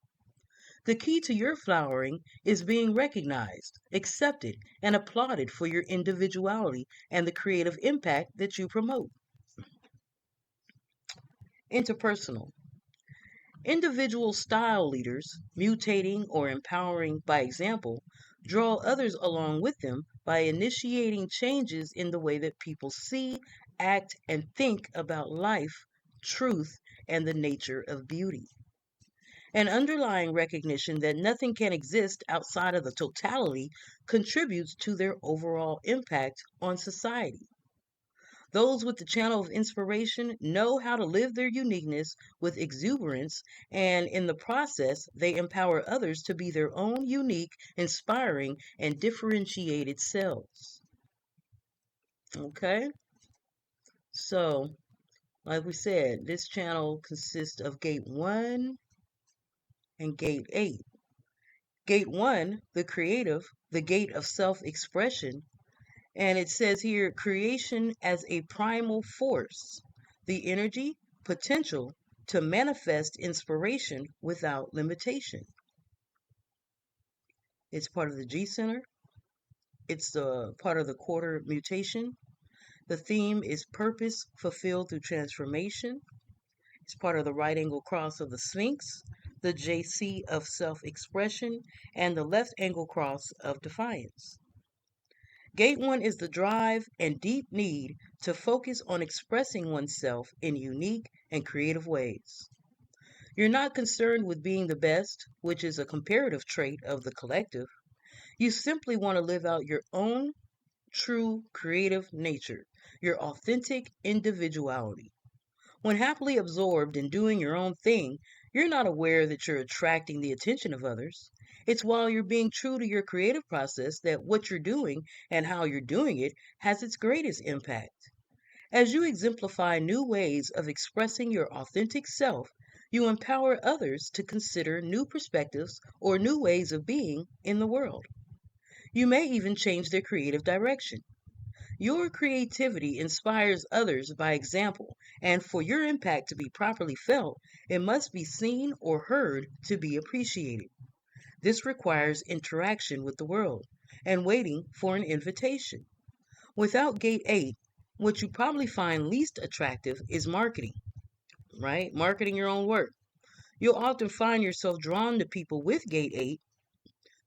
The key to your flowering is being recognized, accepted, and applauded for your individuality and the creative impact that you promote. Interpersonal. Individual style leaders, mutating or empowering by example, draw others along with them by initiating changes in the way that people see, act, and think about life, truth, and the nature of beauty. An underlying recognition that nothing can exist outside of the totality contributes to their overall impact on society. Those with the channel of inspiration know how to live their uniqueness with exuberance, and in the process, they empower others to be their own unique, inspiring, and differentiated selves. Okay? So, like we said, this channel consists of gate 1 and gate 8. Gate 1, the creative, the gate of self expression, and it says here creation as a primal force, the energy, potential to manifest inspiration without limitation. It's part of the G Center. It's the part of the quarter mutation. The theme is purpose fulfilled through transformation. It's part of the right angle cross of the Sphinx, the JC of self expression, and the left angle cross of defiance. Gate 1 is the drive and deep need to focus on expressing oneself in unique and creative ways. You're not concerned with being the best, which is a comparative trait of the collective. You simply want to live out your own true creative nature, your authentic individuality. When happily absorbed in doing your own thing, you're not aware that you're attracting the attention of others. It's while you're being true to your creative process that what you're doing and how you're doing it has its greatest impact. As you exemplify new ways of expressing your authentic self, you empower others to consider new perspectives or new ways of being in the world. You may even change their creative direction. Your creativity inspires others by example, and for your impact to be properly felt, it must be seen or heard to be appreciated. This requires interaction with the world and waiting for an invitation. Without Gate 8, what you probably find least attractive is marketing, right? Marketing your own work. You'll often find yourself drawn to people with Gate 8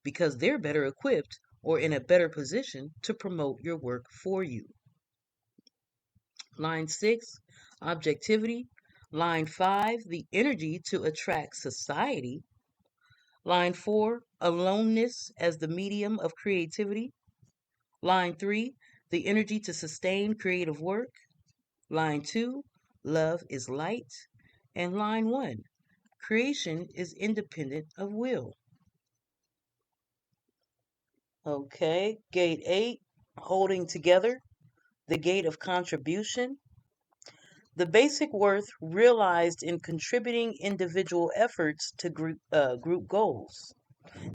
because they're better equipped or in a better position to promote your work for you. Line 6, objectivity. Line 5, the energy to attract society. Line 4, aloneness as the medium of creativity. Line 3, the energy to sustain creative work. Line 2, love is light. And line 1, creation is independent of will. Okay, gate 8, holding together, the gate of contribution. The basic worth realized in contributing individual efforts to group goals.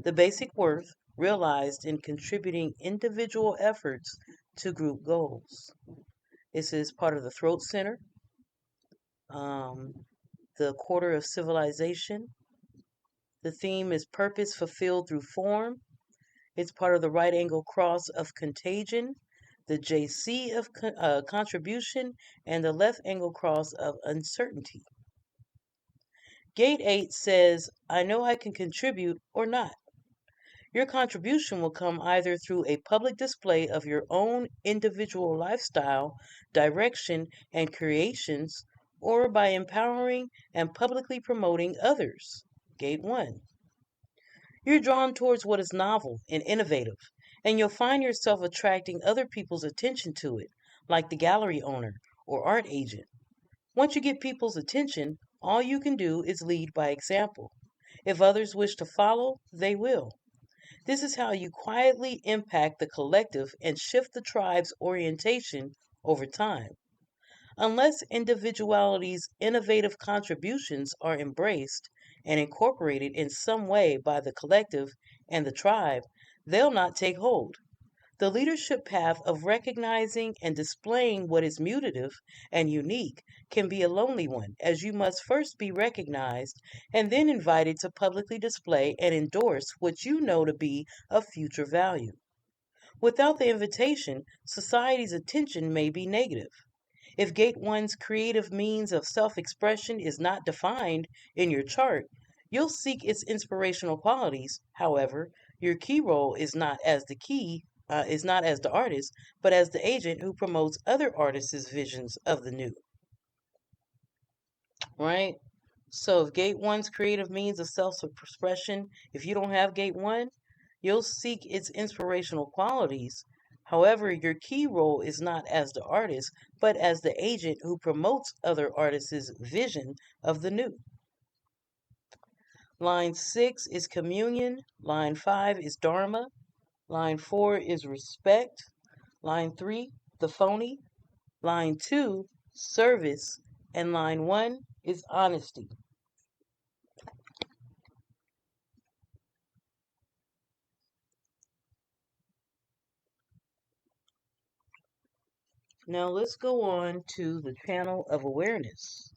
The basic worth realized in contributing individual efforts to group goals. This is part of the throat center, the quarter of civilization. The theme is purpose fulfilled through form. It's part of the right angle cross of contagion, the JC of contribution, and the left angle cross of uncertainty. Gate 8 says, I know I can contribute or not. Your contribution will come either through a public display of your own individual lifestyle, direction, and creations, or by empowering and publicly promoting others. Gate 1. You're drawn towards what is novel and innovative, and you'll find yourself attracting other people's attention to it, like the gallery owner or art agent. Once you get people's attention, all you can do is lead by example. If others wish to follow, they will. This is how you quietly impact the collective and shift the tribe's orientation over time. Unless individuality's innovative contributions are embraced and incorporated in some way by the collective and the tribe, they'll not take hold. The leadership path of recognizing and displaying what is mutative and unique can be a lonely one, as you must first be recognized and then invited to publicly display and endorse what you know to be of future value. Without the invitation, society's attention may be negative. If Gate 1's creative means of self expression is not defined in your chart, you'll seek its inspirational qualities. However, your key role is not as the artist, but as the agent who promotes other artists' visions of the new. Right? So if Gate 1's creative means of self expression, if you don't have Gate 1, you'll seek its inspirational qualities. However, your key role is not as the artist, but as the agent who promotes other artists' vision of the new. Line 6 is communion. Line 5 is dharma. Line 4 is respect. Line 3, the phony. Line 2, service. And line 1 is honesty. Now let's go on to the channel of awareness.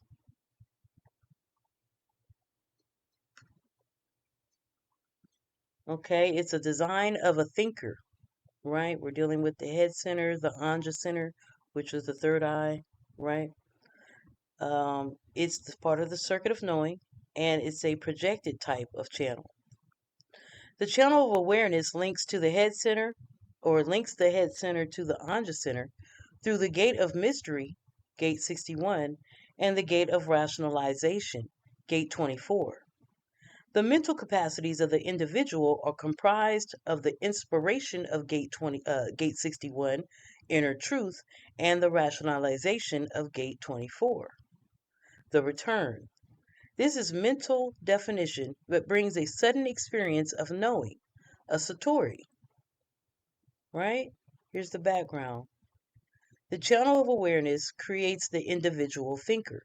Okay, it's a design of a thinker, right? We're dealing with the head center, the Anja center, which is the third eye, right? It's part of the circuit of knowing, and it's a projected type of channel. The channel of awareness links to the head center, or links the head center to the Anja center through the gate of mystery, gate 61, and the gate of rationalization, gate 24. The mental capacities of the individual are comprised of the inspiration of gate 61, inner truth, and the rationalization of gate 24. The return. This is mental definition that brings a sudden experience of knowing, a satori. Right? Here's the background. The channel of awareness creates the individual thinker.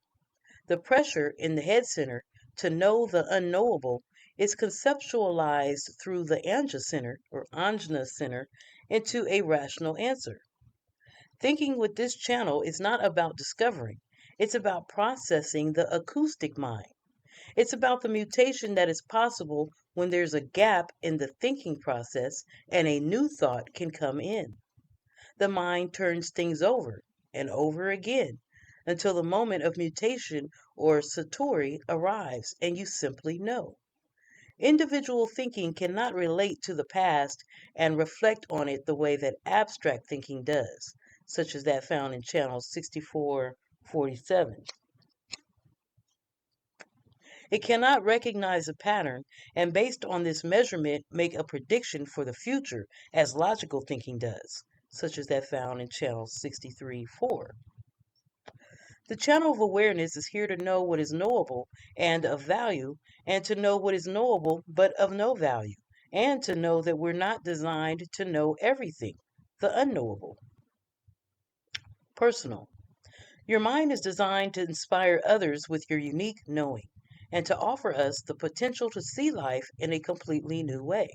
The pressure in the head center to know the unknowable is conceptualized through the Anja center or Anjna center into a rational answer. Thinking with this channel is not about discovering, it's about processing the acoustic mind. It's about the mutation that is possible when there's a gap in the thinking process and a new thought can come in. The mind turns things over and over again until the moment of mutation or satori arrives and you simply know. Individual thinking cannot relate to the past and reflect on it the way that abstract thinking does, such as that found in channel 6447. It cannot recognize a pattern and, based on this measurement, make a prediction for the future as logical thinking does, such as that found in channel 63.4. The channel of awareness is here to know what is knowable and of value, and to know what is knowable but of no value, and to know that we're not designed to know everything, the unknowable. Personal. Your mind is designed to inspire others with your unique knowing, and to offer us the potential to see life in a completely new way.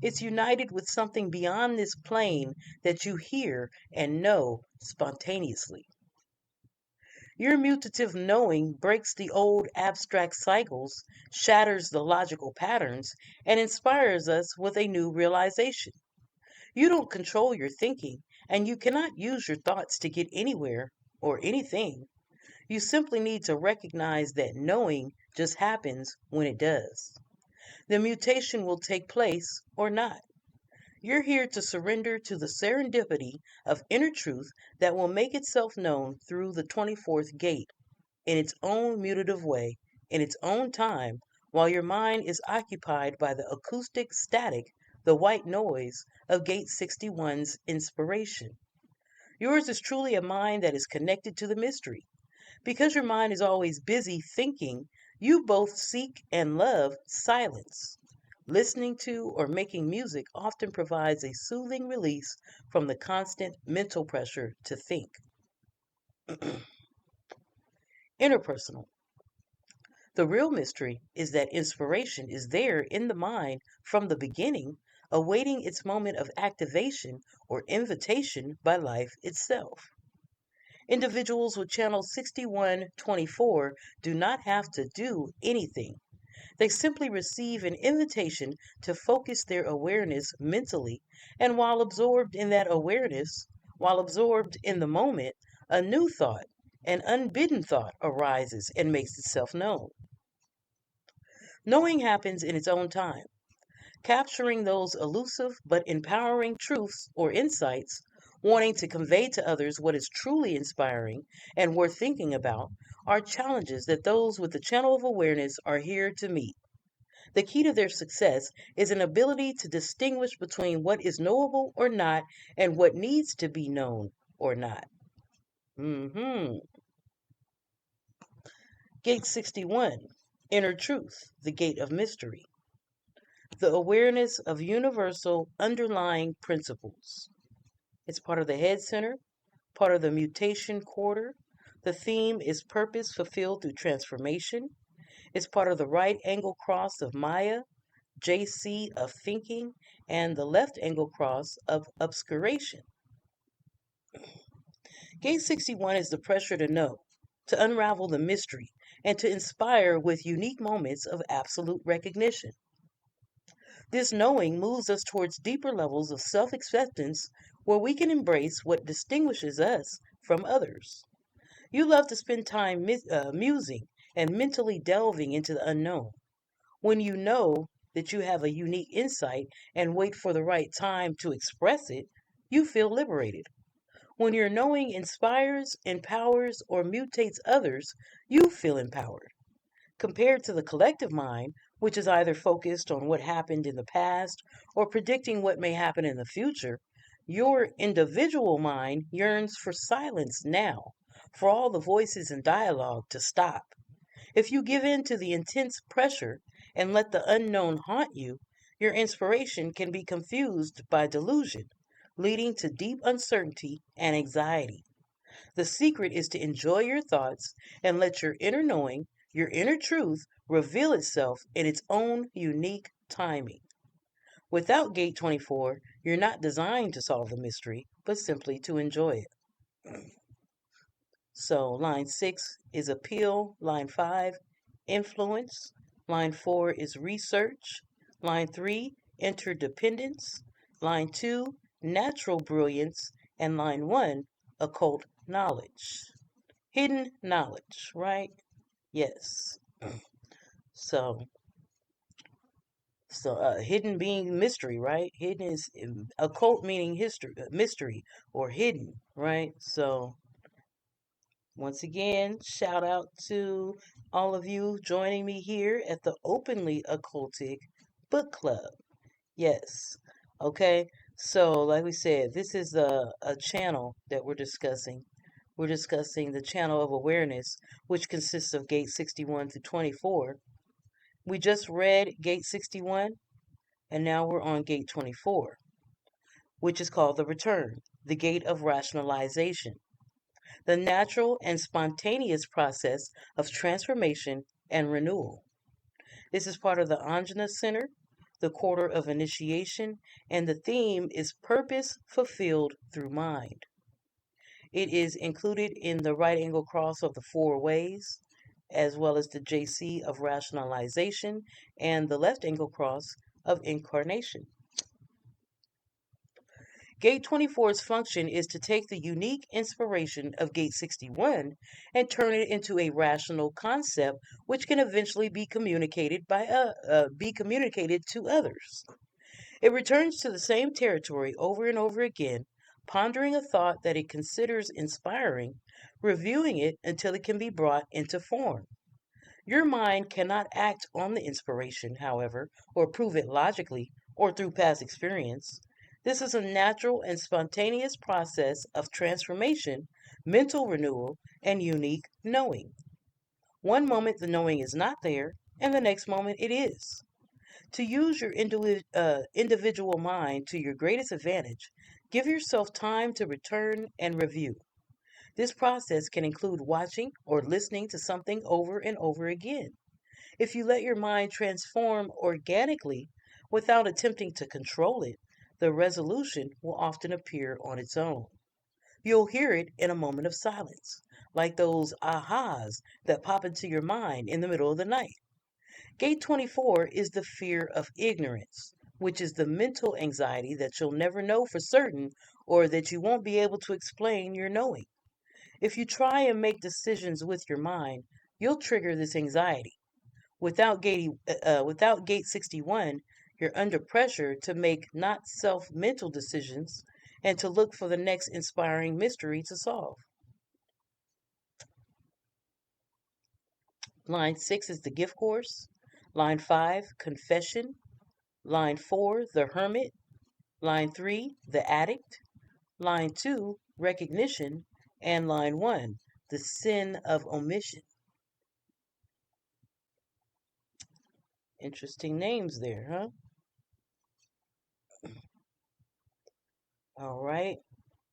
It's united with something beyond this plane that you hear and know spontaneously. Your mutative knowing breaks the old abstract cycles, shatters the logical patterns, and inspires us with a new realization. You don't control your thinking, and you cannot use your thoughts to get anywhere or anything. You simply need to recognize that knowing just happens when it does. The mutation will take place or not. You're here to surrender to the serendipity of inner truth that will make itself known through the 24th gate in its own mutative way, in its own time, while your mind is occupied by the acoustic static, the white noise of Gate 61's inspiration. Yours is truly a mind that is connected to the mystery. Because your mind is always busy thinking, you both seek and love silence. Listening to or making music often provides a soothing release from the constant mental pressure to think. Interpersonal. The real mystery is that inspiration is there in the mind from the beginning, awaiting its moment of activation or invitation by life itself. Individuals with channel 6124 do not have to do anything. They simply receive an invitation to focus their awareness mentally, and while absorbed in the moment, a new thought, an unbidden thought arises and makes itself known. Knowing happens in its own time. Capturing those elusive but empowering truths or insights, wanting to convey to others what is truly inspiring and worth thinking about, are challenges that those with the channel of awareness are here to meet. The key to their success is an ability to distinguish between what is knowable or not and what needs to be known or not. Gate 61, Inner Truth, the Gate of Mystery. The awareness of universal underlying principles. It's part of the head center, part of the mutation quarter. The theme is purpose fulfilled through transformation. It's part of the right angle cross of Maya, JC of thinking, and the left angle cross of obscuration. Gate 61 is the pressure to know, to unravel the mystery, and to inspire with unique moments of absolute recognition. This knowing moves us towards deeper levels of self acceptance where we can embrace what distinguishes us from others. You love to spend time musing and mentally delving into the unknown. When you know that you have a unique insight and wait for the right time to express it, you feel liberated. When your knowing inspires, empowers, or mutates others, you feel empowered. Compared to the collective mind, which is either focused on what happened in the past or predicting what may happen in the future, your individual mind yearns for silence now, for all the voices and dialogue to stop. If you give in to the intense pressure and let the unknown haunt you, your inspiration can be confused by delusion, leading to deep uncertainty and anxiety. The secret is to enjoy your thoughts and let your inner knowing, your inner truth, reveal itself in its own unique timing. Without Gate 24, you're not designed to solve the mystery, but simply to enjoy it. So, line 6 is appeal, line 5, influence, line 4 is research, line 3, interdependence, line 2, natural brilliance, and line 1, occult knowledge. Hidden knowledge, right? Yes. So, hidden being mystery, right? Hidden is occult meaning history, mystery or hidden, right? So, Once again, shout out to all of you joining me here at the Openly Occultic Book Club. Yes. Okay. So, like we said, this is a channel that we're discussing. We're discussing the channel of awareness, which consists of gate 61 to 24. We just read gate 61, and now we're on gate 24, which is called the return, the gate of rationalization, the natural and spontaneous process of transformation and renewal. This is part of the Anjana Center, the quarter of initiation, and the theme is purpose fulfilled through mind. It is included in the right angle cross of the four ways, as well as the JC of rationalization and the left angle cross of incarnation. Gate 24's function is to take the unique inspiration of Gate 61 and turn it into a rational concept which can eventually be communicated to others. It returns to the same territory over and over again, pondering a thought that it considers inspiring, reviewing it until it can be brought into form. Your mind cannot act on the inspiration, however, or prove it logically or through past experience. This is a natural and spontaneous process of transformation, mental renewal, and unique knowing. One moment the knowing is not there, and the next moment it is. To use your individual mind to your greatest advantage, give yourself time to return and review. This process can include watching or listening to something over and over again. If you let your mind transform organically without attempting to control it, the resolution will often appear on its own. You'll hear it in a moment of silence, like those ahas that pop into your mind in the middle of the night. Gate 24 is the fear of ignorance, which is the mental anxiety that you'll never know for certain or that you won't be able to explain your knowing. If you try and make decisions with your mind, you'll trigger this anxiety. Without gate 61, you're under pressure to make not self mental decisions and to look for the next inspiring mystery to solve. Line 6 is the gift course. Line 5, confession. Line 4, the hermit. Line 3, the addict. Line 2, recognition. And line 1, the sin of omission. Interesting names there, huh? All right.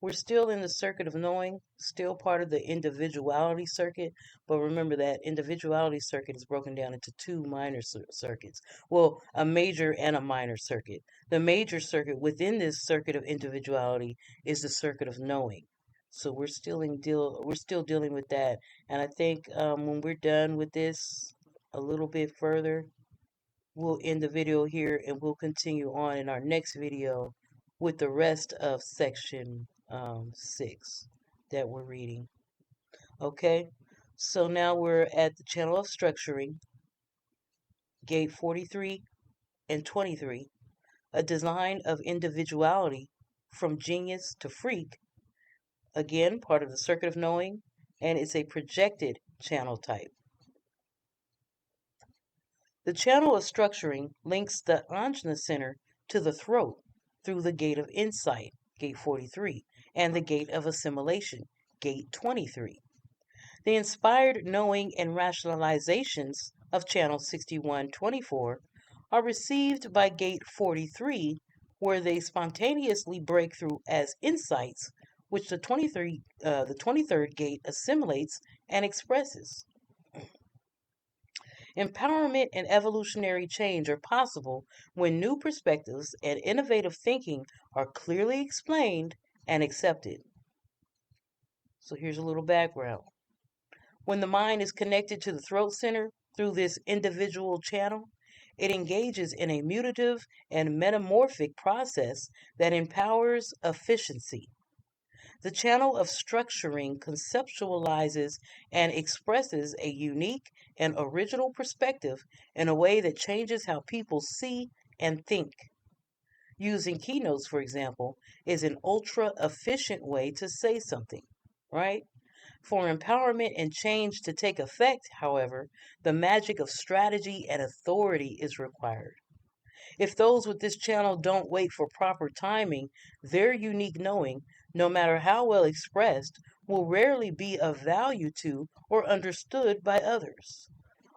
We're still in the circuit of knowing, still part of the individuality circuit, but remember that individuality circuit is broken down into two minor circuits. Well, a major and a minor circuit. The major circuit within this circuit of individuality is the circuit of knowing. So we're still dealing with that, and I think when we're done with this a little bit further, we'll end the video here and we'll continue on in our next video with the rest of section 6 that we're reading. Okay, so now we're at the channel of structuring, gate 43 and 23, a design of individuality from genius to freak, again, part of the circuit of knowing, and it's a projected channel type. The channel of structuring links the Anjna center to the throat through the gate of insight, gate 43, and the gate of assimilation, gate 23. The inspired knowing and rationalizations of channel 6124 are received by gate 43, where they spontaneously break through as insights, which the 23rd gate assimilates and expresses. Empowerment and evolutionary change are possible when new perspectives and innovative thinking are clearly explained and accepted. So here's a little background. When the mind is connected to the throat center through this individual channel, it engages in a mutative and metamorphic process that empowers efficiency. The channel of structuring conceptualizes and expresses a unique and original perspective in a way that changes how people see and think. Using keynotes, for example, is an ultra efficient way to say something, right? For empowerment and change to take effect, however, the magic of strategy and authority is required. If those with this channel don't wait for proper timing, their unique knowing, no matter how well expressed, will rarely be of value to or understood by others.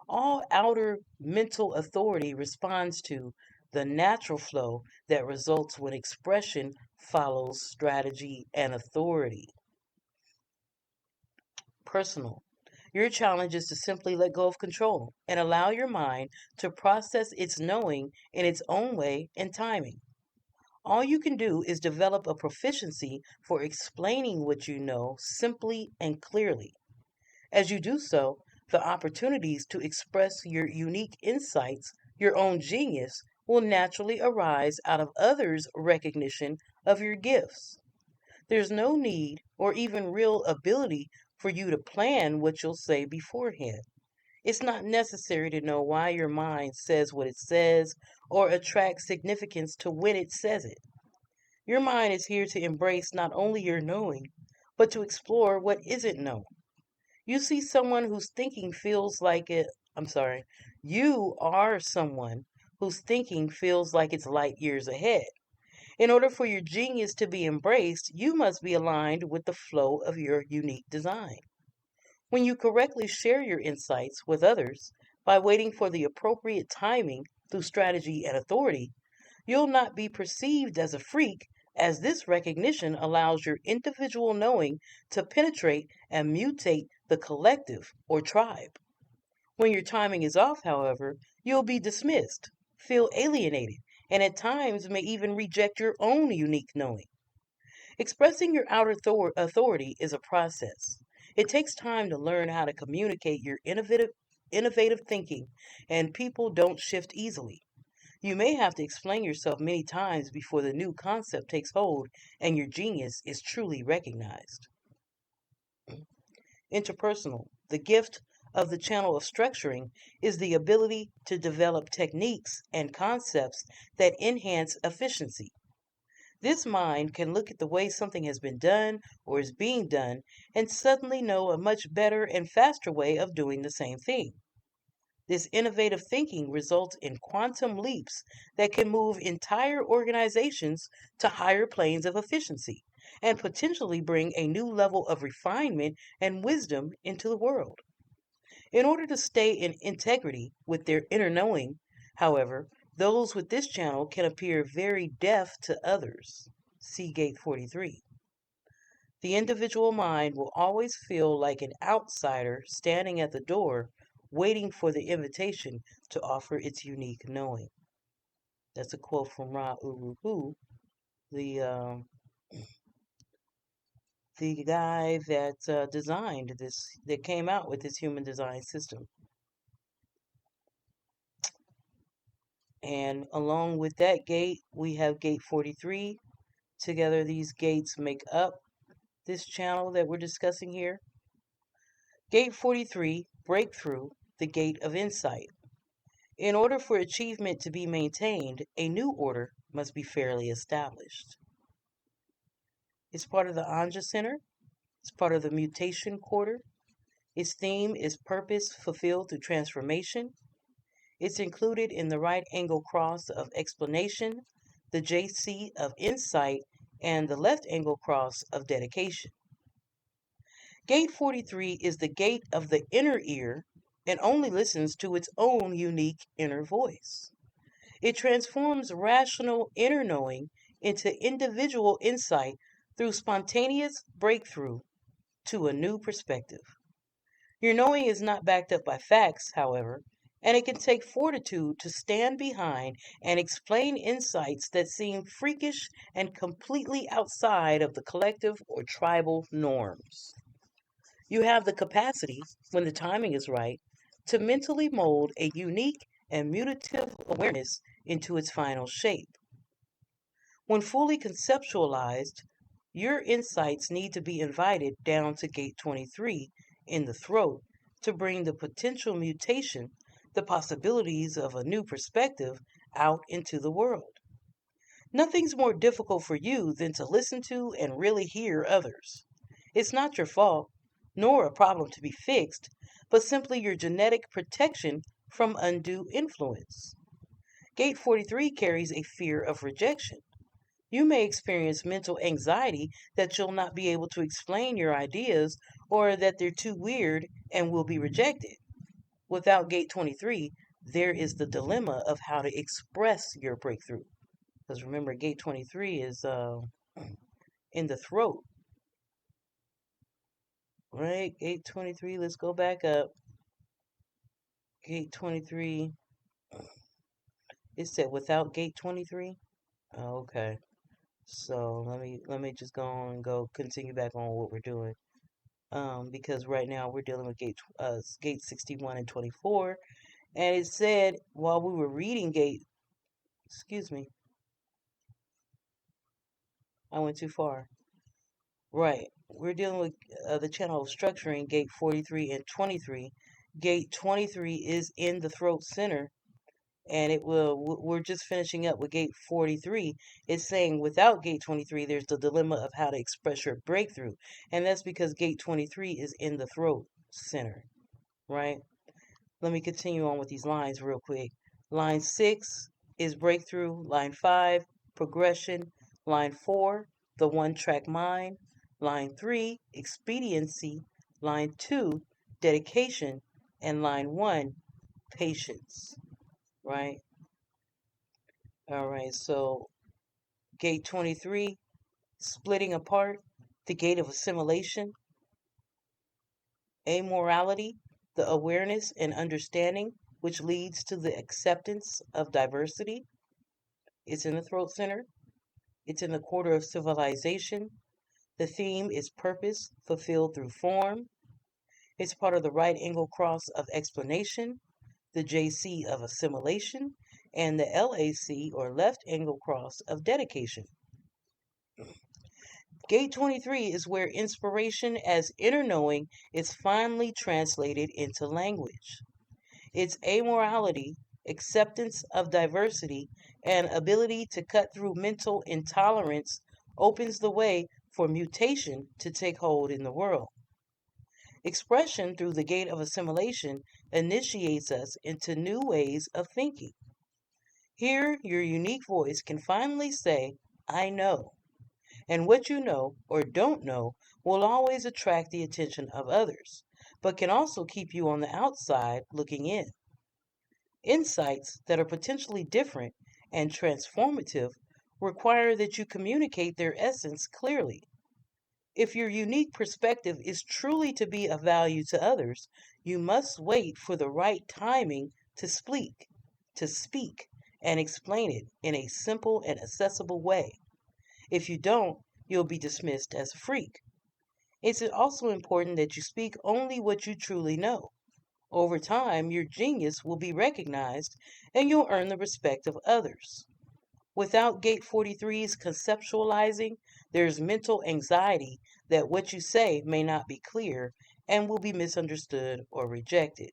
All outer mental authority responds to the natural flow that results when expression follows strategy and authority. Personal. Your challenge is to simply let go of control and allow your mind to process its knowing in its own way and timing. All you can do is develop a proficiency for explaining what you know simply and clearly. As you do so, the opportunities to express your unique insights, your own genius, will naturally arise out of others' recognition of your gifts. There's no need or even real ability for you to plan what you'll say beforehand. It's not necessary to know why your mind says what it says or attract significance to when it says it. Your mind is here to embrace not only your knowing, but to explore what isn't known. You see someone whose thinking feels like it, I'm sorry, you are someone whose thinking feels like it's light years ahead. In order for your genius to be embraced, you must be aligned with the flow of your unique design. When you correctly share your insights with others by waiting for the appropriate timing through strategy and authority, you'll not be perceived as a freak, as this recognition allows your individual knowing to penetrate and mutate the collective or tribe. When your timing is off, however, you'll be dismissed, feel alienated, and at times may even reject your own unique knowing. Expressing your outer authority is a process. It takes time to learn how to communicate your innovative thinking, and people don't shift easily. You may have to explain yourself many times before the new concept takes hold and your genius is truly recognized. Interpersonal. The gift of the channel of structuring is the ability to develop techniques and concepts that enhance efficiency. This mind can look at the way something has been done or is being done and suddenly know a much better and faster way of doing the same thing. This innovative thinking results in quantum leaps that can move entire organizations to higher planes of efficiency and potentially bring a new level of refinement and wisdom into the world. In order to stay in integrity with their inner knowing, however, those with this channel can appear very deaf to others. See Gate 43. The individual mind will always feel like an outsider standing at the door, waiting for the invitation to offer its unique knowing. That's a quote from Ra Uru, the the guy that designed this, that came out with this human design system. And along with that gate, we have gate 43. Together, these gates make up this channel that we're discussing here. Gate 43, breakthrough, the gate of insight. In order for achievement to be maintained, a new order must be fairly established. It's part of the Anja Center. It's part of the Mutation Quarter. Its theme is purpose fulfilled through transformation. It's included in the right angle cross of explanation, the JC of insight, and the left angle cross of dedication. Gate 43 is the gate of the inner ear and only listens to its own unique inner voice. It transforms rational inner knowing into individual insight through spontaneous breakthrough to a new perspective. Your knowing is not backed up by facts, however, and it can take fortitude to stand behind and explain insights that seem freakish and completely outside of the collective or tribal norms. You have the capacity, when the timing is right, to mentally mold a unique and mutative awareness into its final shape. When fully conceptualized, your insights need to be invited down to gate 23 in the throat to bring the potential mutation, the possibilities of a new perspective, out into the world. Nothing's more difficult for you than to listen to and really hear others. It's not your fault. nor a problem to be fixed, but simply your genetic protection from undue influence. Gate 43 carries a fear of rejection. You may experience mental anxiety that you'll not be able to explain your ideas or that they're too weird and will be rejected. Without Gate 23, there is the dilemma of how to express your breakthrough. Because remember, Gate 23 is in the throat, right? Gate 23, let's go back up. Gate 23, it said without Gate 23? Oh, okay. So let me just go on and go continue back on what we're doing. Because right now we're dealing with gate 61 and 24, and it said while we were reading excuse me, I went too far. Right, we're dealing with the channel of structuring gate 43 and 23. Gate 23 is in the throat center, and we're just finishing up with gate 43. It's saying without gate 23 there's the dilemma of how to express your breakthrough, and that's because gate 23 is in the throat center, right? Let me continue on with these lines real quick. Line 6 is breakthrough. Line 5, progression. Line 4, the one-track mind. Line 3, expediency. Line 2, dedication. And line 1, patience. Right? All right, so gate 23, splitting apart, the gate of assimilation, amorality, the awareness and understanding which leads to the acceptance of diversity. It's in the throat center. It's in the quarter of civilization. The theme is purpose fulfilled through form. It's part of the right angle cross of explanation, the JC of assimilation, and the LAC or left angle cross of dedication. Gate 23 is where inspiration as inner knowing is finally translated into language. Its amorality, acceptance of diversity, and ability to cut through mental intolerance opens the way for mutation to take hold in the world. Expression through the gate of assimilation initiates us into new ways of thinking. Here, your unique voice can finally say, I know. And what you know or don't know will always attract the attention of others, but can also keep you on the outside looking in. Insights that are potentially different and transformative require that you communicate their essence clearly. If your unique perspective is truly to be of value to others, you must wait for the right timing to speak, and explain it in a simple and accessible way. If you don't, you'll be dismissed as a freak. It's also important that you speak only what you truly know. Over time, your genius will be recognized and you'll earn the respect of others. Without Gate 43's conceptualizing, there's mental anxiety that what you say may not be clear and will be misunderstood or rejected.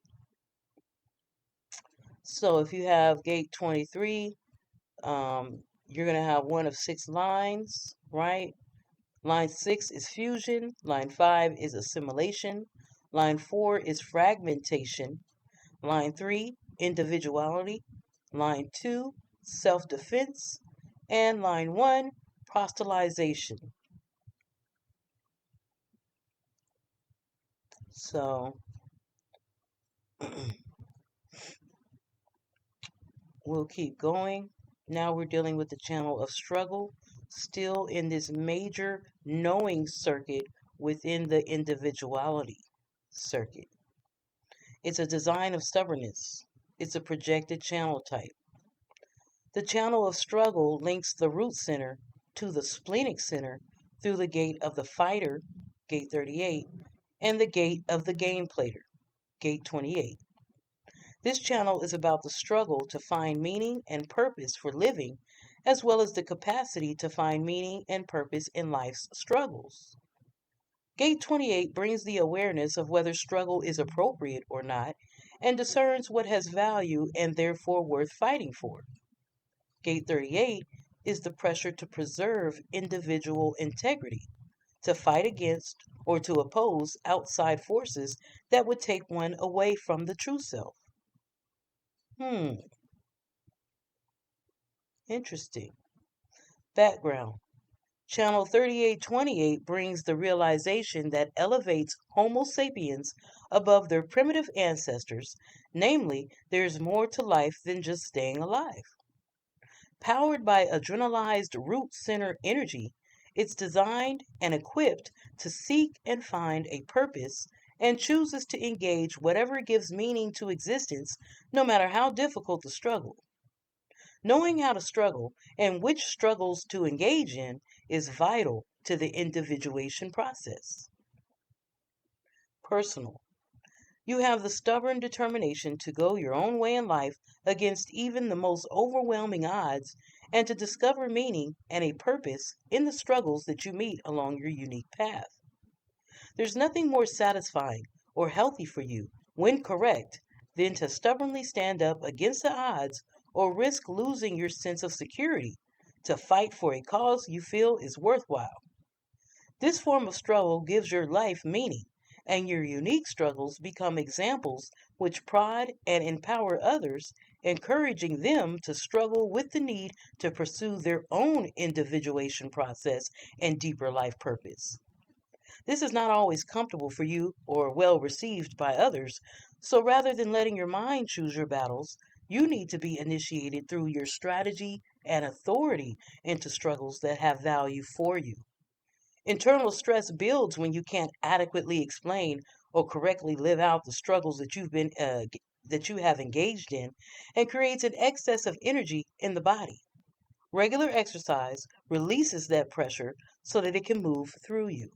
So if you have Gate 23, you're going to have one of 6 lines, right? Line 6 is fusion. Line 5 is assimilation. Line 4 is fragmentation. Line 3, individuality. Line 2, self-defense. And line 1, proselytization. So, we'll keep going. Now we're dealing with the channel of struggle, still in this major knowing circuit within the individuality circuit. It's a design of stubbornness. It's a projected channel type. The channel of struggle links the root center to the splenic center through the gate of the fighter, gate 38, and the gate of the game plater, gate 28. This channel is about the struggle to find meaning and purpose for living, as well as the capacity to find meaning and purpose in life's struggles. Gate 28 brings the awareness of whether struggle is appropriate or not, and discerns what has value and therefore worth fighting for. Gate 38 is the pressure to preserve individual integrity, to fight against or to oppose outside forces that would take one away from the true self. Interesting. Background. Channel 3828 brings the realization that elevates Homo sapiens above their primitive ancestors, namely, there's more to life than just staying alive. Powered by adrenalized root center energy, it's designed and equipped to seek and find a purpose and chooses to engage whatever gives meaning to existence, no matter how difficult the struggle. Knowing how to struggle and which struggles to engage in is vital to the individuation process. Personal. You have the stubborn determination to go your own way in life against even the most overwhelming odds and to discover meaning and a purpose in the struggles that you meet along your unique path. There's nothing more satisfying or healthy for you, when correct, than to stubbornly stand up against the odds or risk losing your sense of security to fight for a cause you feel is worthwhile. This form of struggle gives your life meaning, and your unique struggles become examples which prod and empower others, encouraging them to struggle with the need to pursue their own individuation process and deeper life purpose. This is not always comfortable for you or well received by others, so rather than letting your mind choose your battles, you need to be initiated through your strategy and authority into struggles that have value for you. Internal stress builds when you can't adequately explain or correctly live out the struggles that you have engaged in, and creates an excess of energy in the body. Regular exercise releases that pressure so that it can move through you.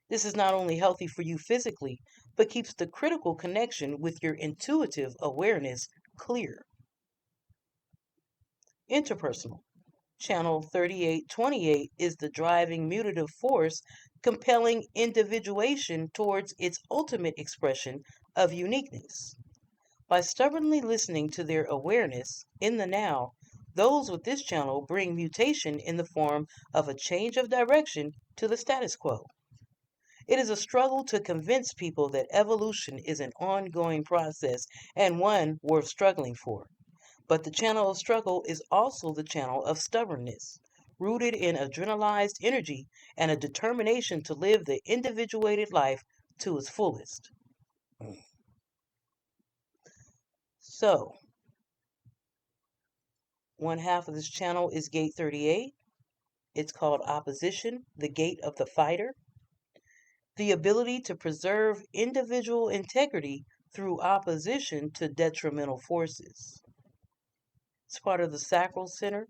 This is not only healthy for you physically, but keeps the critical connection with your intuitive awareness clear. Interpersonal. Channel 3828 is the driving mutative force compelling individuation towards its ultimate expression of uniqueness. By stubbornly listening to their awareness in the now, those with this channel bring mutation in the form of a change of direction to the status quo. It is a struggle to convince people that evolution is an ongoing process and one worth struggling for. But the channel of struggle is also the channel of stubbornness, rooted in adrenalized energy and a determination to live the individuated life to its fullest. So, one half of this channel is gate 38. It's called opposition, the gate of the fighter. The ability to preserve individual integrity through opposition to detrimental forces. It's part of the sacral center,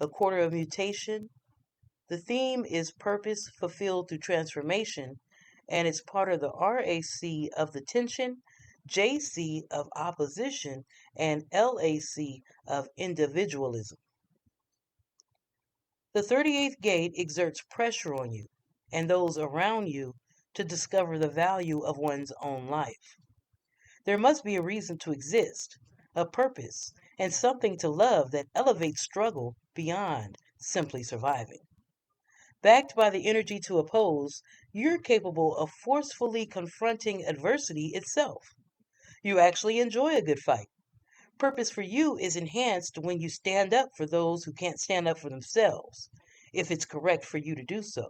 a quarter of mutation. The theme is purpose fulfilled through transformation, and it's part of the RAC of the tension, JC of opposition, and LAC of individualism. The 38th gate exerts pressure on you and those around you to discover the value of one's own life. There must be a reason to exist, a purpose, and something to love that elevates struggle beyond simply surviving. Backed by the energy to oppose, you're capable of forcefully confronting adversity itself. You actually enjoy a good fight. Purpose for you is enhanced when you stand up for those who can't stand up for themselves, if it's correct for you to do so.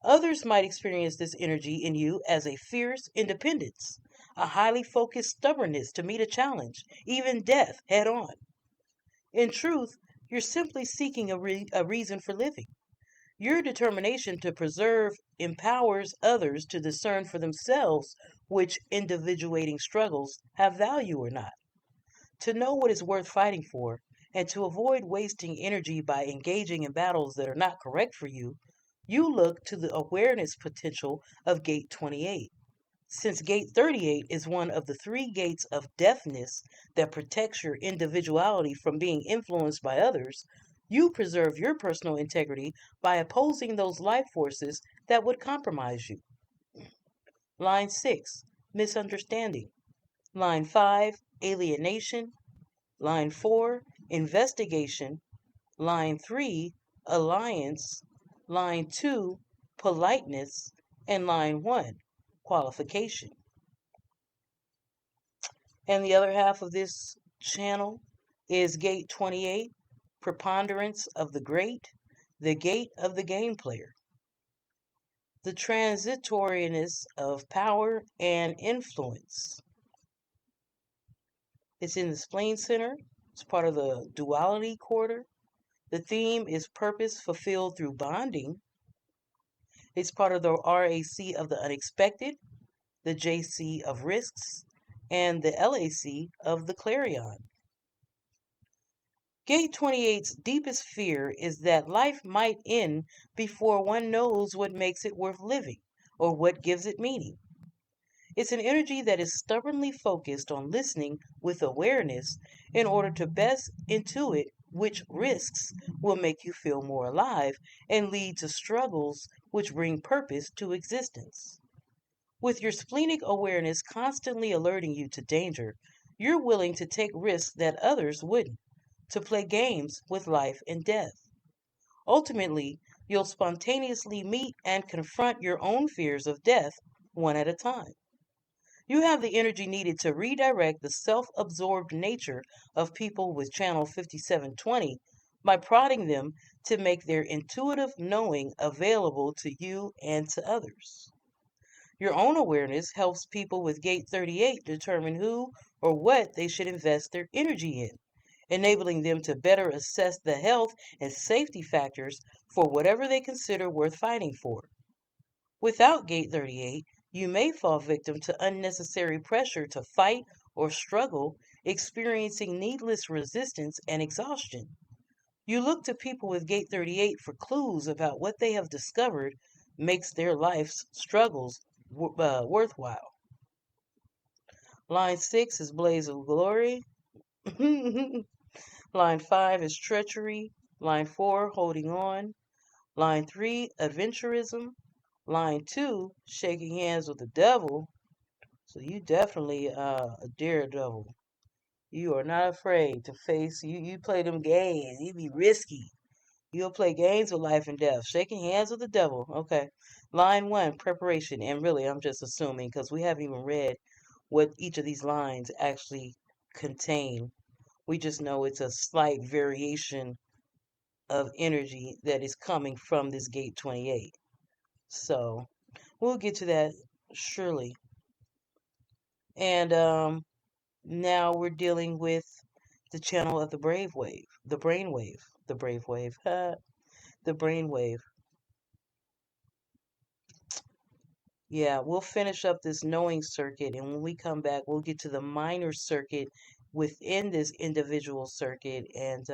Others might experience this energy in you as a fierce independence, a highly focused stubbornness to meet a challenge, even death, head on. In truth, you're simply seeking a reason for living. Your determination to preserve empowers others to discern for themselves which individuating struggles have value or not. To know what is worth fighting for, and to avoid wasting energy by engaging in battles that are not correct for you, you look to the awareness potential of Gate 28. Since Gate 38 is one of the three gates of deafness that protects your individuality from being influenced by others, you preserve your personal integrity by opposing those life forces that would compromise you. Line 6, misunderstanding. Line 5, alienation. Line 4, investigation. Line 3, alliance. Line 2, politeness, and line 1, qualification. And the other half of this channel is gate 28, preponderance of the great, the gate of the game player, the transitoriness of power and influence. It's in the spleen center. It's part of the duality quarter. The theme is purpose fulfilled through bonding. It's part of the RAC of the unexpected, the JC of risks, and the LAC of the clarion. Gate 28's deepest fear is that life might end before one knows what makes it worth living or what gives it meaning. It's an energy that is stubbornly focused on listening with awareness in order to best intuit which risks will make you feel more alive and lead to struggles which bring purpose to existence. With your splenic awareness constantly alerting you to danger, you're willing to take risks that others wouldn't, to play games with life and death. Ultimately, you'll spontaneously meet and confront your own fears of death one at a time. You have the energy needed to redirect the self absorbed nature of people with channel 5720 by prodding them to make their intuitive knowing available to you and to others. Your own awareness helps people with gate 38 determine who or what they should invest their energy in, enabling them to better assess the health and safety factors for whatever they consider worth fighting for. Without gate 38, you may fall victim to unnecessary pressure to fight or struggle, experiencing needless resistance and exhaustion. You look to people with gate 38 for clues about what they have discovered makes their life's struggles worthwhile. Line 6 is blaze of glory. Line 5 is treachery. Line 4, holding on. Line 3, adventurism. Line 2, shaking hands with the devil. So you definitely a daredevil. You are not afraid to face, you play them games. You be risky. You'll play games with life and death. Shaking hands with the devil. Okay. Line 1, preparation. And really, I'm just assuming because we haven't even read what each of these lines actually contain. We just know it's a slight variation of energy that is coming from this gate 28. So we'll get to that surely. And now we're dealing with the channel of the brave wave, the brain wave, the brave wave, the brain wave. Yeah, we'll finish up this knowing circuit, and when we come back, we'll get to the minor circuit within this individual circuit and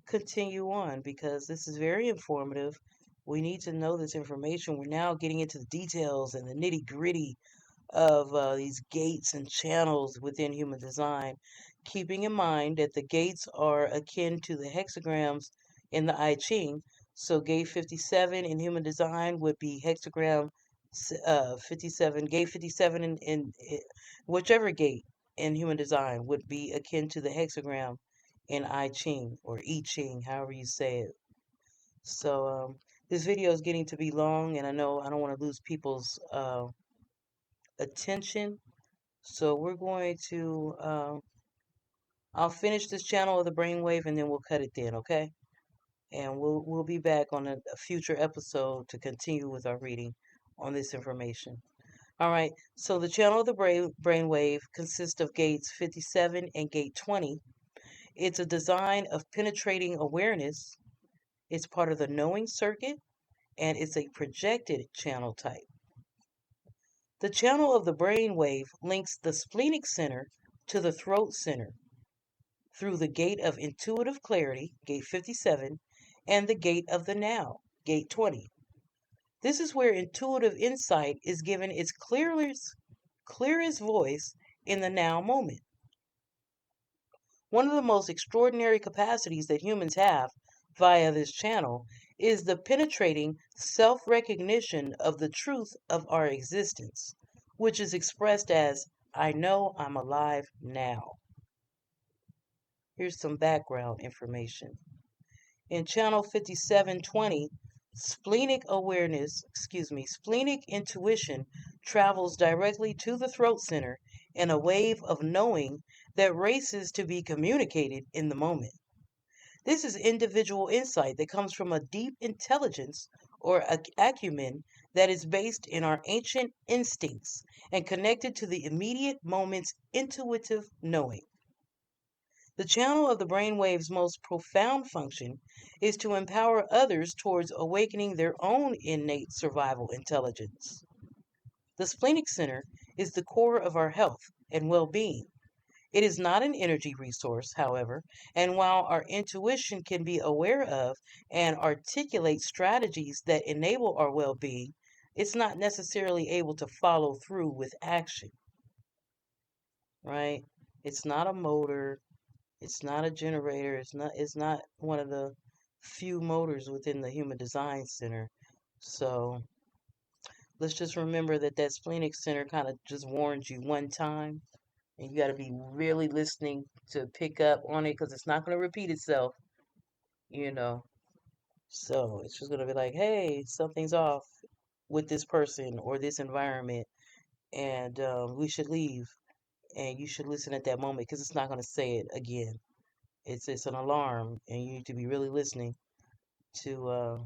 continue on because this is very informative. We need to know this information. We're now getting into the details and the nitty gritty of these gates and channels within human design, keeping in mind that the gates are akin to the hexagrams in the I-ching. So gate 57 in human design would be hexagram 57, gate 57 in whichever gate in human design would be akin to the hexagram in I-ching or I-ching, however you say it. So this video is getting to be long, and I know I don't want to lose people's attention. So we're going to, I'll finish this channel of the brainwave and then we'll cut it then, okay? And we'll be back on a future episode to continue with our reading on this information. All right, so the channel of the brainwave consists of gates 57 and gate 20. It's a design of penetrating awareness. It's part of the knowing circuit, and it's a projected channel type. The channel of the brain wave links the splenic center to the throat center through the gate of intuitive clarity, gate 57, and the gate of the now, gate 20. This is where intuitive insight is given its clearest voice in the now moment. One of the most extraordinary capacities that humans have via this channel is the penetrating self-recognition of the truth of our existence, which is expressed as, I know I'm alive now. Here's some background information. In channel 5720, Splenic intuition travels directly to the throat center in a wave of knowing that races to be communicated in the moment. This is individual insight that comes from a deep intelligence or acumen that is based in our ancient instincts and connected to the immediate moment's intuitive knowing. The channel of the brainwave's most profound function is to empower others towards awakening their own innate survival intelligence. The splenic center is the core of our health and well being. It is not an energy resource, however, and while our intuition can be aware of and articulate strategies that enable our well being, it's not necessarily able to follow through with action, right? It's not a motor, it's not a generator, it's not one of the few motors within the Human Design Center. So let's just remember that that splenic center kind of just warns you one time, and you got to be really listening to pick up on it because it's not going to repeat itself, you know. So it's just going to be like, hey, something's off with this person or this environment, and we should leave. And you should listen at that moment because it's not going to say it again. It's an alarm, and you need to be really listening to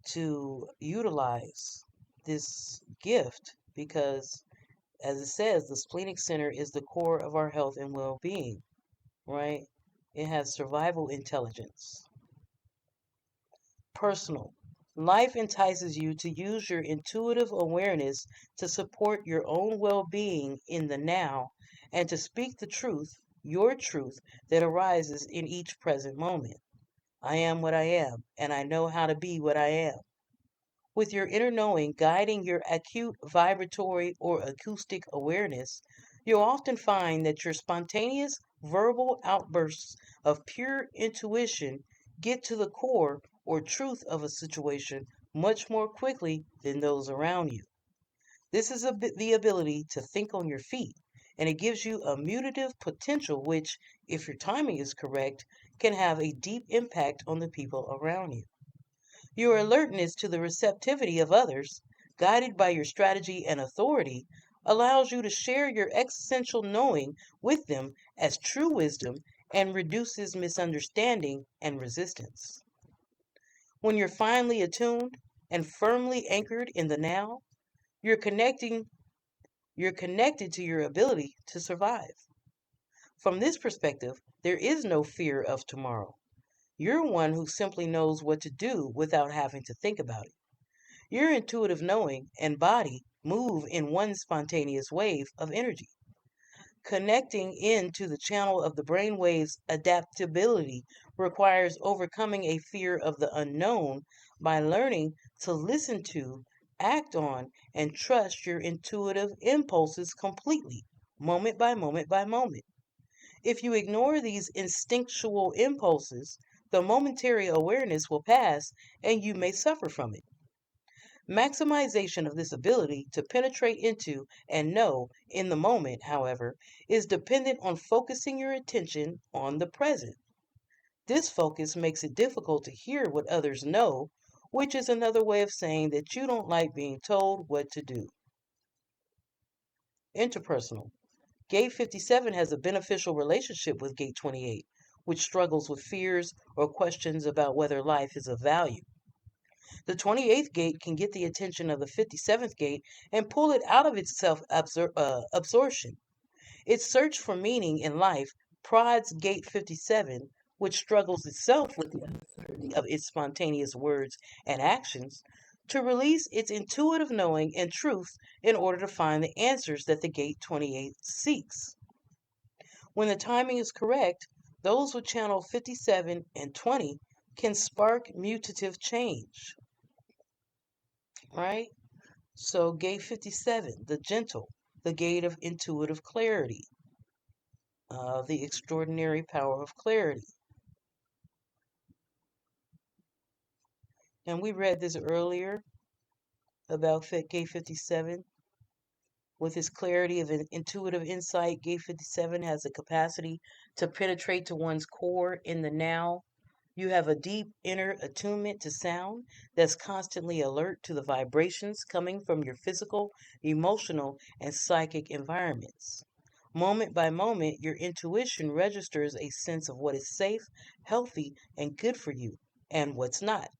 to utilize this gift because, as it says, the splenic center is the core of our health and well-being, right? It has survival intelligence. Personal. Life entices you to use your intuitive awareness to support your own well being in the now and to speak the truth, your truth, that arises in each present moment. I am what I am, and I know how to be what I am. With your inner knowing guiding your acute vibratory or acoustic awareness, you'll often find that your spontaneous verbal outbursts of pure intuition get to the core or truth of a situation much more quickly than those around you. This is the ability to think on your feet, and it gives you a mutative potential which, if your timing is correct, can have a deep impact on the people around you. Your alertness to the receptivity of others, guided by your strategy and authority, allows you to share your existential knowing with them as true wisdom and reduces misunderstanding and resistance. When you're finely attuned and firmly anchored in the now, you're connecting you're connected to your ability to survive. From this perspective, there is no fear of tomorrow. You're one who simply knows what to do without having to think about it. Your intuitive knowing and body move in one spontaneous wave of energy. Connecting into the channel of the brainwave's adaptability requires overcoming a fear of the unknown by learning to listen to, act on, and trust your intuitive impulses completely, moment by moment by moment. If you ignore these instinctual impulses, the momentary awareness will pass and you may suffer from it. Maximization of this ability to penetrate into and know in the moment, however, is dependent on focusing your attention on the present. This focus makes it difficult to hear what others know, which is another way of saying that you don't like being told what to do. Interpersonal. Gate 57 has a beneficial relationship with Gate 28, which struggles with fears or questions about whether life is of value. The 28th gate can get the attention of the 57th gate and pull it out of its self absorption. Its search for meaning in life prods Gate 57, which struggles itself with the uncertainty of its spontaneous words and actions, to release its intuitive knowing and truth in order to find the answers that the Gate 28 seeks. When the timing is correct, those with channel 57 and 20 can spark mutative change, right? So, gate 57, the gentle, the gate of intuitive clarity, the extraordinary power of clarity. And we read this earlier about gate 57. With its clarity of an intuitive insight, gate 57 has the capacity to penetrate to one's core in the now, You have a deep inner attunement to sound that's constantly alert to the vibrations coming from your physical, emotional, and psychic environments. Moment by moment, your intuition registers a sense of what is safe, healthy, and good for you, and what's not.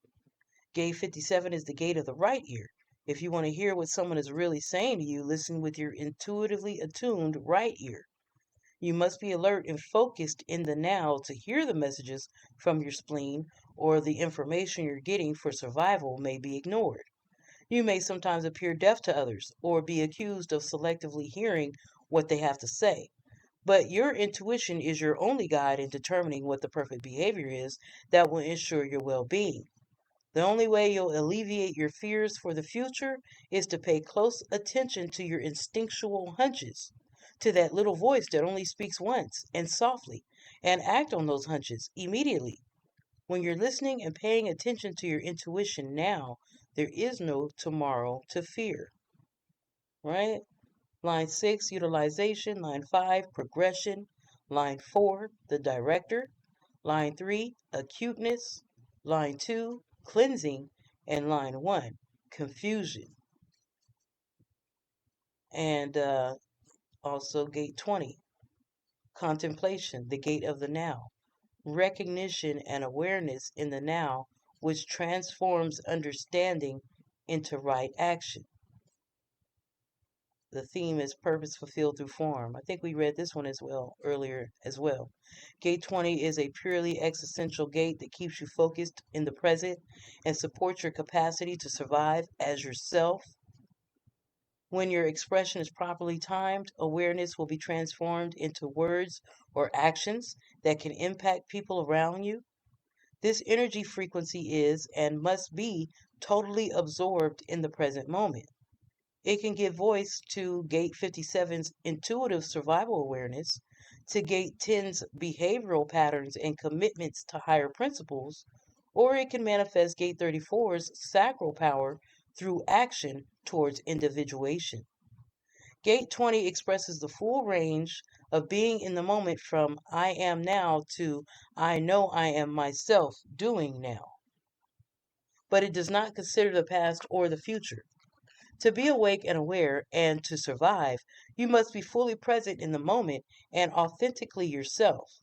Gate 57 is the gate of the right ear. If you want to hear what someone is really saying to you, listen with your intuitively attuned right ear. You must be alert and focused in the now to hear the messages from your spleen, or the information you're getting for survival may be ignored. You may sometimes appear deaf to others or be accused of selectively hearing what they have to say. But your intuition is your only guide in determining what the perfect behavior is that will ensure your well being. The only way you'll alleviate your fears for the future is to pay close attention to your instinctual hunches, to that little voice that only speaks once and softly, and act on those hunches immediately. When you're listening and paying attention to your intuition now, there is no tomorrow to fear, right? Line 6, utilization. Line 5, progression. Line 4, the director. Line 3, acuteness. Line 2, cleansing. And line 1, confusion. And also gate 20, contemplation, the gate of the now. Recognition and awareness in the now, which transforms understanding into right action. The theme is purpose fulfilled through form. I think we read this one as well earlier as well. Gate 20 is a purely existential gate that keeps you focused in the present and supports your capacity to survive as yourself. When your expression is properly timed, awareness will be transformed into words or actions that can impact people around you. This energy frequency is and must be totally absorbed in the present moment. It can give voice to Gate 57's intuitive survival awareness, to Gate 10's behavioral patterns and commitments to higher principles, or it can manifest Gate 34's sacral power through action towards individuation. Gate 20 expresses the full range of being in the moment from I am now to I know I am myself doing now. But it does not consider the past or the future. To be awake and aware and to survive, you must be fully present in the moment and authentically yourself.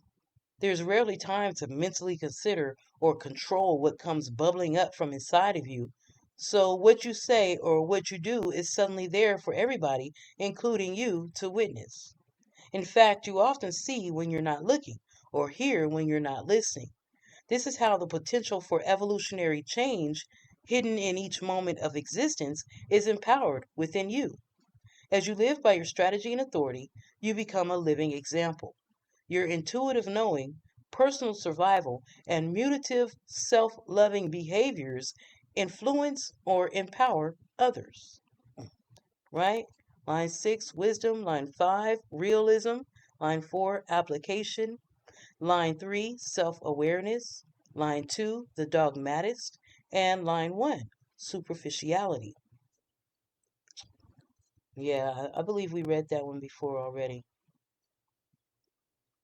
There's rarely time to mentally consider or control what comes bubbling up from inside of you. So, what you say or what you do is suddenly there for everybody, including you, to witness. In fact, you often see when you're not looking or hear when you're not listening. This is how the potential for evolutionary change, hidden in each moment of existence, is empowered within you. As you live by your strategy and authority, you become a living example. Your intuitive knowing, personal survival, and mutative self loving behaviors influence or empower others. Right? Line 6, wisdom. Line 5, realism. Line 4, application. Line 3, self awareness. Line 2, the dogmatist. And line 1, superficiality. Yeah, I believe we read that one before already.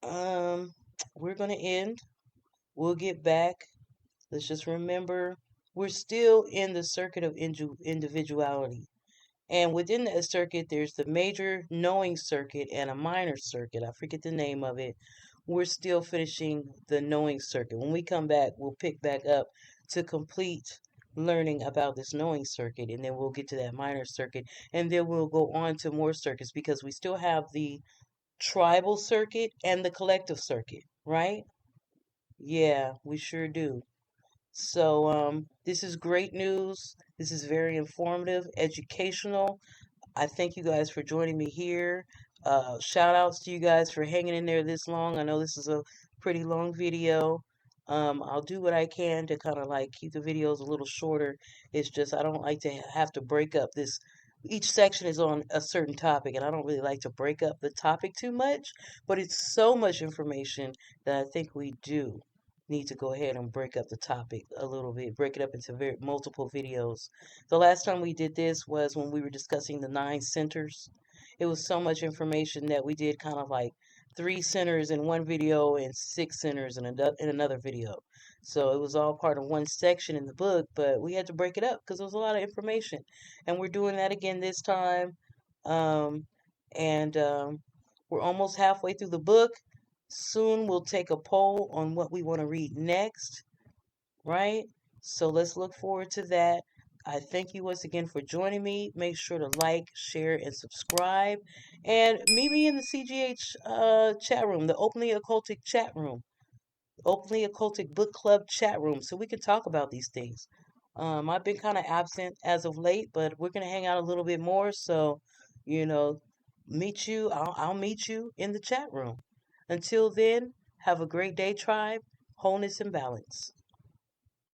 Um, we're going to end. We'll get back. Let's just remember we're still in the circuit of individuality. And within that circuit, there's the major knowing circuit and a minor circuit. I forget the name of it. We're still finishing the knowing circuit. When we come back, we'll pick back up to complete learning about this knowing circuit, and then we'll get to that minor circuit, and then we'll go on to more circuits because we still have the tribal circuit and the collective circuit, right? Yeah, we sure do. So, this is great news. This is very informative, educational. I thank you guys for joining me here. Shout outs to you guys for hanging in there this long. I know this is a pretty long video. I'll do what I can to kind of like keep the videos a little shorter. It's just I don't like to have to break up this. Each section is on a certain topic, and I don't really like to break up the topic too much. But it's so much information that I think we do need to go ahead and break up the topic a little bit, break it up into multiple videos. The last time we did this was when we were discussing the 9 centers. It was so much information that we did kind of like 3 centers in one video and 6 centers in another video. So it was all part of one section in the book, but we had to break it up because there was a lot of information. And we're doing that again this time. Um, and we're almost halfway through the book. Soon we'll take a poll on what we want to read next, right? So let's look forward to that. I thank you once again for joining me. Make sure to like, share, and subscribe. And meet me in the CGH chat room, the Openly Occultic chat room, Openly Occultic Book Club chat room, so we can talk about these things. I've been kind of absent as of late, but we're going to hang out a little bit more. So, you know, I'll meet you in the chat room. Until then, have a great day, tribe, wholeness and balance.